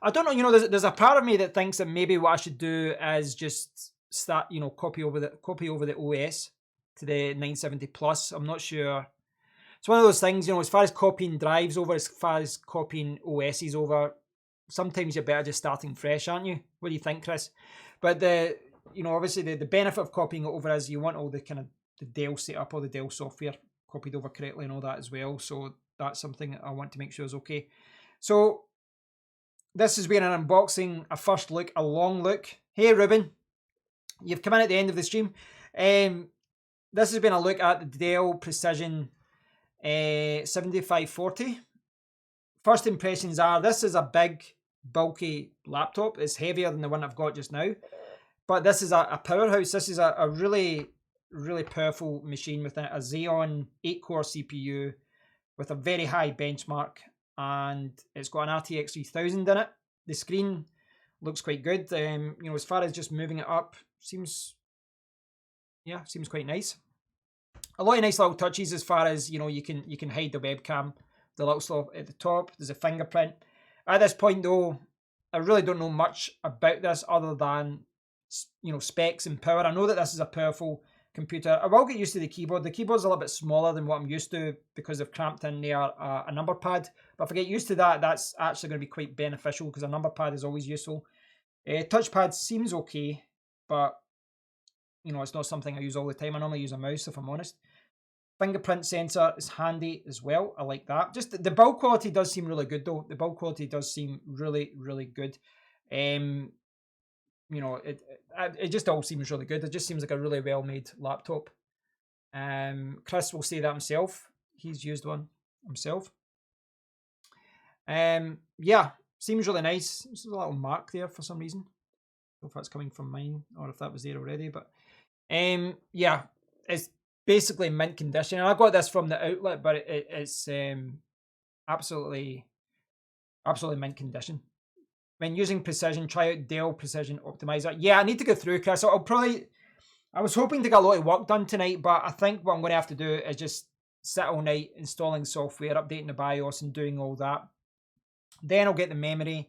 I don't know, there's a part of me that thinks that maybe what I should do is just start, copy over the OS to the 970 Plus. I'm not sure. It's one of those things, as far as copying drives over, as far as copying OSs over, sometimes you're better just starting fresh, aren't you? What do you think, Chris? But obviously the benefit of copying it over is you want all the kind of the Dell setup, all the Dell software copied over correctly and all that as well. So that's something I want to make sure is okay. So this has been an unboxing, a first look, a long look. Hey, Ruben, you've come in at the end of the stream. This has been a look at the Dell Precision 7540. First impressions are, this is a big, bulky laptop. It's heavier than the one I've got just now, but this is a powerhouse. This is a really, really powerful machine with a Xeon 8-core CPU with a very high benchmark, and it's got an RTX 3000 in it. The screen looks quite good. As far as just moving it up, seems quite nice. A lot of nice little touches as far as, you can hide the webcam, the little stuff at the top. There's a fingerprint. At this point though, I really don't know much about this other than, specs and power. I know that this is a powerful computer. I will get used to the keyboard. The keyboard's a little bit smaller than what I'm used to because they've cramped in there a number pad. But if I get used to that, that's actually going to be quite beneficial because a number pad is always useful. Touchpad seems okay, but it's not something I use all the time. I normally use a mouse, if I'm honest. Fingerprint sensor is handy as well. I like that. Just the build quality does seem really good though. The build quality does seem really, really good. It just all seems really good. It just seems like a really well-made laptop. Chris will say that himself. He's used one himself. Yeah, seems really nice. There's a little mark there for some reason. I don't know if that's coming from mine or if that was there already, but yeah, it's basically mint condition. And I got this from the outlet, but it's absolutely mint condition. when using Precision, try out Dell Precision Optimizer. Yeah, I need to go through, Chris. I was hoping to get a lot of work done tonight, but I think what I'm going to have to do is just sit all night installing software, updating the BIOS and doing all that. Then I'll get the memory.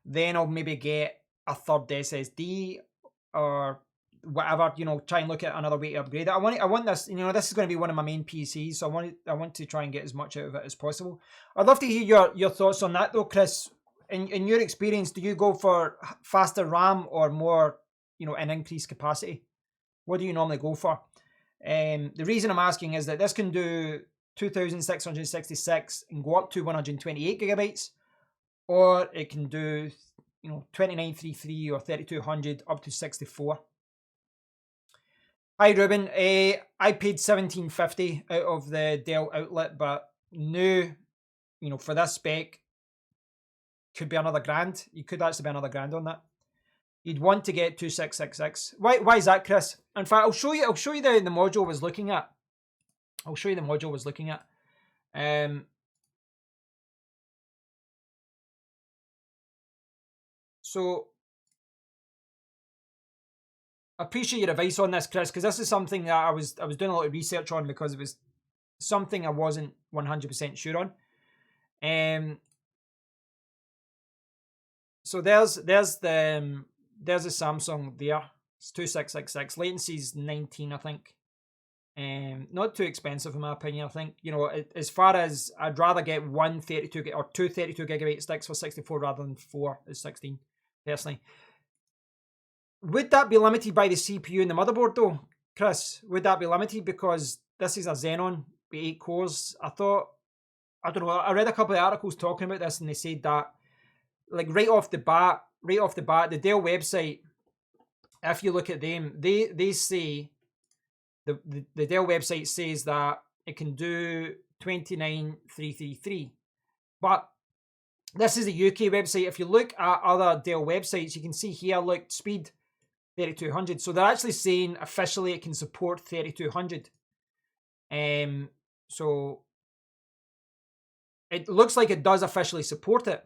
Then I'll maybe get a third SSD or whatever, try and look at another way to upgrade it. I want this, this is going to be one of my main PCs, so I want to try and get as much out of it as possible. I'd love to hear your thoughts on that though, Chris. In your experience, do you go for faster RAM or more, an increased capacity? What do you normally go for? The reason I'm asking is that this can do 2666 and go up to 128 gigabytes, or it can do 2933 or 3200 up to 64. Hi Ruben, I paid 1750 out of the Dell outlet, but new, for this spec, could be another grand. You could actually be another grand on that. You'd want to get 2666. Why is that, Chris? In fact, I'll show you the module I was looking at. I'll show you the module I was looking at. So I appreciate your advice on this, Chris, because this is something that I was doing a lot of research on because it was something I wasn't 100% sure on. So there's a Samsung there. It's 2666. Latency's 19, I think. Not too expensive in my opinion. I think, as far as I'd rather get two 32 gigabyte sticks for 64 rather than 4 is 16, personally. Would that be limited by the CPU and the motherboard though, Chris? Would that be limited because this is a Xenon with 8 cores? I don't know, I read a couple of articles talking about this and they said that, like, right off the bat, the Dell website, if you look at them, they say, the Dell website says that it can do 29333. But this is the UK website. If you look at other Dell websites, you can see here, look, speed 3200. So they're actually saying officially it can support 3200. So it looks like it does officially support it.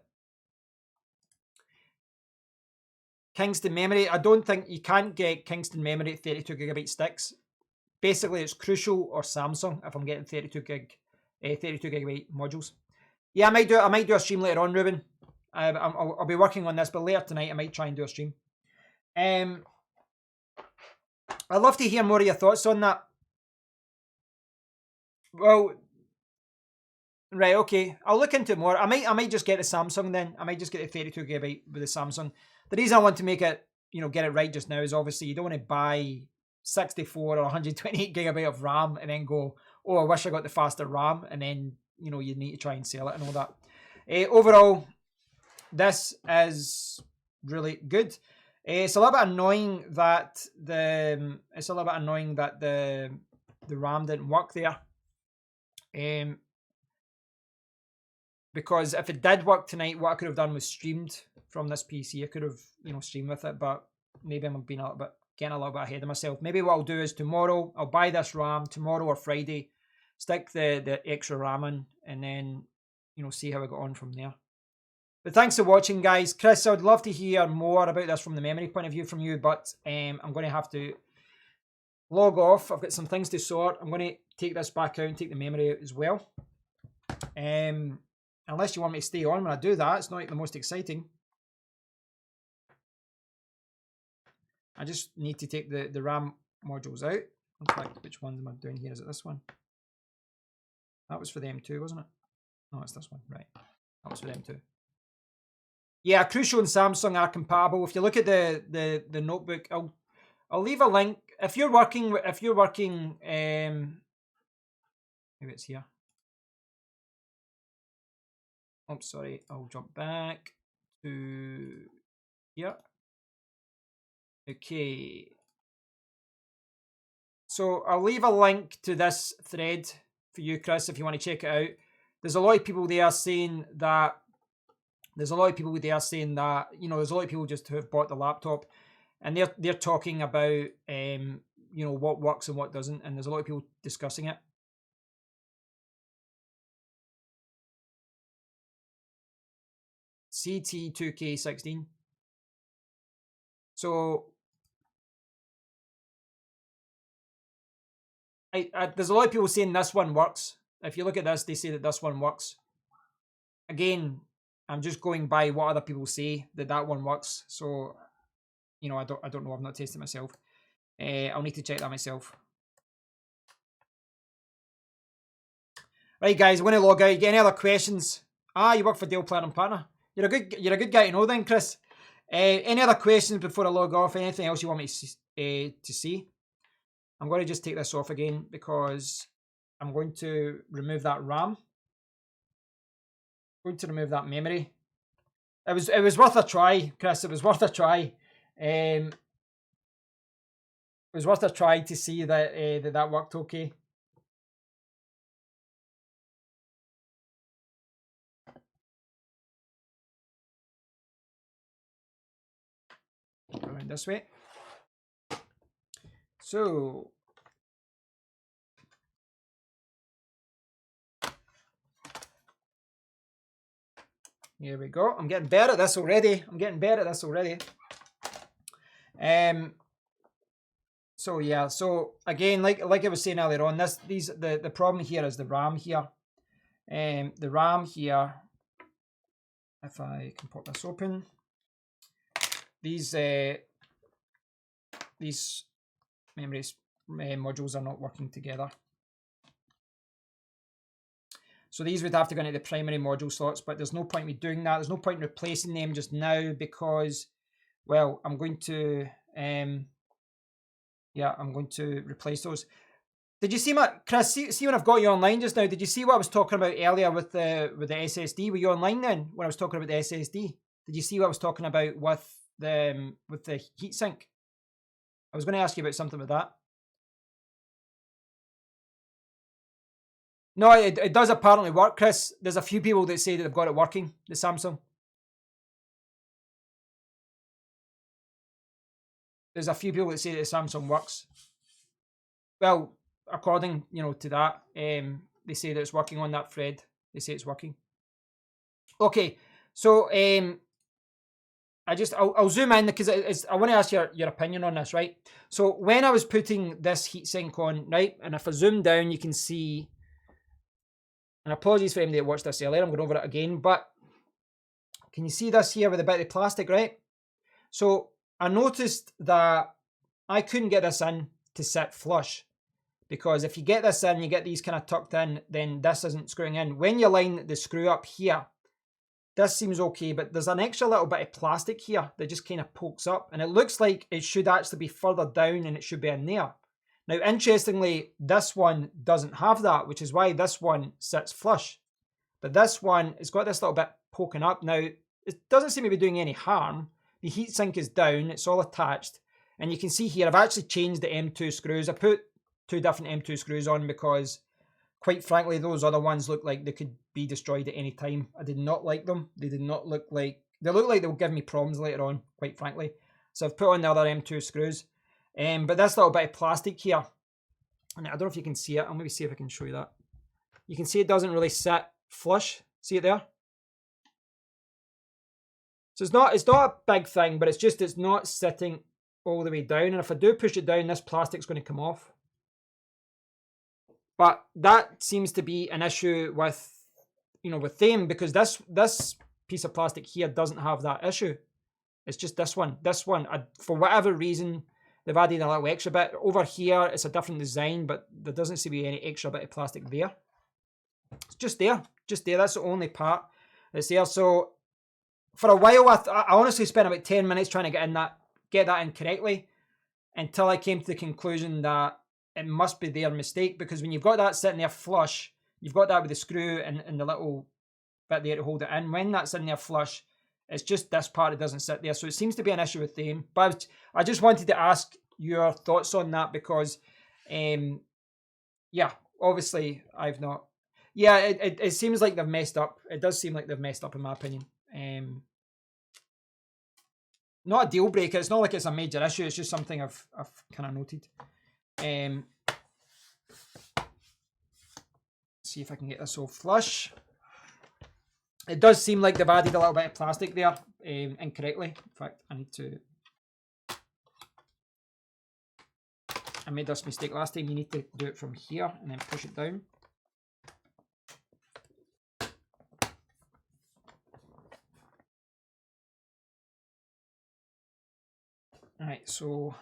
Kingston memory, I don't think you can't get Kingston memory at 32 gigabyte sticks. Basically, it's Crucial or Samsung if I'm getting 32 gigabyte modules. Yeah, I might do a stream later on, Ruben. I'll be working on this, but later tonight I might try and do a stream. I'd love to hear more of your thoughts on that. Well, right, okay. I'll look into it more. I might just get the Samsung then. I might just get the 32 gigabyte with the Samsung. The reason I want to make it, get it right just now is obviously you don't want to buy 64 or 128 gigabyte of RAM and then go, oh, I wish I got the faster RAM, and then you need to try and sell it and all that. Overall, this is really good. It's a little bit annoying that the RAM didn't work there. Because if it did work tonight, what I could have done was streamed from this PC. I could have, streamed with it, but maybe I'm getting a little bit ahead of myself. Maybe what I'll do is tomorrow, I'll buy this RAM tomorrow or Friday, stick the extra RAM in, and then, see how I got on from there. But thanks for watching, guys. Chris, I would love to hear more about this from the memory point of view from you, but I'm going to have to log off. I've got some things to sort. I'm going to take this back out and take the memory out as well. Unless you want me to stay on when I do that, it's not the most exciting. I just need to take the RAM modules out. In fact, which one am I doing here? Is it this one? That was for the M2, wasn't it? No, it's this one, right. That was for the M2. Yeah, Crucial and Samsung are compatible. If you look at the notebook, I'll leave a link. If you're working, maybe it's here. Oh, sorry, I'll jump back to here. Okay. So I'll leave a link to this thread for you, Chris, if you want to check it out. There's a lot of people there saying that, there's a lot of people just who have bought the laptop, and they're talking about, what works and what doesn't, and there's a lot of people discussing it. CT2K16. So there's a lot of people saying this one works. If you look at this, they say that this one works. Again, I'm just going by what other people say that one works. So, you know, I don't know. I've not tested myself. I'll need to check that myself. Right, guys, I'm going to log out. You get any other questions? You work for Dell Platinum Partner. You're a good guy to know then, Chris. Any other questions before I log off? Anything else you want me to see? I'm going to just take this off again because I'm going to remove that RAM. I'm going to remove that memory. It was worth a try, Chris. It was worth a try. It was worth a try to see that that worked okay. Around this way. So here we go. I'm getting better at this already. So yeah, so again, like I was saying earlier on, the problem here is the RAM here. The RAM here, if I can pop this open, these memory modules are not working together. So these would have to go into the primary module slots, but there's no point in me doing that. There's no point in replacing them just now because, well, I'm going to replace those. Did you see Chris? See when I've got you online just now? Did you see what I was talking about earlier with the SSD? Were you online then when I was talking about the SSD? Did you see what I was talking about with the heatsink? I was going to ask you about something with that. No, it does apparently work, Chris. There's a few people that say that they've got it working, the Samsung. There's a few people that say that the Samsung works. Well, according, to that, they say that it's working on that thread. They say it's working. Okay, so I'll zoom in because I want to ask your opinion on this, right? So when I was putting this heatsink on, right, and if I zoom down, you can see, and apologies for anybody that watched this earlier, I'm going over it again, but can you see this here with a bit of plastic, right? So I noticed that I couldn't get this in to sit flush, because if you get this in, you get these kind of tucked in, then this isn't screwing in. When you line the screw up here, this seems okay, but there's an extra little bit of plastic here that just kind of pokes up, and it looks like it should actually be further down and it should be in there. Now, interestingly, this one doesn't have that, which is why this one sits flush. But this one has got this little bit poking up. Now, it doesn't seem to be doing any harm. The heatsink is down, it's all attached. And you can see here, I've actually changed the M2 screws. I put 2 different M2 screws on because, quite frankly, those other ones look like they could be destroyed at any time. I did not like them. They did not look like, they look like they'll give me problems later on, quite frankly. So I've put on the other M2 screws. But this little bit of plastic here, and I don't know if you can see it. I'll maybe see if I can show you that. You can see it doesn't really sit flush. See it there? So it's not a big thing, but it's not sitting all the way down. And if I do push it down, this plastic's going to come off. But that seems to be an issue with them, because this piece of plastic here doesn't have that issue. It's just this one. For whatever reason, they've added a little extra bit. Over here, it's a different design, but there doesn't seem to be any extra bit of plastic there. It's just there. That's the only part that's there. So for a while, I honestly spent about 10 minutes trying to get that in correctly, until I came to the conclusion that it must be their mistake, because when you've got that sitting there flush, you've got that with the screw and the little bit there to hold it in. When that's in there flush, it's just this part that doesn't sit there. So it seems to be an issue with them. But I just wanted to ask your thoughts on that because, yeah, obviously I've not. Yeah, it seems like they've messed up. It does seem like they've messed up in my opinion. Not a deal breaker. It's not like it's a major issue. It's just something I've kind of noted. See if I can get this all flush. It does seem like they've added a little bit of plastic there incorrectly. In fact, I made this mistake last time. You need to do it from here and then push it down. Alright, so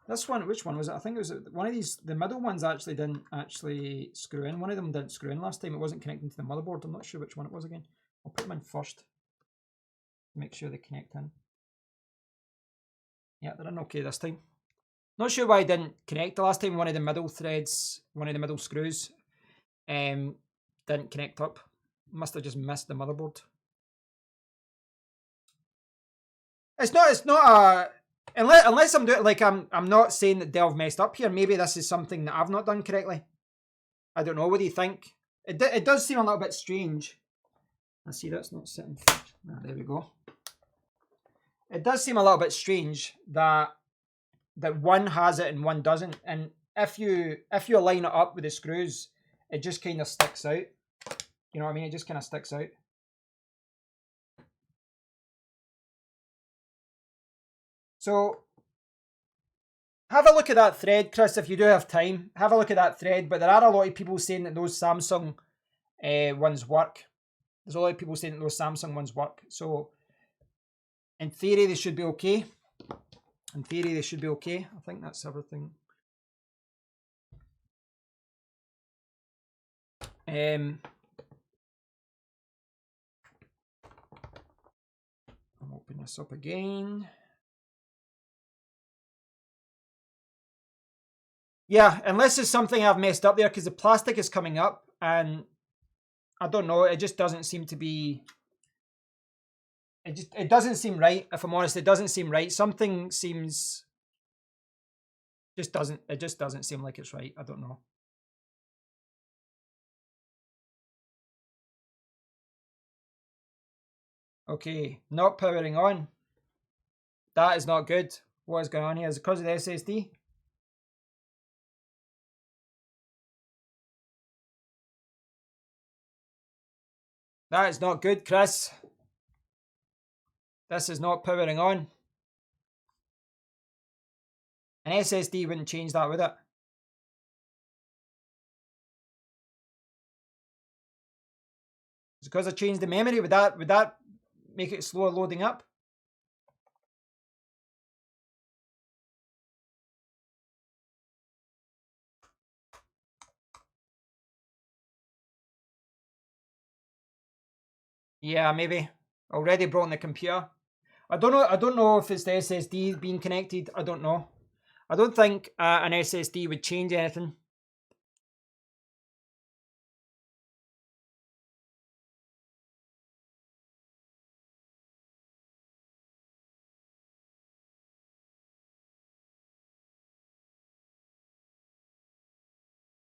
this one, which one was it? I think it was one of these. The middle ones actually didn't screw in. One of them didn't screw in last time. It wasn't connecting to the motherboard. I'm not sure which one it was again. I'll put them in first to make sure they connect in. Yeah, they're in okay this time. Not sure why I didn't connect the last time. One of the middle threads, one of the middle screws, didn't connect up. Must have just missed the motherboard. It's not a unless I'm doing like I'm not saying that Dell messed up here. Maybe this is something that I've not done correctly. I don't know. What do you think? It does seem a little bit strange. I see that's not sitting. Ah, there we go. It does seem a little bit strange that one has it and one doesn't. And if you line it up with the screws, it just kind of sticks out. You know what I mean? It just kind of sticks out. So have a look at that thread, Chris, if you do have time. Have a look at that thread. But there are a lot of people saying that those Samsung ones work. There's a lot of people saying that those Samsung ones work. So in theory, they should be okay. In theory, they should be okay. I think that's everything. I'm open this up again. Yeah, unless there's something I've messed up there, because the plastic is coming up and I don't know, it just doesn't seem to be, it doesn't seem right. If I'm honest, it doesn't seem right. Something seems, it just doesn't seem like it's right. I don't know. Okay, not powering on. That is not good. What is going on here? Is it because of the SSD? That is not good, Chris. This is not powering on. An SSD wouldn't change that, would it? It's because I changed the memory. Would that make it slower loading up? Yeah, maybe. Already broken the computer. I don't know if it's the SSD being connected. I don't know. I don't think an SSD would change anything.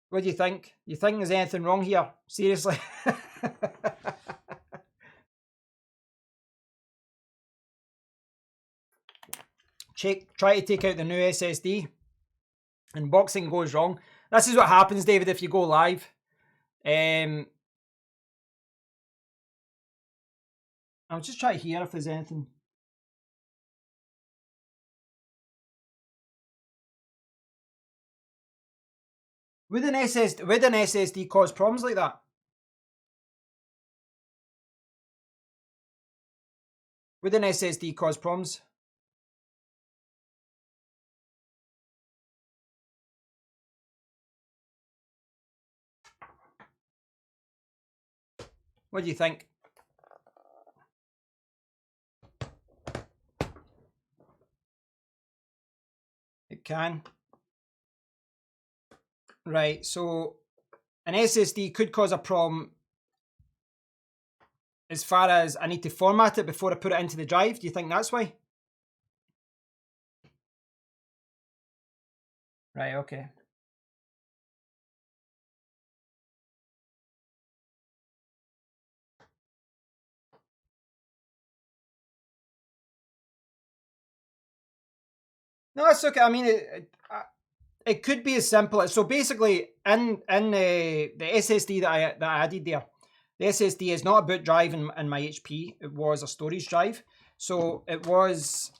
What do you think? You think there's anything wrong here? Seriously? Try to take out the new SSD. Unboxing goes wrong. This is what happens, David, if you go live. I'll just try here if there's anything. Would an SSD cause problems like that? Would an SSD cause problems? What do you think? It can. Right, so an SSD could cause a problem as far as I need to format it before I put it into the drive. Do you think that's why? Right, okay. No, that's okay. I mean, it could be as simple as, so basically in the SSD that I added there, the SSD is not a boot drive in my HP. It was a storage drive. So it was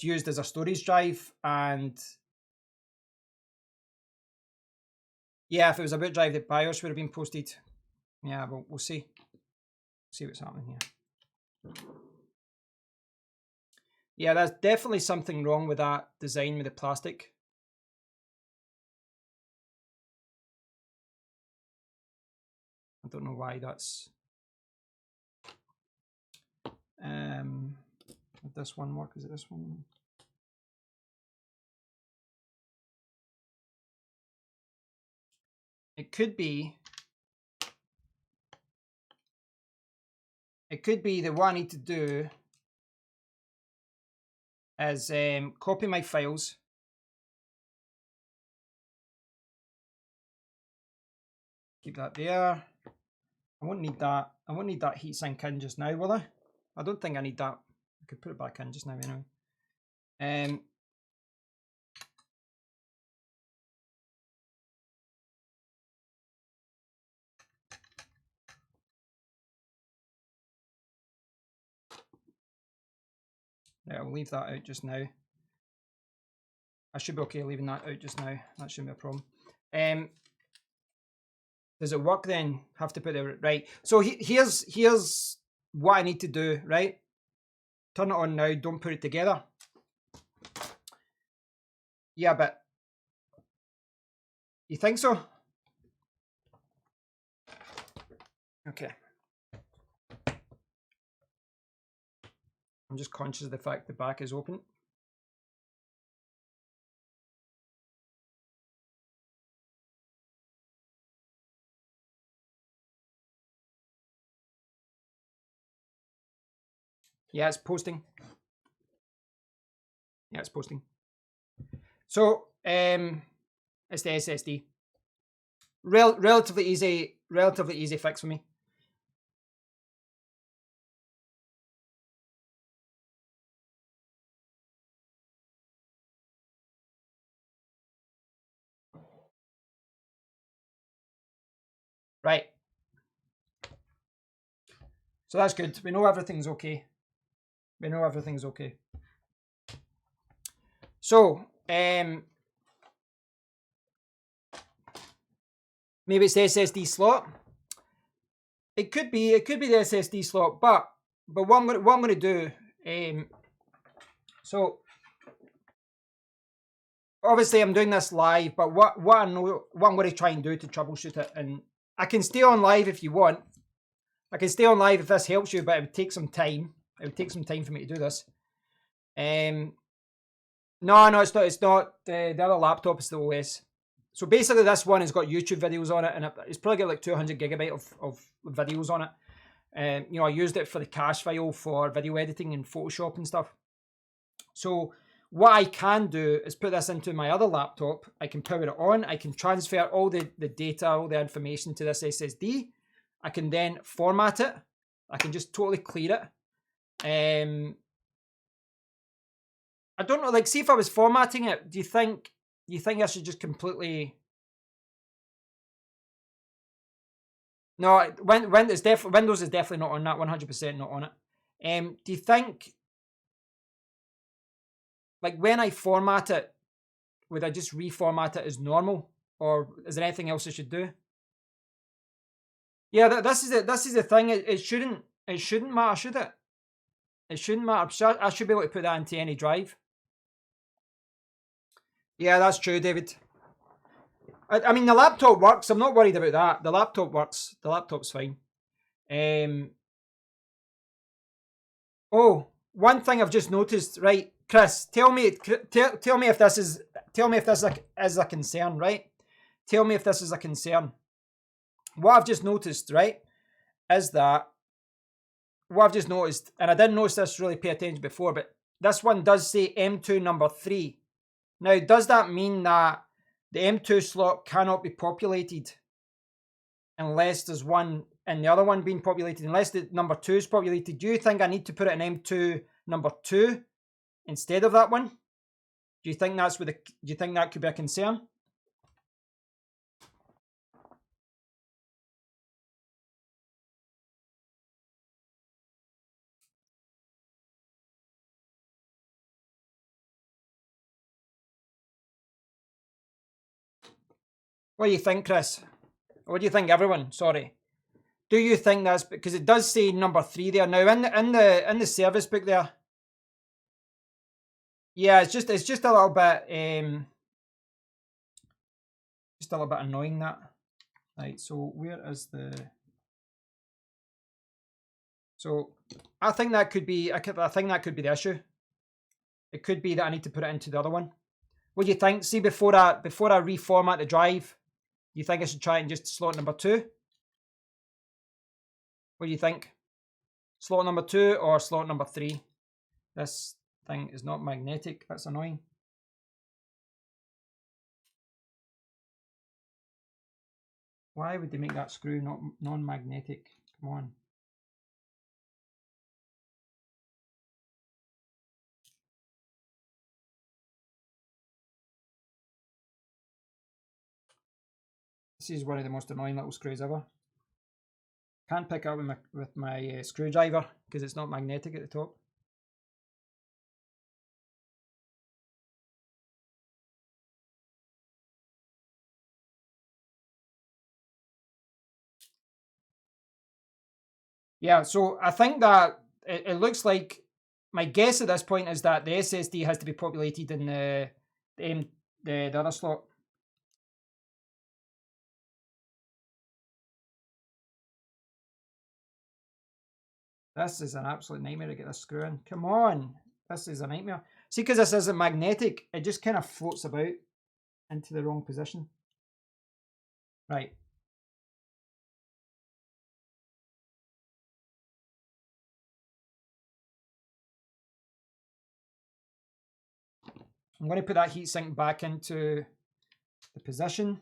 used as a storage drive, and yeah, if it was a boot drive, the BIOS would have been posted. Yeah, but we'll see. See what's happening here. Yeah, there's definitely something wrong with that design with the plastic. I don't know why that's. Would this one work? Is it this one? It could be. It could be that what I need to do is copy my files. Keep that there. I won't need that. I won't need that heatsink in just now, will I? I don't think I need that. I could put it back in just now anyway. Right, I'll leave that out just now. I should be okay leaving that out just now. That shouldn't be a problem. Does it work then? Have to put it right. So here's what I need to do, right? Turn it on now, don't put it together. Yeah, but you think so? Okay. I'm just conscious of the fact the back is open. Yeah, it's posting. Yeah, it's posting. So, it's the SSD. Relatively easy fix for me. Right. So that's good. We know everything's okay. We know everything's okay. So, maybe it's the SSD slot. It could be the SSD slot, but what I'm going to do, so obviously I'm doing this live, but what I'm going to try and do to troubleshoot it, and I can stay on live if you want. I can stay on live if this helps you, but it would take some time. It would take some time for me to do this. No, it's not. The other laptop is the OS. So basically, this one has got YouTube videos on it, and it's probably got like 200 gigabyte of videos on it. You know, I used it for the cache file for video editing and Photoshop and stuff. So what I can do is put this into my other laptop. I can power it on. I can transfer all the data, all the information to this SSD. I can then format it. I can just totally clear it. I don't know, like, see if I was formatting it, do you think I should just completely... No, Windows is definitely not on that, 100% not on it. Do you think, like, when I format it, would I just reformat it as normal, or is there anything else I should do? Yeah, this is the thing. It shouldn't matter, should it? It shouldn't matter. I should be able to put that into any drive. Yeah, that's true, David. I mean, the laptop works. I'm not worried about that. The laptop works. The laptop's fine. Oh, one thing I've just noticed, right, Chris? Tell me if this is a concern, right? Tell me if this is a concern. What I've just noticed, right, is that what I've just noticed, and I didn't notice this really pay attention before, but this one does say M2 number 3. Now, does that mean that the M2 slot cannot be populated unless there's one and the other one being populated, unless the number 2 is populated? Do you think I need to put it in M2 number 2 instead of that one? Do you think that's do you think that could be a concern? What do you think, Chris? What do you think, everyone? Sorry. Do you think that's because it does say number 3 there now in the service book there? Yeah, it's just a little bit annoying that. Right, so where is the? So I think that could be I think that could be the issue. It could be that I need to put it into the other one. What do you think? See, before I reformat the drive, you think I should try and just slot number 2? What do you think? Slot number 2 or slot number 3? This thing is not magnetic. That's annoying. Why would they make that screw not non-magnetic? Come on. This is one of the most annoying little screws ever. Can't pick up with my screwdriver because it's not magnetic at the top. Yeah, so I think that it looks like my guess at this point is that the SSD has to be populated in the other slot. This is an absolute nightmare to get this screw in. Come on, this is a nightmare. See, because this isn't magnetic, it just kind of floats about into the wrong position. Right. I'm going to put that heatsink back into the position.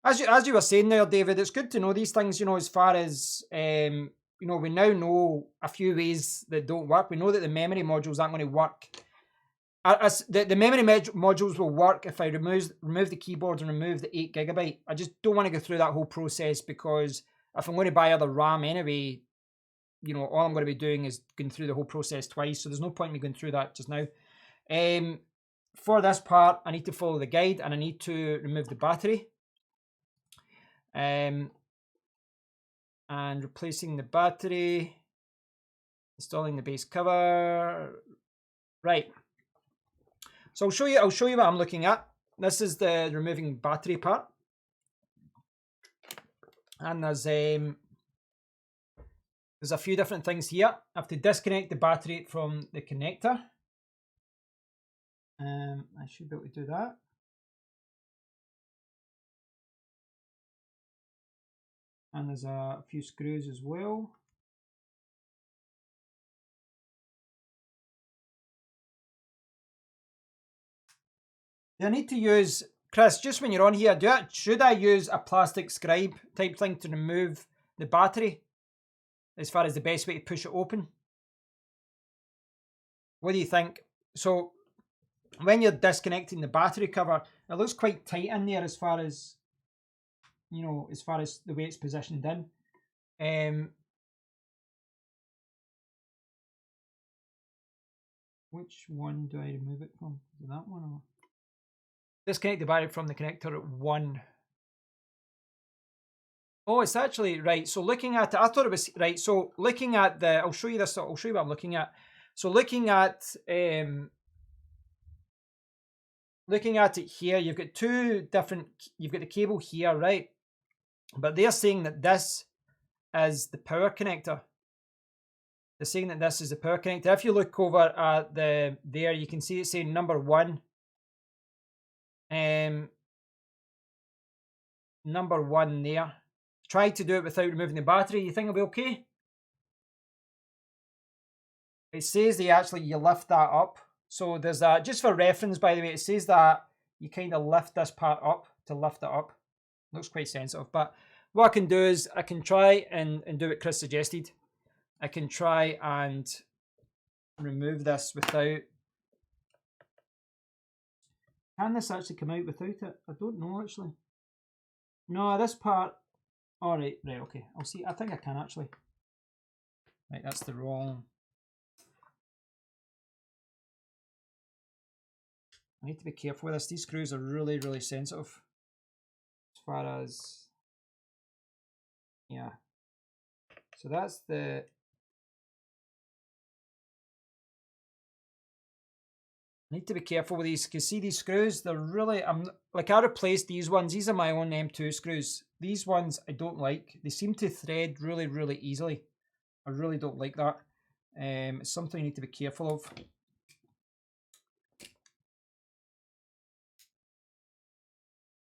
As you were saying there, David, it's good to know these things, as far as, we now know a few ways that don't work. We know that the memory modules aren't going to work. The memory modules will work if I remove the keyboard and remove the 8GB. I just don't want to go through that whole process because if I'm going to buy other RAM anyway, all I'm going to be doing is going through the whole process twice. So there's no point in me going through that just now. For this part, I need to follow the guide and I need to remove the battery. And replacing the battery, installing the base cover. Right. So I'll show you what I'm looking at. This is the removing battery part. And there's a few different things here. I have to disconnect the battery from the connector. I should be able to do that. And there's a few screws as well. Do I need to use, Chris, just when you're on here, should I use a plastic scribe type thing to remove the battery as far as the best way to push it open? What do you think? So when you're disconnecting the battery cover, it looks quite tight in there as far as, as far as the way it's positioned in. Which one do I remove it from? Is it that one or? Disconnect the battery from the connector at 1. Oh, it's actually right. So looking at it, I thought it was right. So looking at I'll show you this. I'll show you what I'm looking at. So looking at it here, you've got two different. You've got the cable here, right? But they're saying that this is the power connector. They're saying that this is the power connector. If you look over at there, you can see it saying number 1. Number 1 there. Try to do it without removing the battery. You think it'll be okay? It says you lift that up. So there's just for reference, by the way, it says that you kind of lift this part up to lift it up. Looks quite sensitive, but what I can do is I can try and do what Chris suggested. I can try and remove this without. Can this actually come out without it? I don't know actually. No, this part. All right, right, okay. I'll see. I think I can actually. Right, that's the wrong. I need to be careful with this. These screws are really, really sensitive. As far as, yeah. So that's the. I need to be careful with these because see these screws, they're really, I replaced these ones. These are my own M2 screws. These ones I don't like. They seem to thread really, really easily. I really don't like that. It's something you need to be careful of.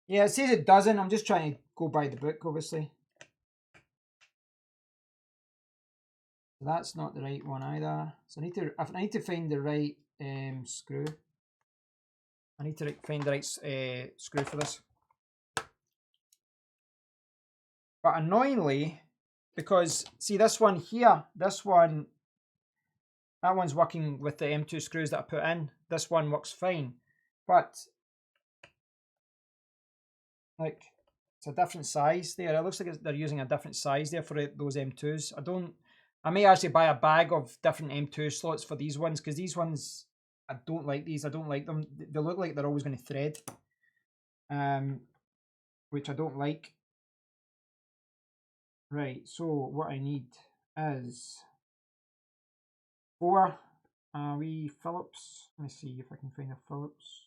Yeah, it says it doesn't. I'm just trying to go by the book, obviously. So that's not the right one either. So I need to find the right screw. I need to find the right screw for this. But annoyingly, because see this one here, that one's working with the M2 screws that I put in. This one works fine, but like it's a different size there. It looks like they're using a different size there for those M2s. I may actually buy a bag of different M2 slots for these ones because these ones, I don't like these. I don't like them. They look like they're always going to thread, which I don't like. Right, so what I need is 4 wee Phillips. Let me see if I can find a Phillips.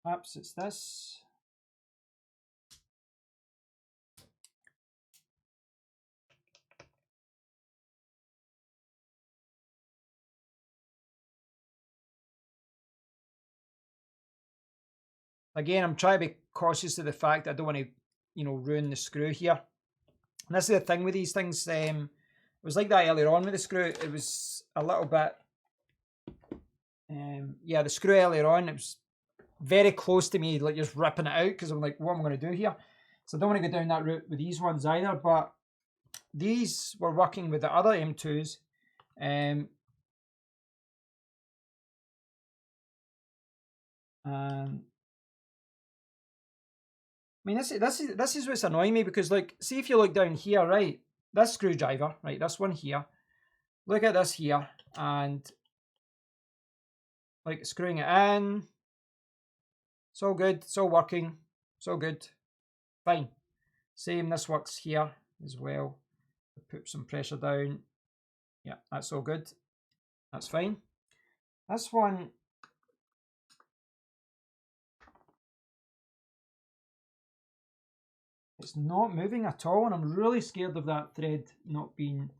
Perhaps it's this. Again, I'm trying to be cautious of the fact that I don't want to, ruin the screw here. And this is the thing with these things. It was like that earlier on with the screw. It was a little bit, yeah, the screw earlier on, it was very close to me, like just ripping it out because I'm like, what am I going to do here? So I don't want to go down that route with these ones either. But these were working with the other M2s. And I mean, this is what's annoying me because, like, see if you look down here, right? This screwdriver, right? This one here. Look at this here, and like screwing it in. It's all good. It's all working. It's all good. Fine. Same. This works here as well. Put some pressure down. Yeah, that's all good. That's fine. This one. It's not moving at all, and I'm really scared of that thread not being,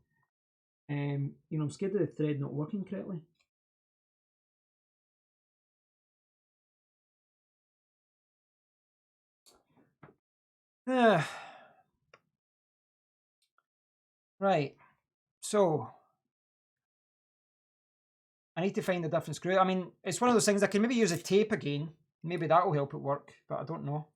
I'm scared of the thread not working correctly. Right, so I need to find a different screw. I mean, it's one of those things I can maybe use a tape again. Maybe that will help it work, but I don't know.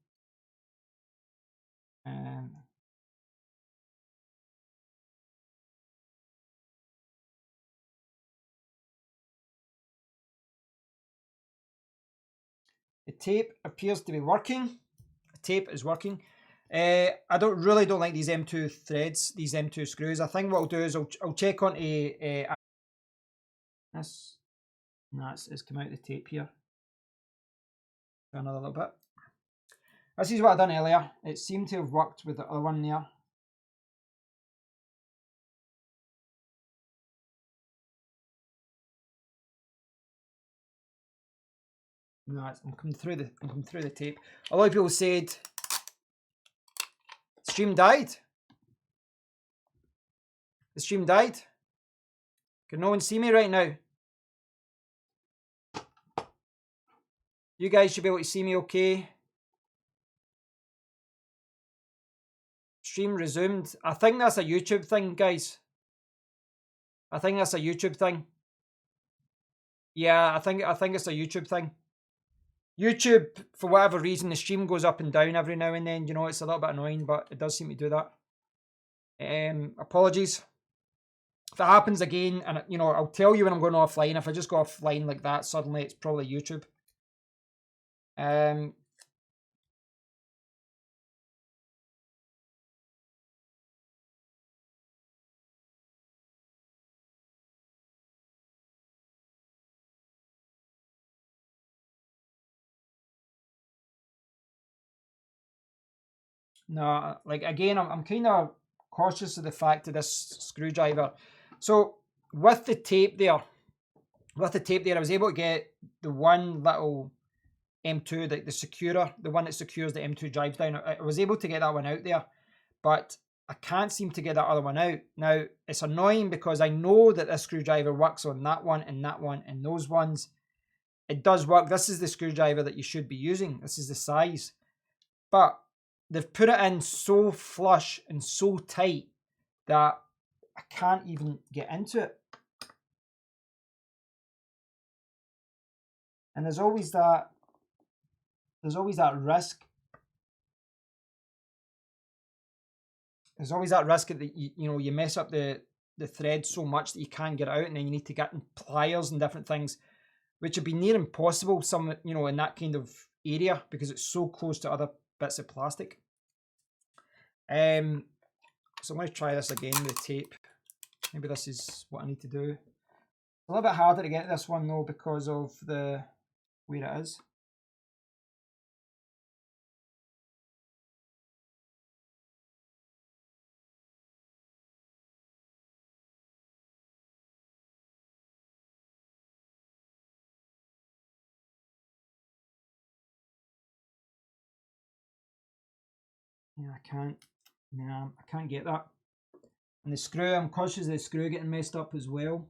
The tape appears to be working. The tape is working. I really don't like these M2 threads, these M2 screws. I think what I'll do is I'll check on this. It's come out of the tape here. Another little bit. This is what I done earlier. It seemed to have worked with the other one there. No, I'm coming through the tape. A lot of people said stream died. The stream died. Can no one see me right now? You guys should be able to see me okay. Stream resumed. I think that's a YouTube thing, guys. I think that's a YouTube thing. Yeah, I think it's a YouTube thing. YouTube, for whatever reason, the stream goes up and down every now and then. You know, it's a little bit annoying, but it does seem to do that. Apologies. If it happens again, and you know, I'll tell you when I'm going offline. If I just go offline like that, suddenly it's probably YouTube. No, like again, I'm kind of cautious of the fact of this screwdriver. So with the tape there, I was able to get the one little M2, the securer, the one that secures the M2 drives down. I was able to get that one out there, but I can't seem to get that other one out. Now, it's annoying because I know that this screwdriver works on that one and those ones. It does work. This is the screwdriver that you should be using. This is the size. But they've put it in so flush and so tight that I can't even get into it. And there's always that risk. There's always that risk that you mess up the thread so much that you can't get it out, and then you need to get in pliers and different things, which would be near impossible in that kind of area because it's so close to other bits of plastic. So I'm going to try this again with tape. Maybe this is what I need to do. A little bit harder to get this one though because of the where it is. Yeah, I can't. Yeah, I can't get that. And the screw, I'm conscious of the screw getting messed up as well.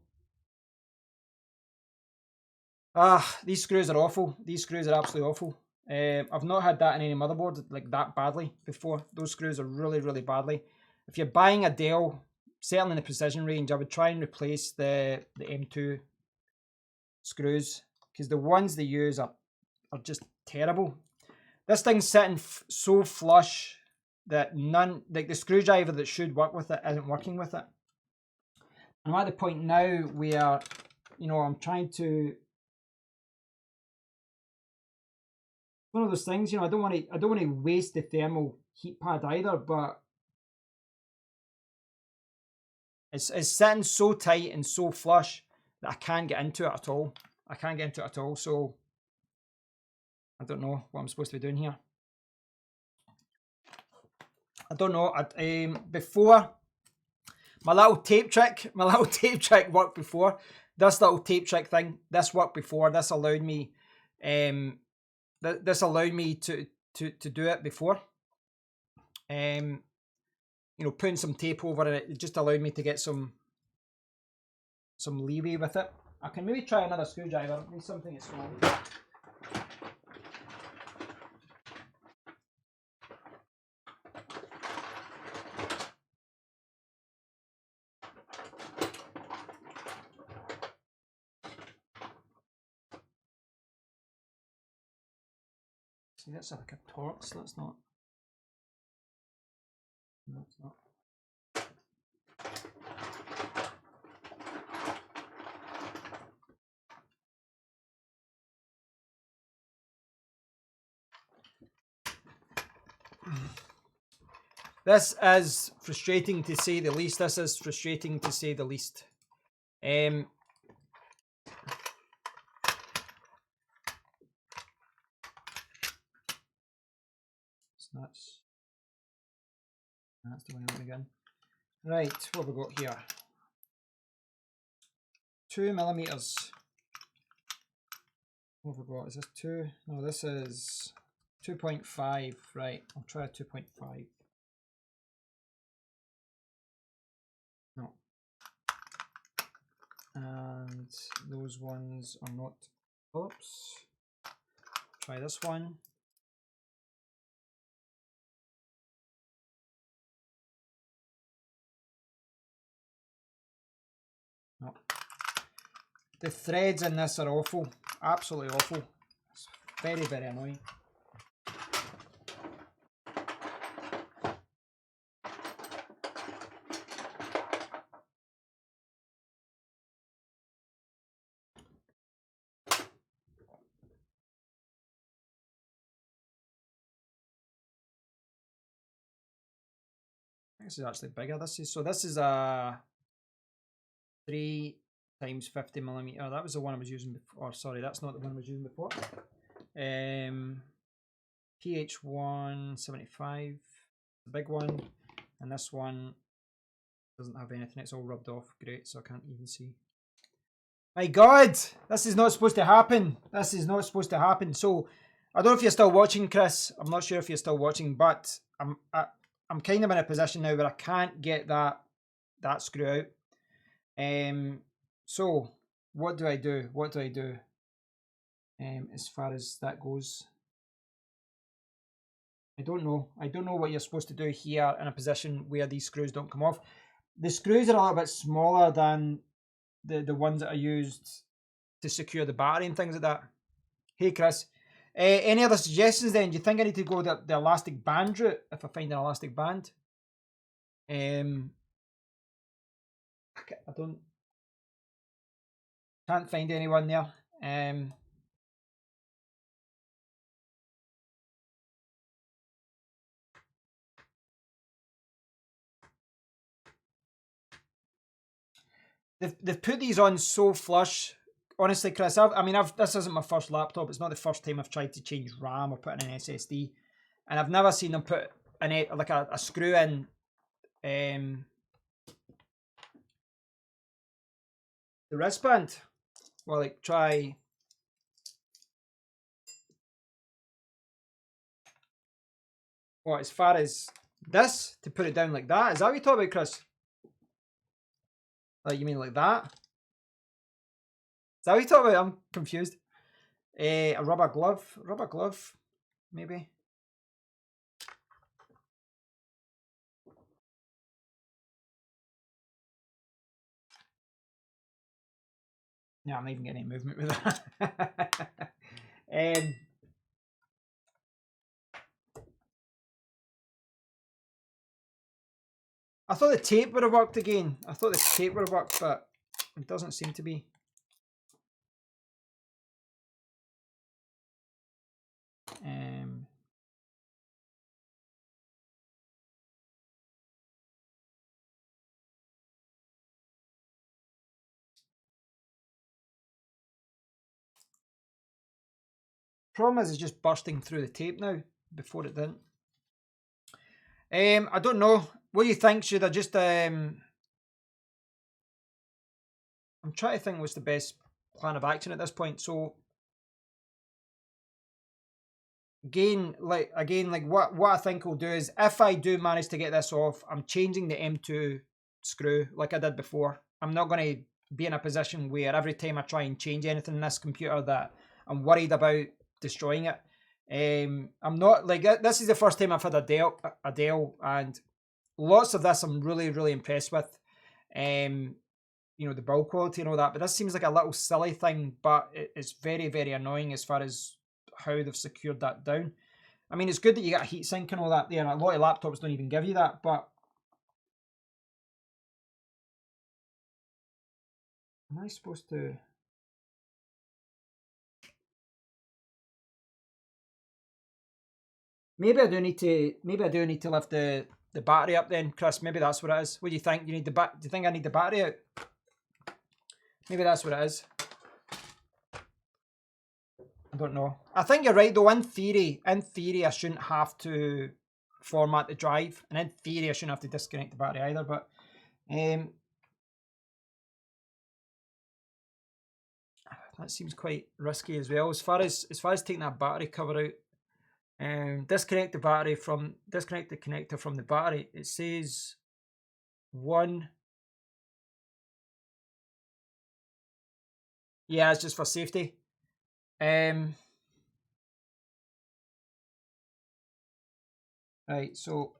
These screws are awful. These screws are absolutely awful. I've not had that in any motherboard like that badly before. Those screws are really, really badly. If you're buying a Dell, certainly in the Precision range, I would try and replace the M2 screws because the ones they use are just terrible. This thing's sitting so flush that like the screwdriver that should work with it isn't working with it. I'm at the point now where, I'm trying to. One of those things, I don't want to waste the thermal heat pad either, but it's sitting so tight and so flush that I can't get into it at all. So I don't know what I'm supposed to be doing here. I don't know. Before my little tape trick worked before. This little tape trick thing, this worked before. This allowed me, to do it before. Putting some tape over it just allowed me to get some leeway with it. I can maybe try another screwdriver. I need something that's small. See, that's like a Torx. That's not. No, it's not. This is frustrating to say the least. So that's the one again. Right, what have we got here? 2 millimeters. What have we got? Is this 2? No, this is 2.5. Right, I'll try a 2.5. No. And those ones are not. Oops. Try this one. No. The threads in this are awful, absolutely awful. It's very, very annoying. This is actually bigger. This is a 3 times 50 millimeter. That was the one I was using before. Sorry, that's not the one I was using before. PH175, the big one, and this one doesn't have anything. It's all rubbed off. Great, so I can't even see. My God, this is not supposed to happen. This is not supposed to happen. So I don't know if you're still watching, Chris. I'm not sure if you're still watching, but I'm kind of in a position now where I can't get that screw out. So what do I do? What do I do? As far as that goes, I don't know. I don't know what you're supposed to do here in a position where these screws don't come off. The screws are a little bit smaller than the ones that are used to secure the battery and things like that. Hey, Chris. Any other suggestions then? Do you think I need to go the elastic band route if I find an elastic band? I can't find anyone there. They've put these on so flush. Honestly, Chris, this isn't my first laptop. It's not the first time I've tried to change RAM or put in an SSD, and I've never seen them put like a screw in. The wristband. Well, like try. What, as far as this to put it down like that? Is that what you talk about, Chris? Like, you mean like that? Is that what you talk about? I'm confused. A rubber glove, maybe. Yeah, I'm not even getting any movement with that. I thought the tape would have worked again. I thought the tape would have worked, but it doesn't seem to be. Problem is, it's just bursting through the tape now. Before it didn't. I don't know. What do you think? Should I just I'm trying to think what's the best plan of action at this point. So again, like what I think I'll do is, if I do manage to get this off, I'm changing the M2 screw like I did before. I'm not going to be in a position where every time I try and change anything in this computer that I'm worried about destroying it. I'm not like, this is the first time I've had a Dell, and lots of this I'm really, really impressed with. You know, the build quality and all that, but this seems like a little silly thing, but it's very, very annoying as far as how they've secured that down. I mean, it's good that you got a heatsink and all that there, and a lot of laptops don't even give you that, but am I supposed to? Maybe I do need to lift the battery up then, Chris. Maybe that's what it is. What do you think? Do you think I need the battery out? Maybe that's what it is. I don't know. I think you're right though. In theory, I shouldn't have to format the drive, and in theory, I shouldn't have to disconnect the battery either. But that seems quite risky as well. As far as taking that battery cover out, disconnect the connector from the battery. It says 1. Yeah, it's just for safety. Right, so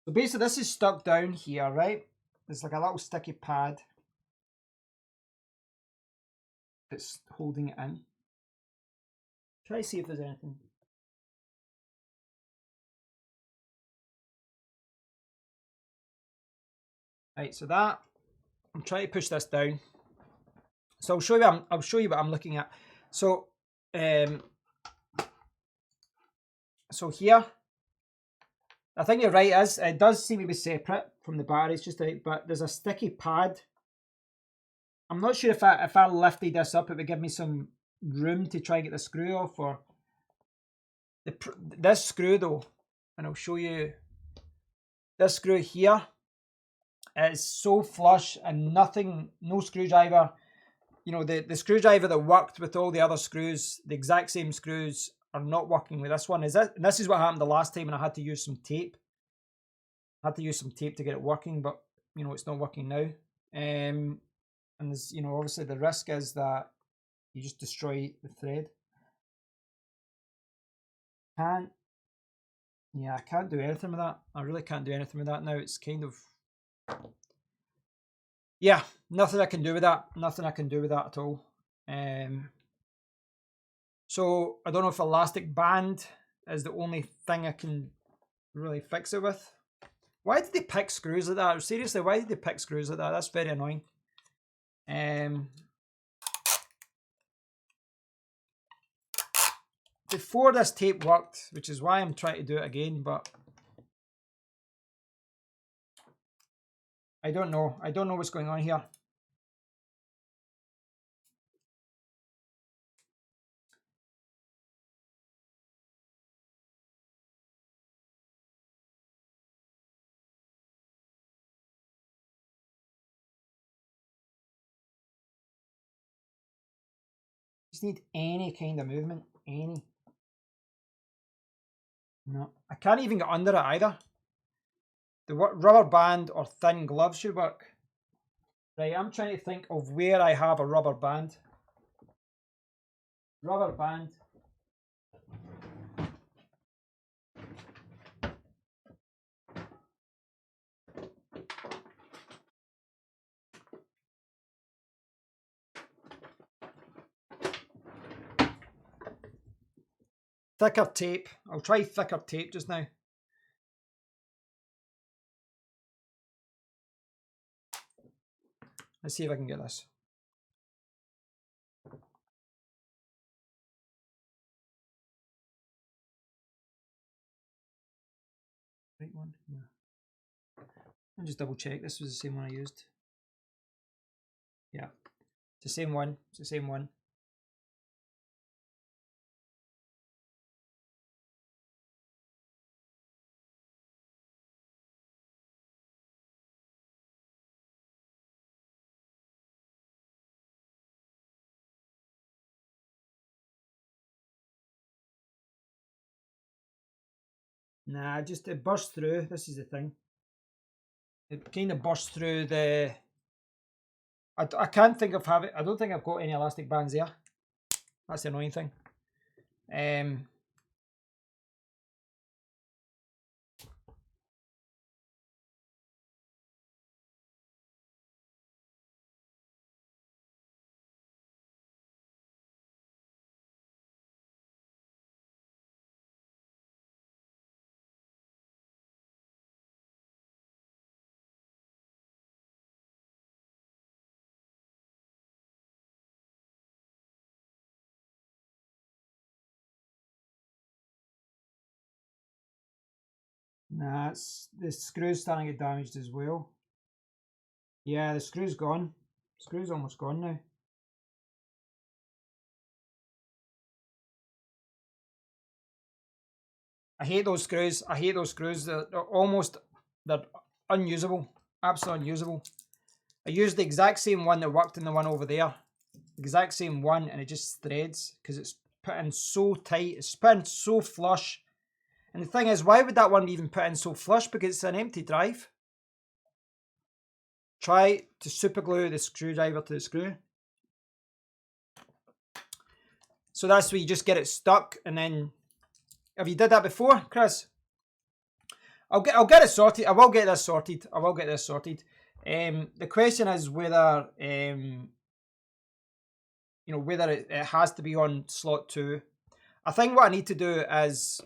So basically this is stuck down here, right? There's like a little sticky pad that's holding it in. Try to see if there's anything. Right, so that, I'm trying to push this down. So I'll show you what I'm looking at. So so here, I think you're right, it does seem to be separate from the battery. It's just but there's a sticky pad. I'm not sure if I lifted this up, it would give me some room to try and get the screw off, or this screw though, and I'll show you. This screw here is so flush and no screwdriver. You know, the screwdriver that worked with all the other screws, the exact same screws, are not working with this one. This is what happened the last time, and I had to use some tape. I had to use some tape to get it working, but you know, it's not working now. And there's, you know, obviously the risk is that you just destroy the thread. Yeah, I can't do anything with that. I really can't do anything with that now. It's kind of, yeah, nothing I can do with that. Nothing I can do with that at all. So I don't know if elastic band is the only thing I can really fix it with. Why did they pick screws like that? Seriously, why did they pick screws like that? That's very annoying. Before this tape worked, which is why I'm trying to do it again, but I don't know. I don't know what's going on here. Just need any kind of movement. Any. No. I can't even get under it either. The rubber band or thin glove should work. Right, I'm trying to think of where I have a rubber band. Rubber band. Thicker tape. I'll try thicker tape just now. Let's see if I can get this. Right one? Yeah. I'll just double check. This was the same one I used. Yeah. It's the same one. It's the same one. Nah, just it burst through. This is the thing. It kind of burst through the. I can't think of having. I don't think I've got any elastic bands there. That's the annoying thing. Nah, the screw's starting to get damaged as well. Yeah, the screw's gone. The screw's almost gone now. I hate those screws. I hate those screws. They're unusable. Absolutely unusable. I used the exact same one that worked in the one over there. Exact same one, and it just threads because it's put in so tight. It's put in so flush. And the thing is, why would that one be even put in so flush? Because it's an empty drive. Try to super glue the screwdriver to the screw. So that's where you just get it stuck, and then, have you did that before, Chris? I'll get it sorted. I will get this sorted. I will get this sorted. The question is whether whether it has to be on slot 2. I think what I need to do is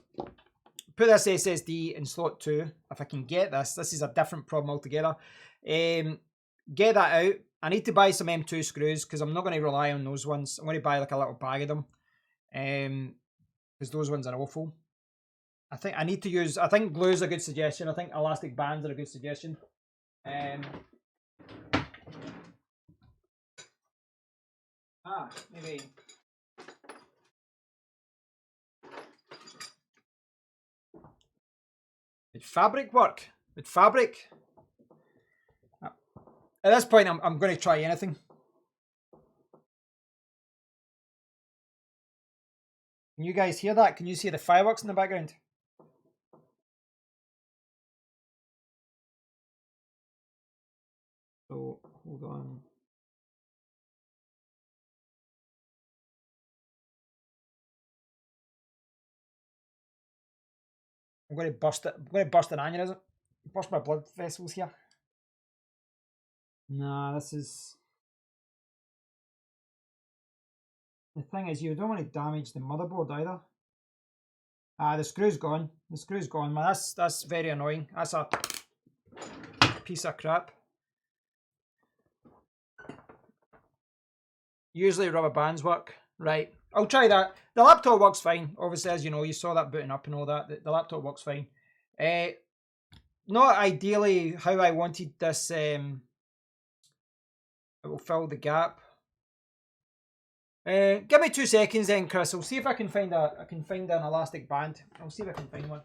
put this SSD in slot 2. If I can get this. This is a different problem altogether. Get that out. I need to buy some M2 screws because I'm not going to rely on those ones. I'm going to buy like a little bag of them. Because those ones are awful. I think glue is a good suggestion. I think elastic bands are a good suggestion. Maybe. Would fabric work? Would fabric? At this point, I'm going to try anything. Can you guys hear that? Can you see the fireworks in the background? So, hold on. I'm going to burst it. I'm going to burst an aneurysm. Burst my blood vessels here. Nah, this is... The thing is, you don't want to damage the motherboard either. The screw's gone. The screw's gone, man. That's very annoying. That's a piece of crap. Usually rubber bands work. Right. I'll try that. The laptop works fine. Obviously, as you know, you saw that booting up and all that. The laptop works fine. Not ideally how I wanted this. It will fill the gap. Give me 2 seconds then, Chris. I'll see if I can find an elastic band. I'll see if I can find one.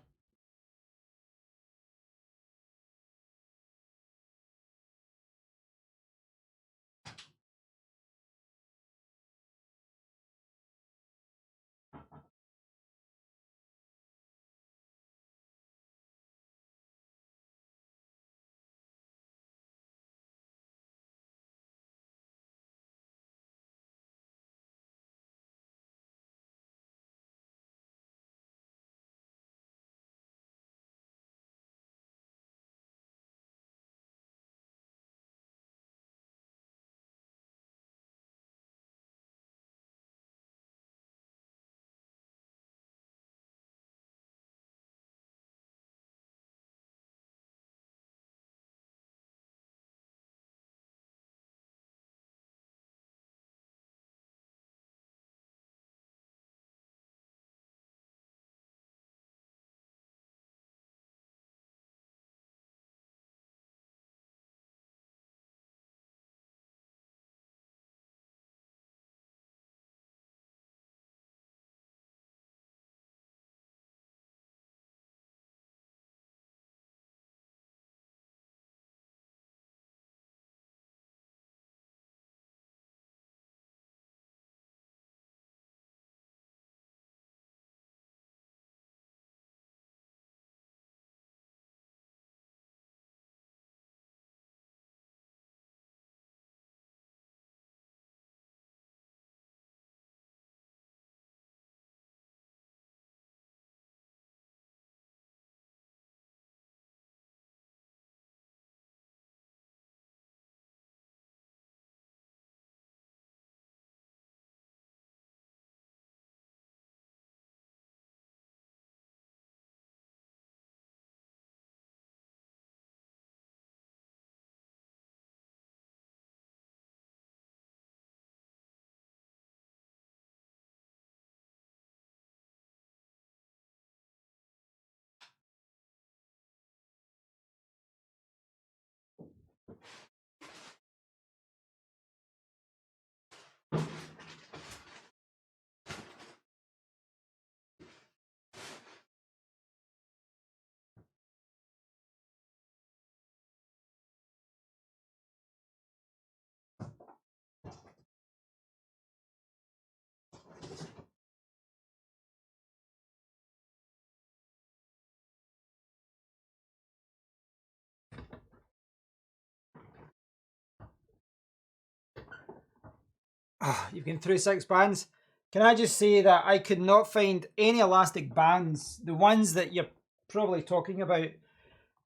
You've been through 6 bands. Can I just say that I could not find any elastic bands, the ones that you're probably talking about.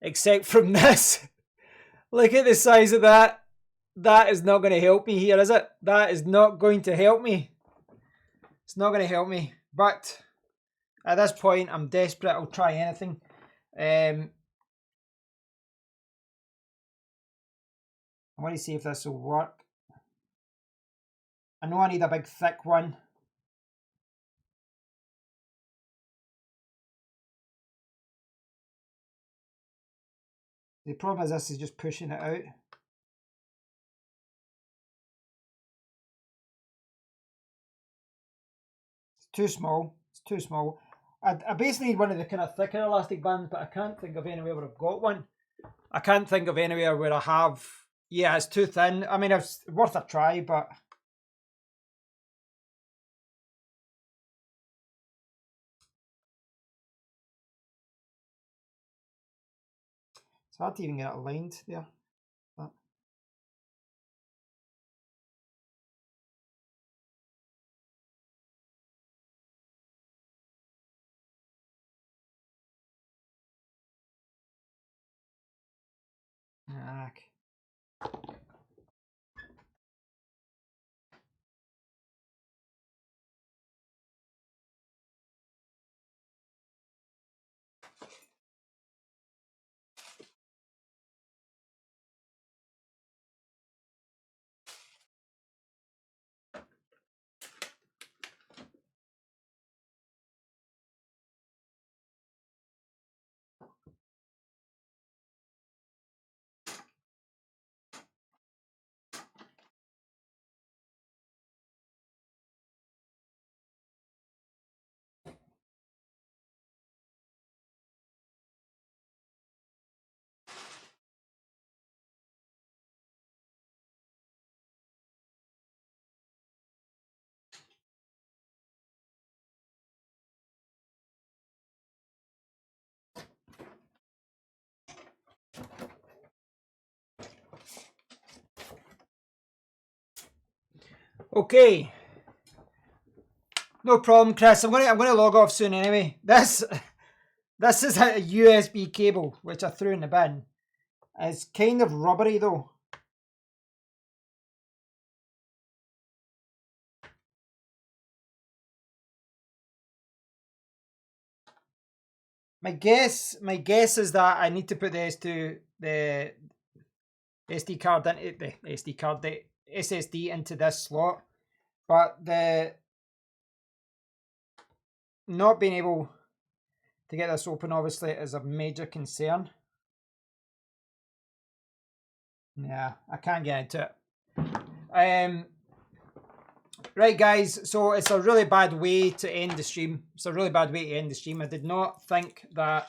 except from this. Look at the size of that. That is not going to help me here, is it? That is not going to help me. It's not going to help me. But at this point, I'm desperate. I'll try anything. I want to see if this will work. I know I need a big thick one. The problem is this is just pushing it out. It's too small. It's too small. I basically need one of the kind of thicker elastic bands, but I can't think of anywhere where I've got one. I can't think of anywhere where I have. Yeah, it's too thin. I mean, it's worth a try, but it's hard to even get it aligned there. But okay, no problem, Chris. I'm gonna log off soon anyway. This is a USB cable which I threw in the bin. It's kind of rubbery though. My guess is that I need to put the SD card into the SSD into this slot, but the not being able to get this open obviously is a major concern. Yeah, I can't get into it. Right, guys, so it's a really bad way to end the stream. I did not think that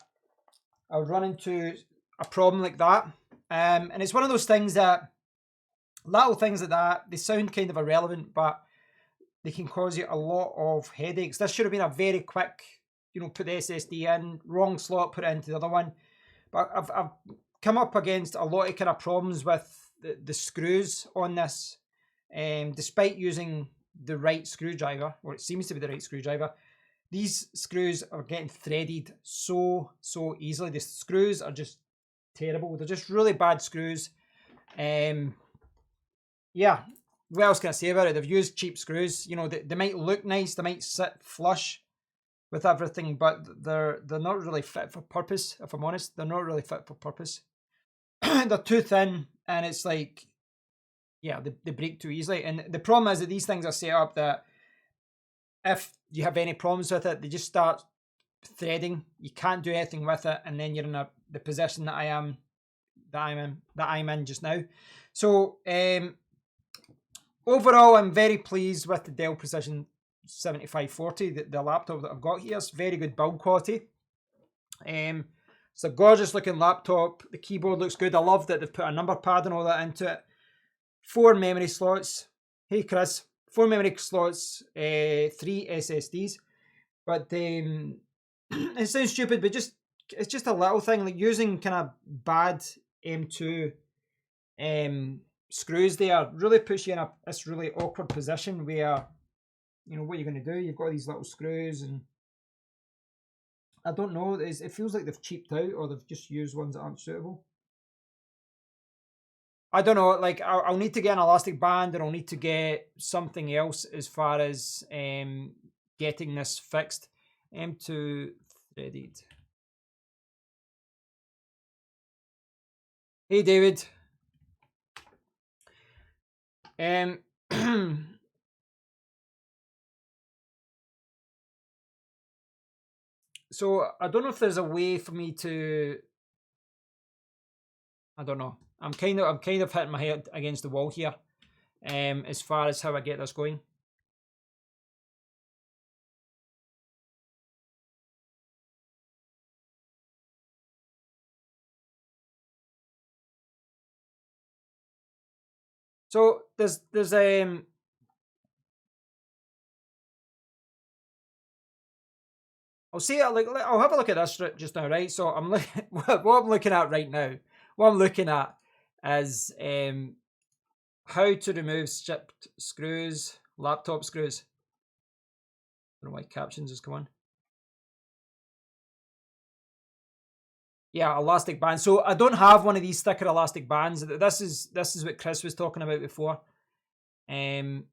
I would run into a problem like that. And it's one of those things that, little things like that, they sound kind of irrelevant, but they can cause you a lot of headaches. This should have been a very quick, put the SSD in, wrong slot, put it into the other one. But I've come up against a lot of kind of problems with the screws on this, despite using the right screwdriver, or it seems to be the right screwdriver. These screws are getting threaded so easily. The screws are just terrible. They're just really bad screws. Yeah, what else can I say about it? They've used cheap screws. They might look nice, they might sit flush with everything, but they're not really fit for purpose. If I'm honest, they're not really fit for purpose. They're too thin, and it's like, yeah, they break too easily. And the problem is that these things are set up that if you have any problems with it, they just start threading. You can't do anything with it, and then you're in the position that I'm in just now. So overall, I'm very pleased with the Dell Precision 7540, the laptop that I've got here. It's very good build quality. It's a gorgeous looking laptop. The keyboard looks good. I love that they've put a number pad and all that into it. 4 memory slots. Hey Chris, 4 memory slots, 3 SSDs. But it sounds stupid, but it's just a little thing, like using kind of bad M2 screws there really puts you in this really awkward position where what you're going to do. You've got these little screws, and I don't know. It feels like they've cheaped out or they've just used ones that aren't suitable. I don't know. Like I'll need to get an elastic band, and I'll need to get something else as far as getting this fixed. M2 threaded. Hey David. So I don't know if there's a way for me to. I don't know. I'm kind of hitting my head against the wall here. As far as how I get this going. So there's I'll see it like I'll have a look at this just now, right? So I'm looking what I'm looking at right now. What I'm looking at is how to remove stripped screws, laptop screws. I don't know why captions just come on. Yeah, elastic band. So I don't have one of these thicker elastic bands. This is what Chris was talking about before. That's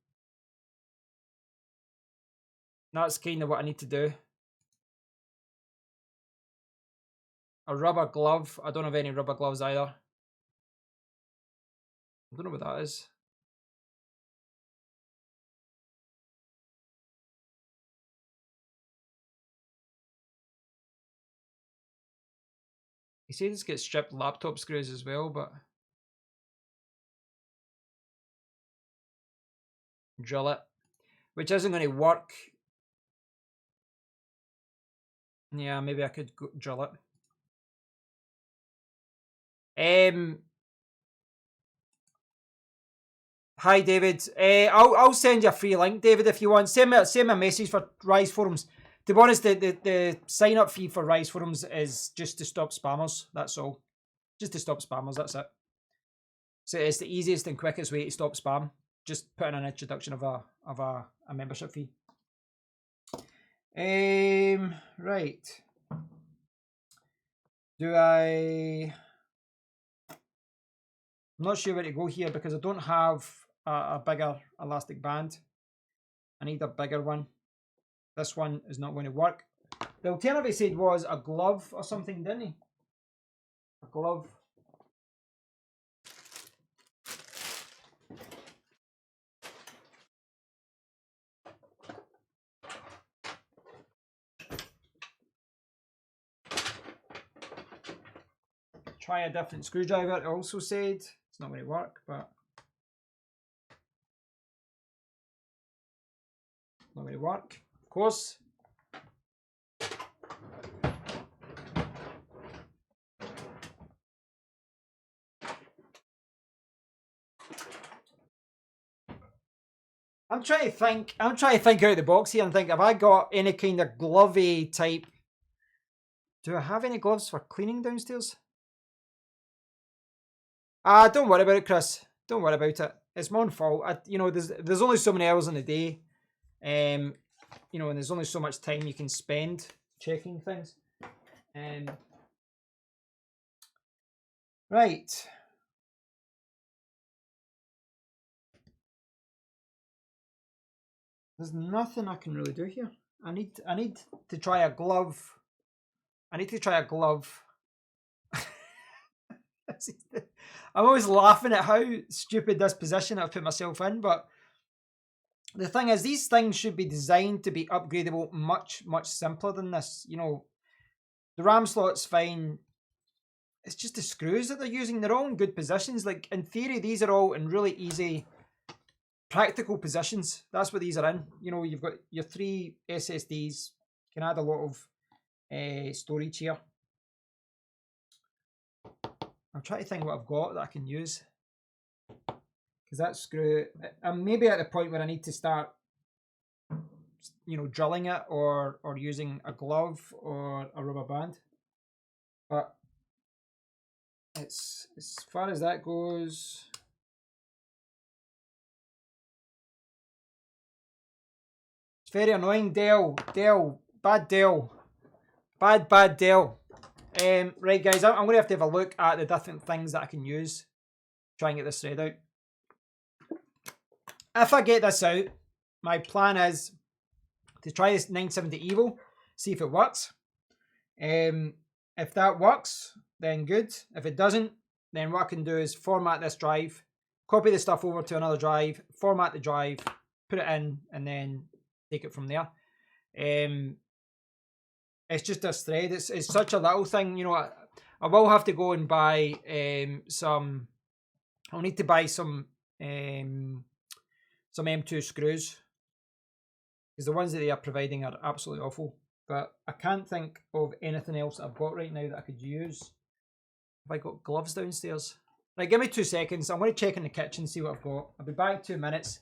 kind of what I need to do. A rubber glove. I don't have any rubber gloves either. I don't know what that is. He said it's got stripped laptop screws as well, but drill it, which isn't going to work. Yeah, maybe I could drill it. Hi David. I'll send you a free link, David, if you want. Send me a message for Rise Forums. To be honest, the sign up fee for Rise Forums is just to stop spammers. That's all. Just to stop spammers. That's it. So it's the easiest and quickest way to stop spam. Just put in an introduction of a membership fee. Right. I'm not sure where to go here because I don't have a bigger elastic band. I need a bigger one. This one is not going to work. The alternative he said was a glove or something, didn't he? A glove. Try a different screwdriver, it also said. It's not going to work, but not going to work, of course. I'm trying to think out of the box here and think, have I got any kind of glovey type? Do I have any gloves for cleaning downstairs? Don't worry about it, Chris. Don't worry about it. It's my own fault. There's only so many hours in the day. And there's only so much time you can spend checking things. Right. There's nothing I can really do here. I need to try a glove. I need to try a glove. I'm always laughing at how stupid this position I've put myself in, but the thing is, these things should be designed to be upgradable much, much simpler than this. The RAM slot's fine. It's just the screws that they're using. They're all in good positions. Like, in theory, these are all in really easy, practical positions. That's what these are in. You've got your 3 SSDs. You can add a lot of storage here. I'm trying to think what I've got that I can use. Because that screw, I'm maybe at the point where I need to start, drilling it or using a glove or a rubber band. But it's, as far as that goes, it's very annoying. Dell, bad Bad Dell. Right, guys, I'm going to have a look at the different things that I can use. Try and get this thread out. If I get this out, my plan is to try this 970 Evo, see if it works. If that works, then good. If it doesn't, then what I can do is format this drive, copy the stuff over to another drive, format the drive, put it in, and then take it from there. It's just this thread. It's such a little thing, you know. I will have to go and buy some. I'll need to buy some M2 screws because the ones that they are providing are absolutely awful. But I can't think of anything else that I've got right now that I could use. Have I got gloves downstairs? Right, give me 2 seconds. I'm going to check in the kitchen, see what I've got. I'll be back in 2 minutes.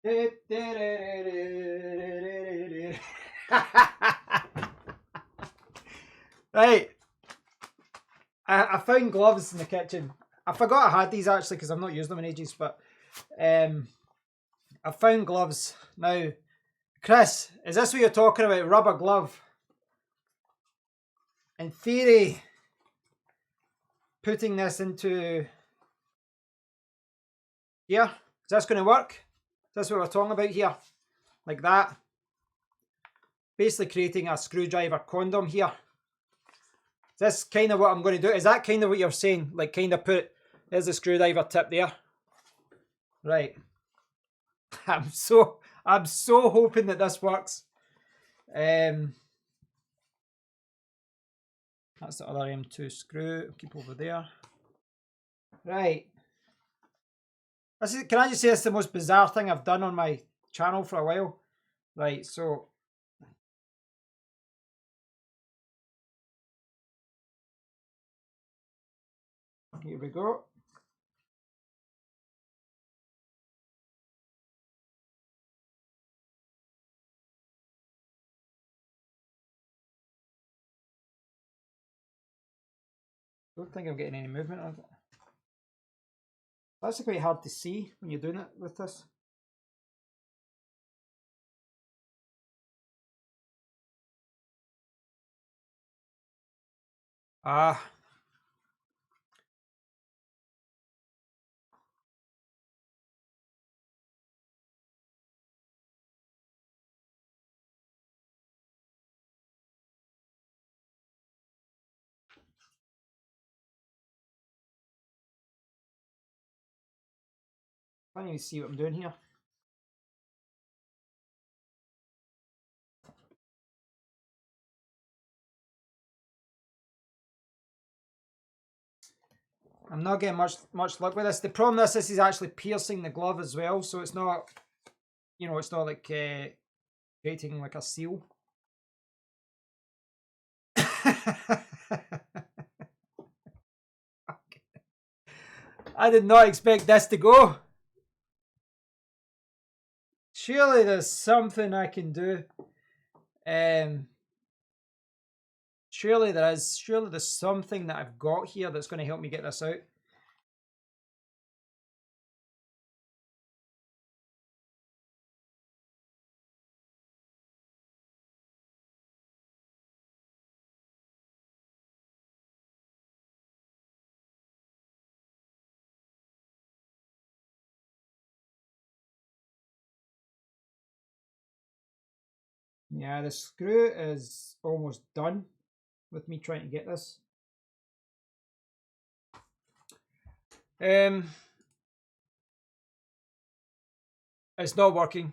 Right, I found gloves in the kitchen. I forgot I had these actually because I've not used them in ages, but I found gloves. Now, Chris, is this what you're talking about? Rubber glove? In theory, putting this into here, is this going to work? Is this what we're talking about here? Like that? Basically creating a screwdriver condom here. Is this kind of what I'm going to do? Is that kind of what you're saying? Like kind of put, there's the screwdriver tip there. Right. I'm so hoping that this works. That's the other M2 screw. Keep over there. Right. Can I just say it's the most bizarre thing I've done on my channel for a while? Right, so here we go. Don't think I'm getting any movement on it. That's quite hard to see when you're doing it with this. Ah. Can't even see what I'm doing here. I'm not getting much luck with this. The problem is this is actually piercing the glove as well, so it's not, you know, it's not like creating like a seal. I did not expect this to go. Surely there's something I can do. Surely there is. Surely there's something that I've got here that's going to help me get this out. Yeah, the screw is almost done with me trying to get this. It's not working.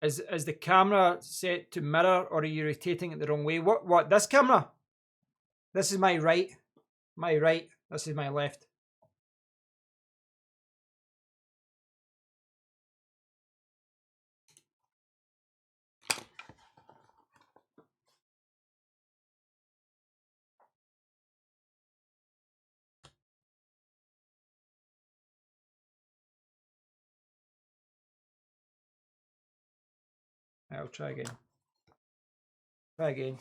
Is the camera set to mirror, or are you rotating it the wrong way? What this camera? This is my right. My right. This is my left. I'll try again. Try again.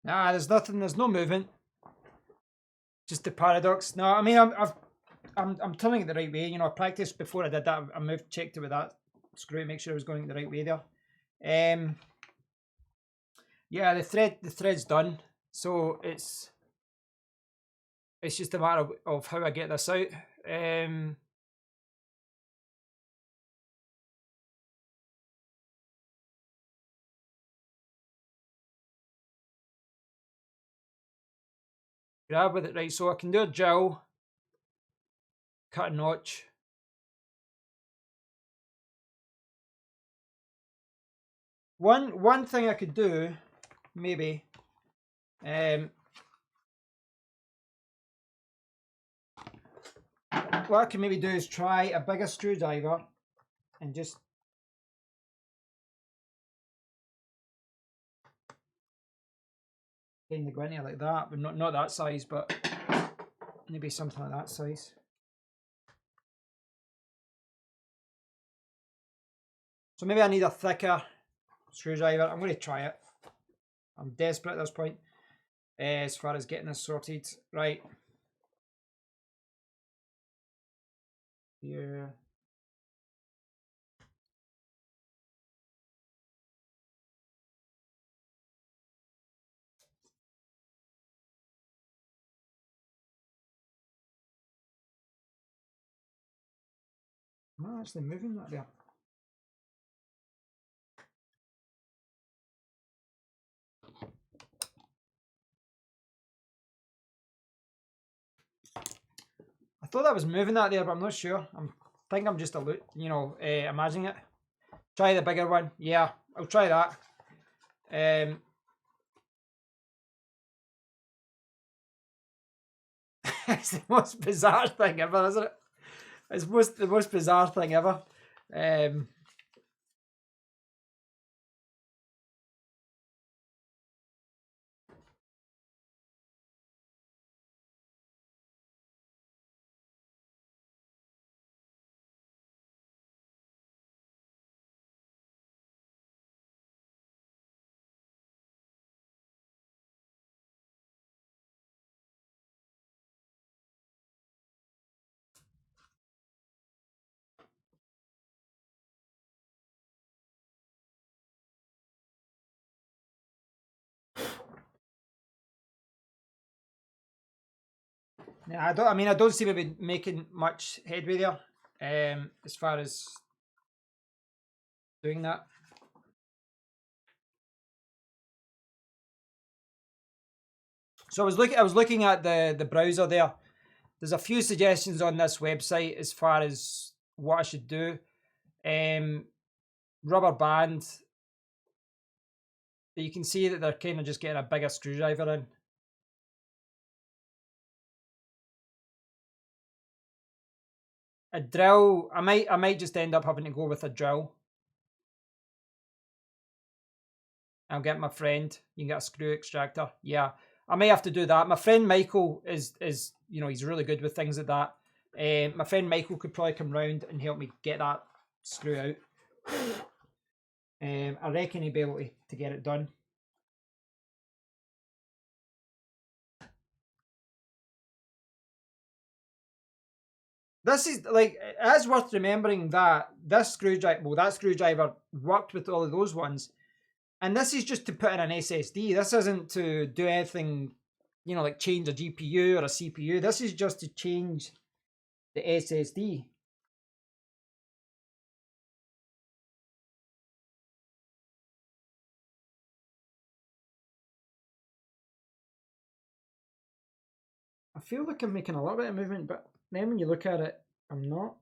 Nah, there's nothing. There's no movement. Just the paradox. No, I mean I'm turning it the right way. You know, I practiced before I did that. I moved, checked it with that screw to make sure I was going the right way there. Yeah, the thread's done. So it's just a matter of how I get this out. Grab with it, right? So I can do a jowl, cut a notch. One thing I could do, maybe, what I can maybe do is try a bigger screwdriver and just kind of go in there like that, but not that size, but maybe something like that size. So maybe I need a thicker screwdriver. I'm going to try it. I'm desperate at this point as far as getting this sorted. Right. Here. I'm not actually moving that there. I thought I was moving that there, but I'm not sure. I think I'm just imagining it. Try the bigger one. Yeah, I'll try that. It's the most bizarre thing ever, isn't it? It's the most bizarre thing ever. Yeah, I don't seem to be making much headway there, as far as doing that. So I was looking at the browser there, There's a few suggestions on this website as far as what I should do. Rubber band. You can see that they're kind of just getting a bigger screwdriver in. A drill. I might just end up having to go with a drill. I'll get my friend. You can get a screw extractor. Yeah, I may have to do that. My friend Michael is he's really good with things like that. My friend Michael could probably come round and help me get that screw out. I reckon he'd be able to get it done. This is like, it's worth remembering that this screwdriver, well, that screwdriver worked with all of those ones. And this is just to put in an SSD. This isn't to do anything, like change a GPU or a CPU. This is just to change the SSD. I feel like I'm making a little bit of movement, but then when you look at it, I'm not.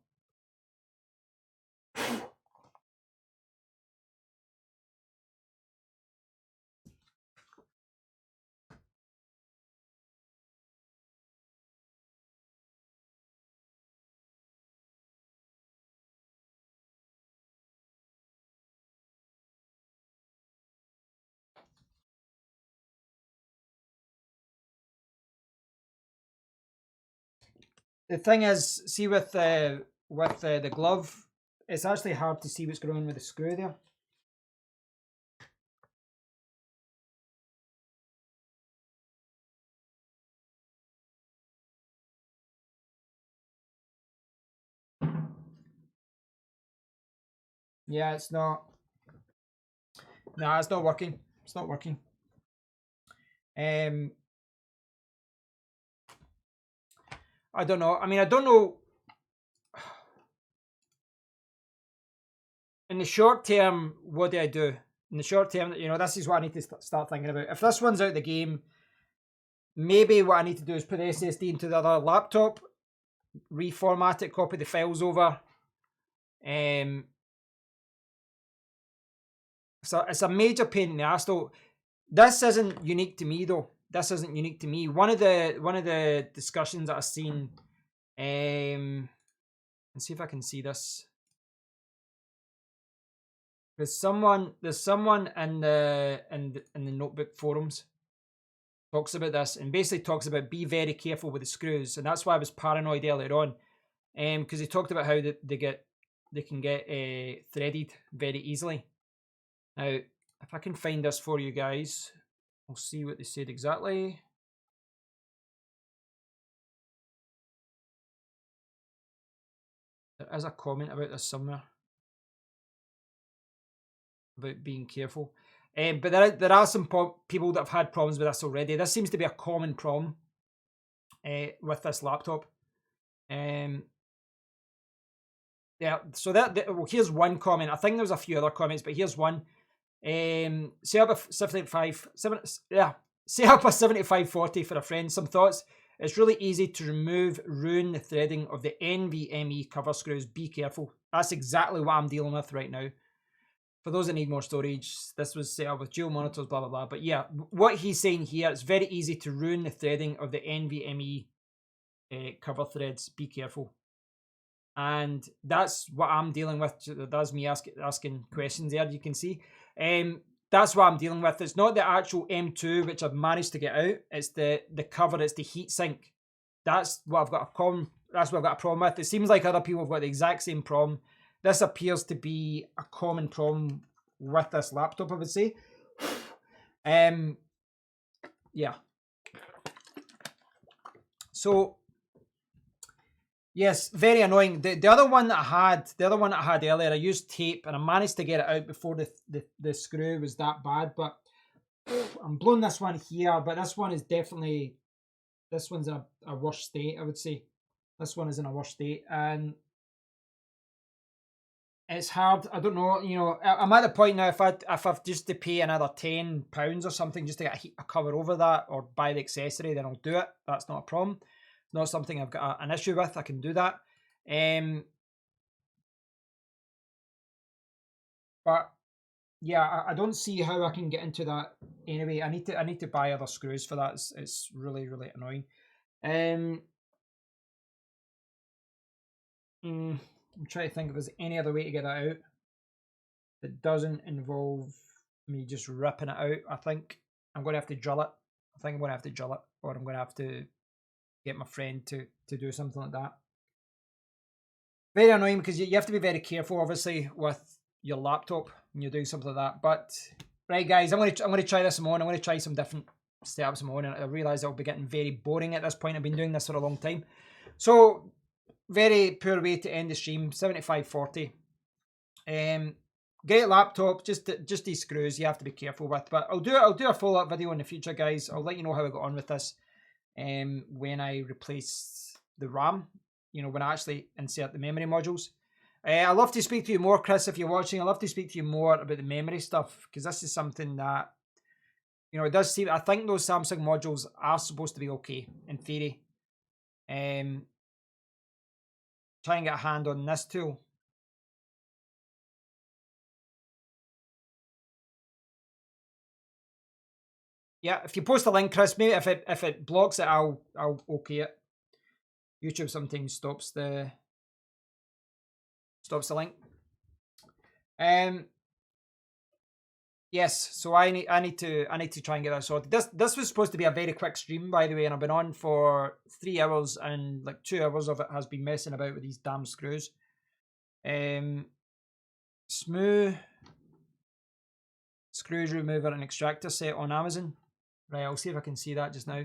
The thing is, see with the glove, it's actually hard to see what's going on with the screw there. Yeah, it's not. No, it's not working. It's not working. I don't know. I mean, I don't know. In the short term, what do I do? In the short term, this is what I need to start thinking about. If this one's out of the game, maybe what I need to do is put the SSD into the other laptop, reformat it, copy the files over. So it's a major pain in the ass though. This isn't unique to me though. This isn't unique to me. One of the discussions that I've seen, let's see if I can see this. There's someone in the notebook forums talks about this and basically talks about be very careful with the screws, and that's why I was paranoid earlier on, because he talked about how they can get threaded very easily. Now, if I can find this for you guys, we'll see what they said exactly. There is a comment about this somewhere, about being careful. But there are some people that have had problems with this already. This seems to be a common problem with this laptop. Yeah, so well, here's one comment. I think there was a few other comments, but here's one. Set up a 7540 for a friend. Some thoughts. It's really easy to ruin the threading of the NVMe cover screws. Be careful. That's exactly what I'm dealing with right now. For those that need more storage, this was set up with dual monitors, blah, blah, blah. But yeah, what he's saying here, it's very easy to ruin the threading of the NVMe cover threads. Be careful. And that's what I'm dealing with. That's me asking questions there, you can see. That's what I'm dealing with. It's not the actual M2, which I've managed to get out. It's the cover, it's the heat sink. That's what I've got a problem. That's what I've got a problem with. It seems like other people have got the exact same problem. This appears to be a common problem with this laptop, I would say. Yeah. So yes, very annoying. The other one that I had earlier, I used tape and I managed to get it out before the screw was that bad. But I'm blowing this one here, but this one is definitely, this one's in a worse state, I would say. This one is in a worse state, and it's hard. I don't know. I'm at the point now. If I've just to pay another £10 or something just to get a cover over that, or buy the accessory, then I'll do it. That's not a problem. not something I've got an issue with. I can do that. But yeah, I don't see how I can get into that anyway. I need to buy other screws for that. It's really, really annoying. I'm trying to think if there's any other way to get that out that doesn't involve me just ripping it out. I think I'm going to have to drill it. I think I'm going to have to drill it, or I'm going to have to get my friend to do something like that. Very annoying because you have to be very careful, obviously, with your laptop when you're doing something like that. But right, guys, I'm going to try this on. I'm going to try some different setups on, and I realise I'll be getting very boring at this point. I've been doing this for a long time, so very poor way to end the stream. 7540. Great laptop, just these screws you have to be careful with. But I'll do a follow-up video in the future, guys. I'll let you know how I got on with this. When I replace the RAM, you know, when I actually insert the memory modules. I love to speak to you more, Chris, if you're watching. I love to speak to you more about the memory stuff, because this is something that, you know, it does seem, I think those Samsung modules are supposed to be okay in theory. Try and get a hand on this tool. Yeah, if you post a link, Chris, maybe if it blocks it, I'll okay it. YouTube sometimes stops the link. Yes, so I need to try and get that sorted. This was supposed to be a very quick stream, by the way, and I've been on for 3 hours, and like 2 hours of it has been messing about with these damn screws. Smooth screws remover and extractor set on Amazon. Right, I'll see if I can see that just now.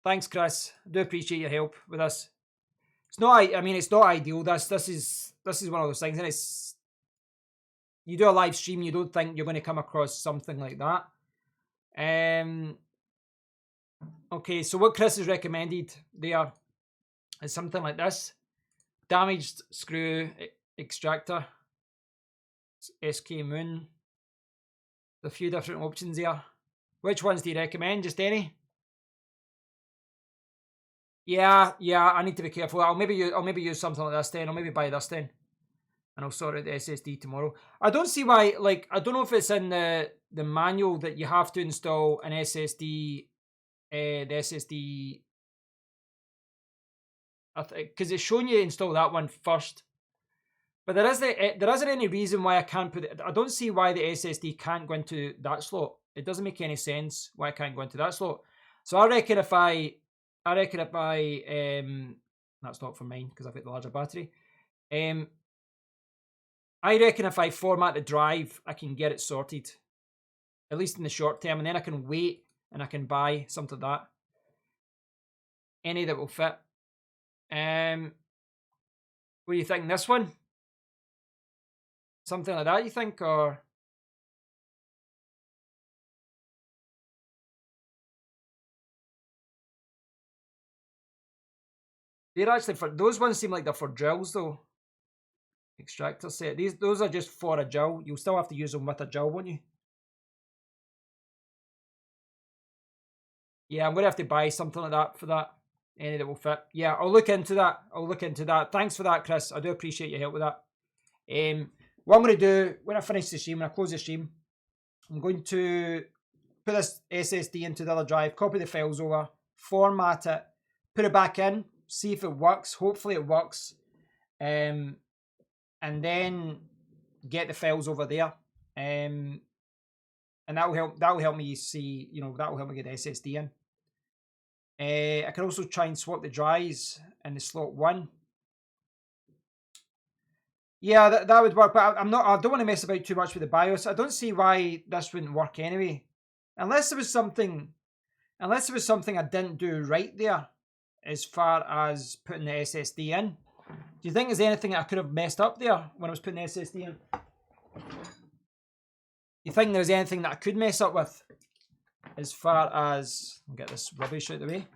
Thanks, Chris. I do appreciate your help with this. It's not. I mean, it's not ideal. This is one of those things, and it's, you do a live stream, you don't think you're going to come across something like that. Okay, so what Chris has recommended there is something like this: damaged screw extractor, SK Moon. There's a few different options here. Which ones do you recommend? Just any? Yeah, I need to be careful. I'll maybe use something like this then. I'll maybe buy this then, and I'll sort out the SSD tomorrow. I don't see why. Like, I don't know if it's in the manual that you have to install an SSD. The SSD, because it's showing you install that one first. But there isn't any reason why I can't put it. I don't see why the SSD can't go into that slot. It doesn't make any sense why I can't go into that slot. So I reckon if I that's not for mine because I've got the larger battery. I reckon if I format the drive, I can get it sorted, at least in the short term, and then I can wait and I can buy something like that, any that will fit. What do you think? This one, something like that, you think, or? They're actually for, those ones seem like they're for drills though. Extractor set. Those are just for a drill. You'll still have to use them with a drill, won't you? Yeah, I'm gonna have to buy something like that for that. Any that will fit. Yeah, I'll look into that. Thanks for that, Chris. I do appreciate your help with that. What I'm gonna do when I finish the stream, when I close the stream, I'm going to put this SSD into the other drive, copy the files over, format it, put it back in, see if it works. Hopefully it works. And then get the files over there. And that'll help me see, you know, that'll help me get the SSD in. I can also try and swap the drives in the slot 1. Yeah, that would work, but I don't want to mess about too much with the BIOS. I don't see why this wouldn't work anyway. Unless there was something I didn't do right there as far as putting the SSD in. Do you think there's anything I could have messed up there when I was putting the SSD in? You think there's anything that I could mess up with as far as, I'll get this rubbish out of the way.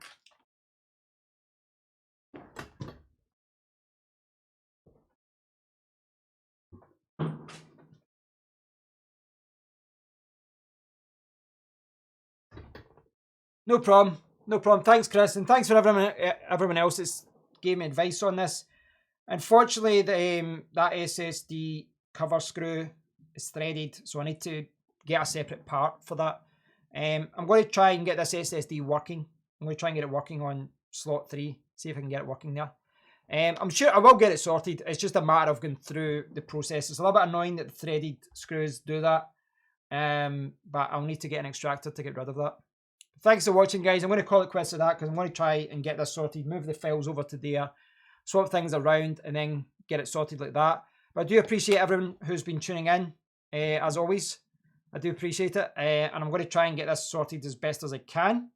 No problem. No problem. Thanks, Chris, and thanks for everyone else that's gave me advice on this. Unfortunately, that SSD cover screw is threaded, so I need to get a separate part for that. I'm going to try and get this SSD working. I'm going to try and get it working on slot 3, see if I can get it working there. I'm sure I will get it sorted. It's just a matter of going through the process. It's a little bit annoying that the threaded screws do that, but I'll need to get an extractor to get rid of that. Thanks for watching, guys. I'm going to call it quits to that because I'm going to try and get this sorted, move the files over to there, swap things around, and then get it sorted like that. But I do appreciate everyone who's been tuning in, as always. I do appreciate it, and I'm going to try and get this sorted as best as I can.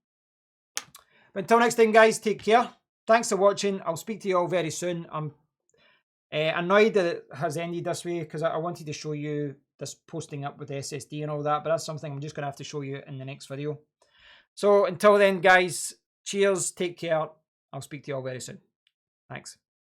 But until next time, guys, take care. Thanks for watching. I'll speak to you all very soon. I'm annoyed that it has ended this way because I wanted to show you this posting up with the SSD and all that, but that's something I'm just going to have to show you in the next video. So until then, guys, cheers, take care. I'll speak to you all very soon. Thanks.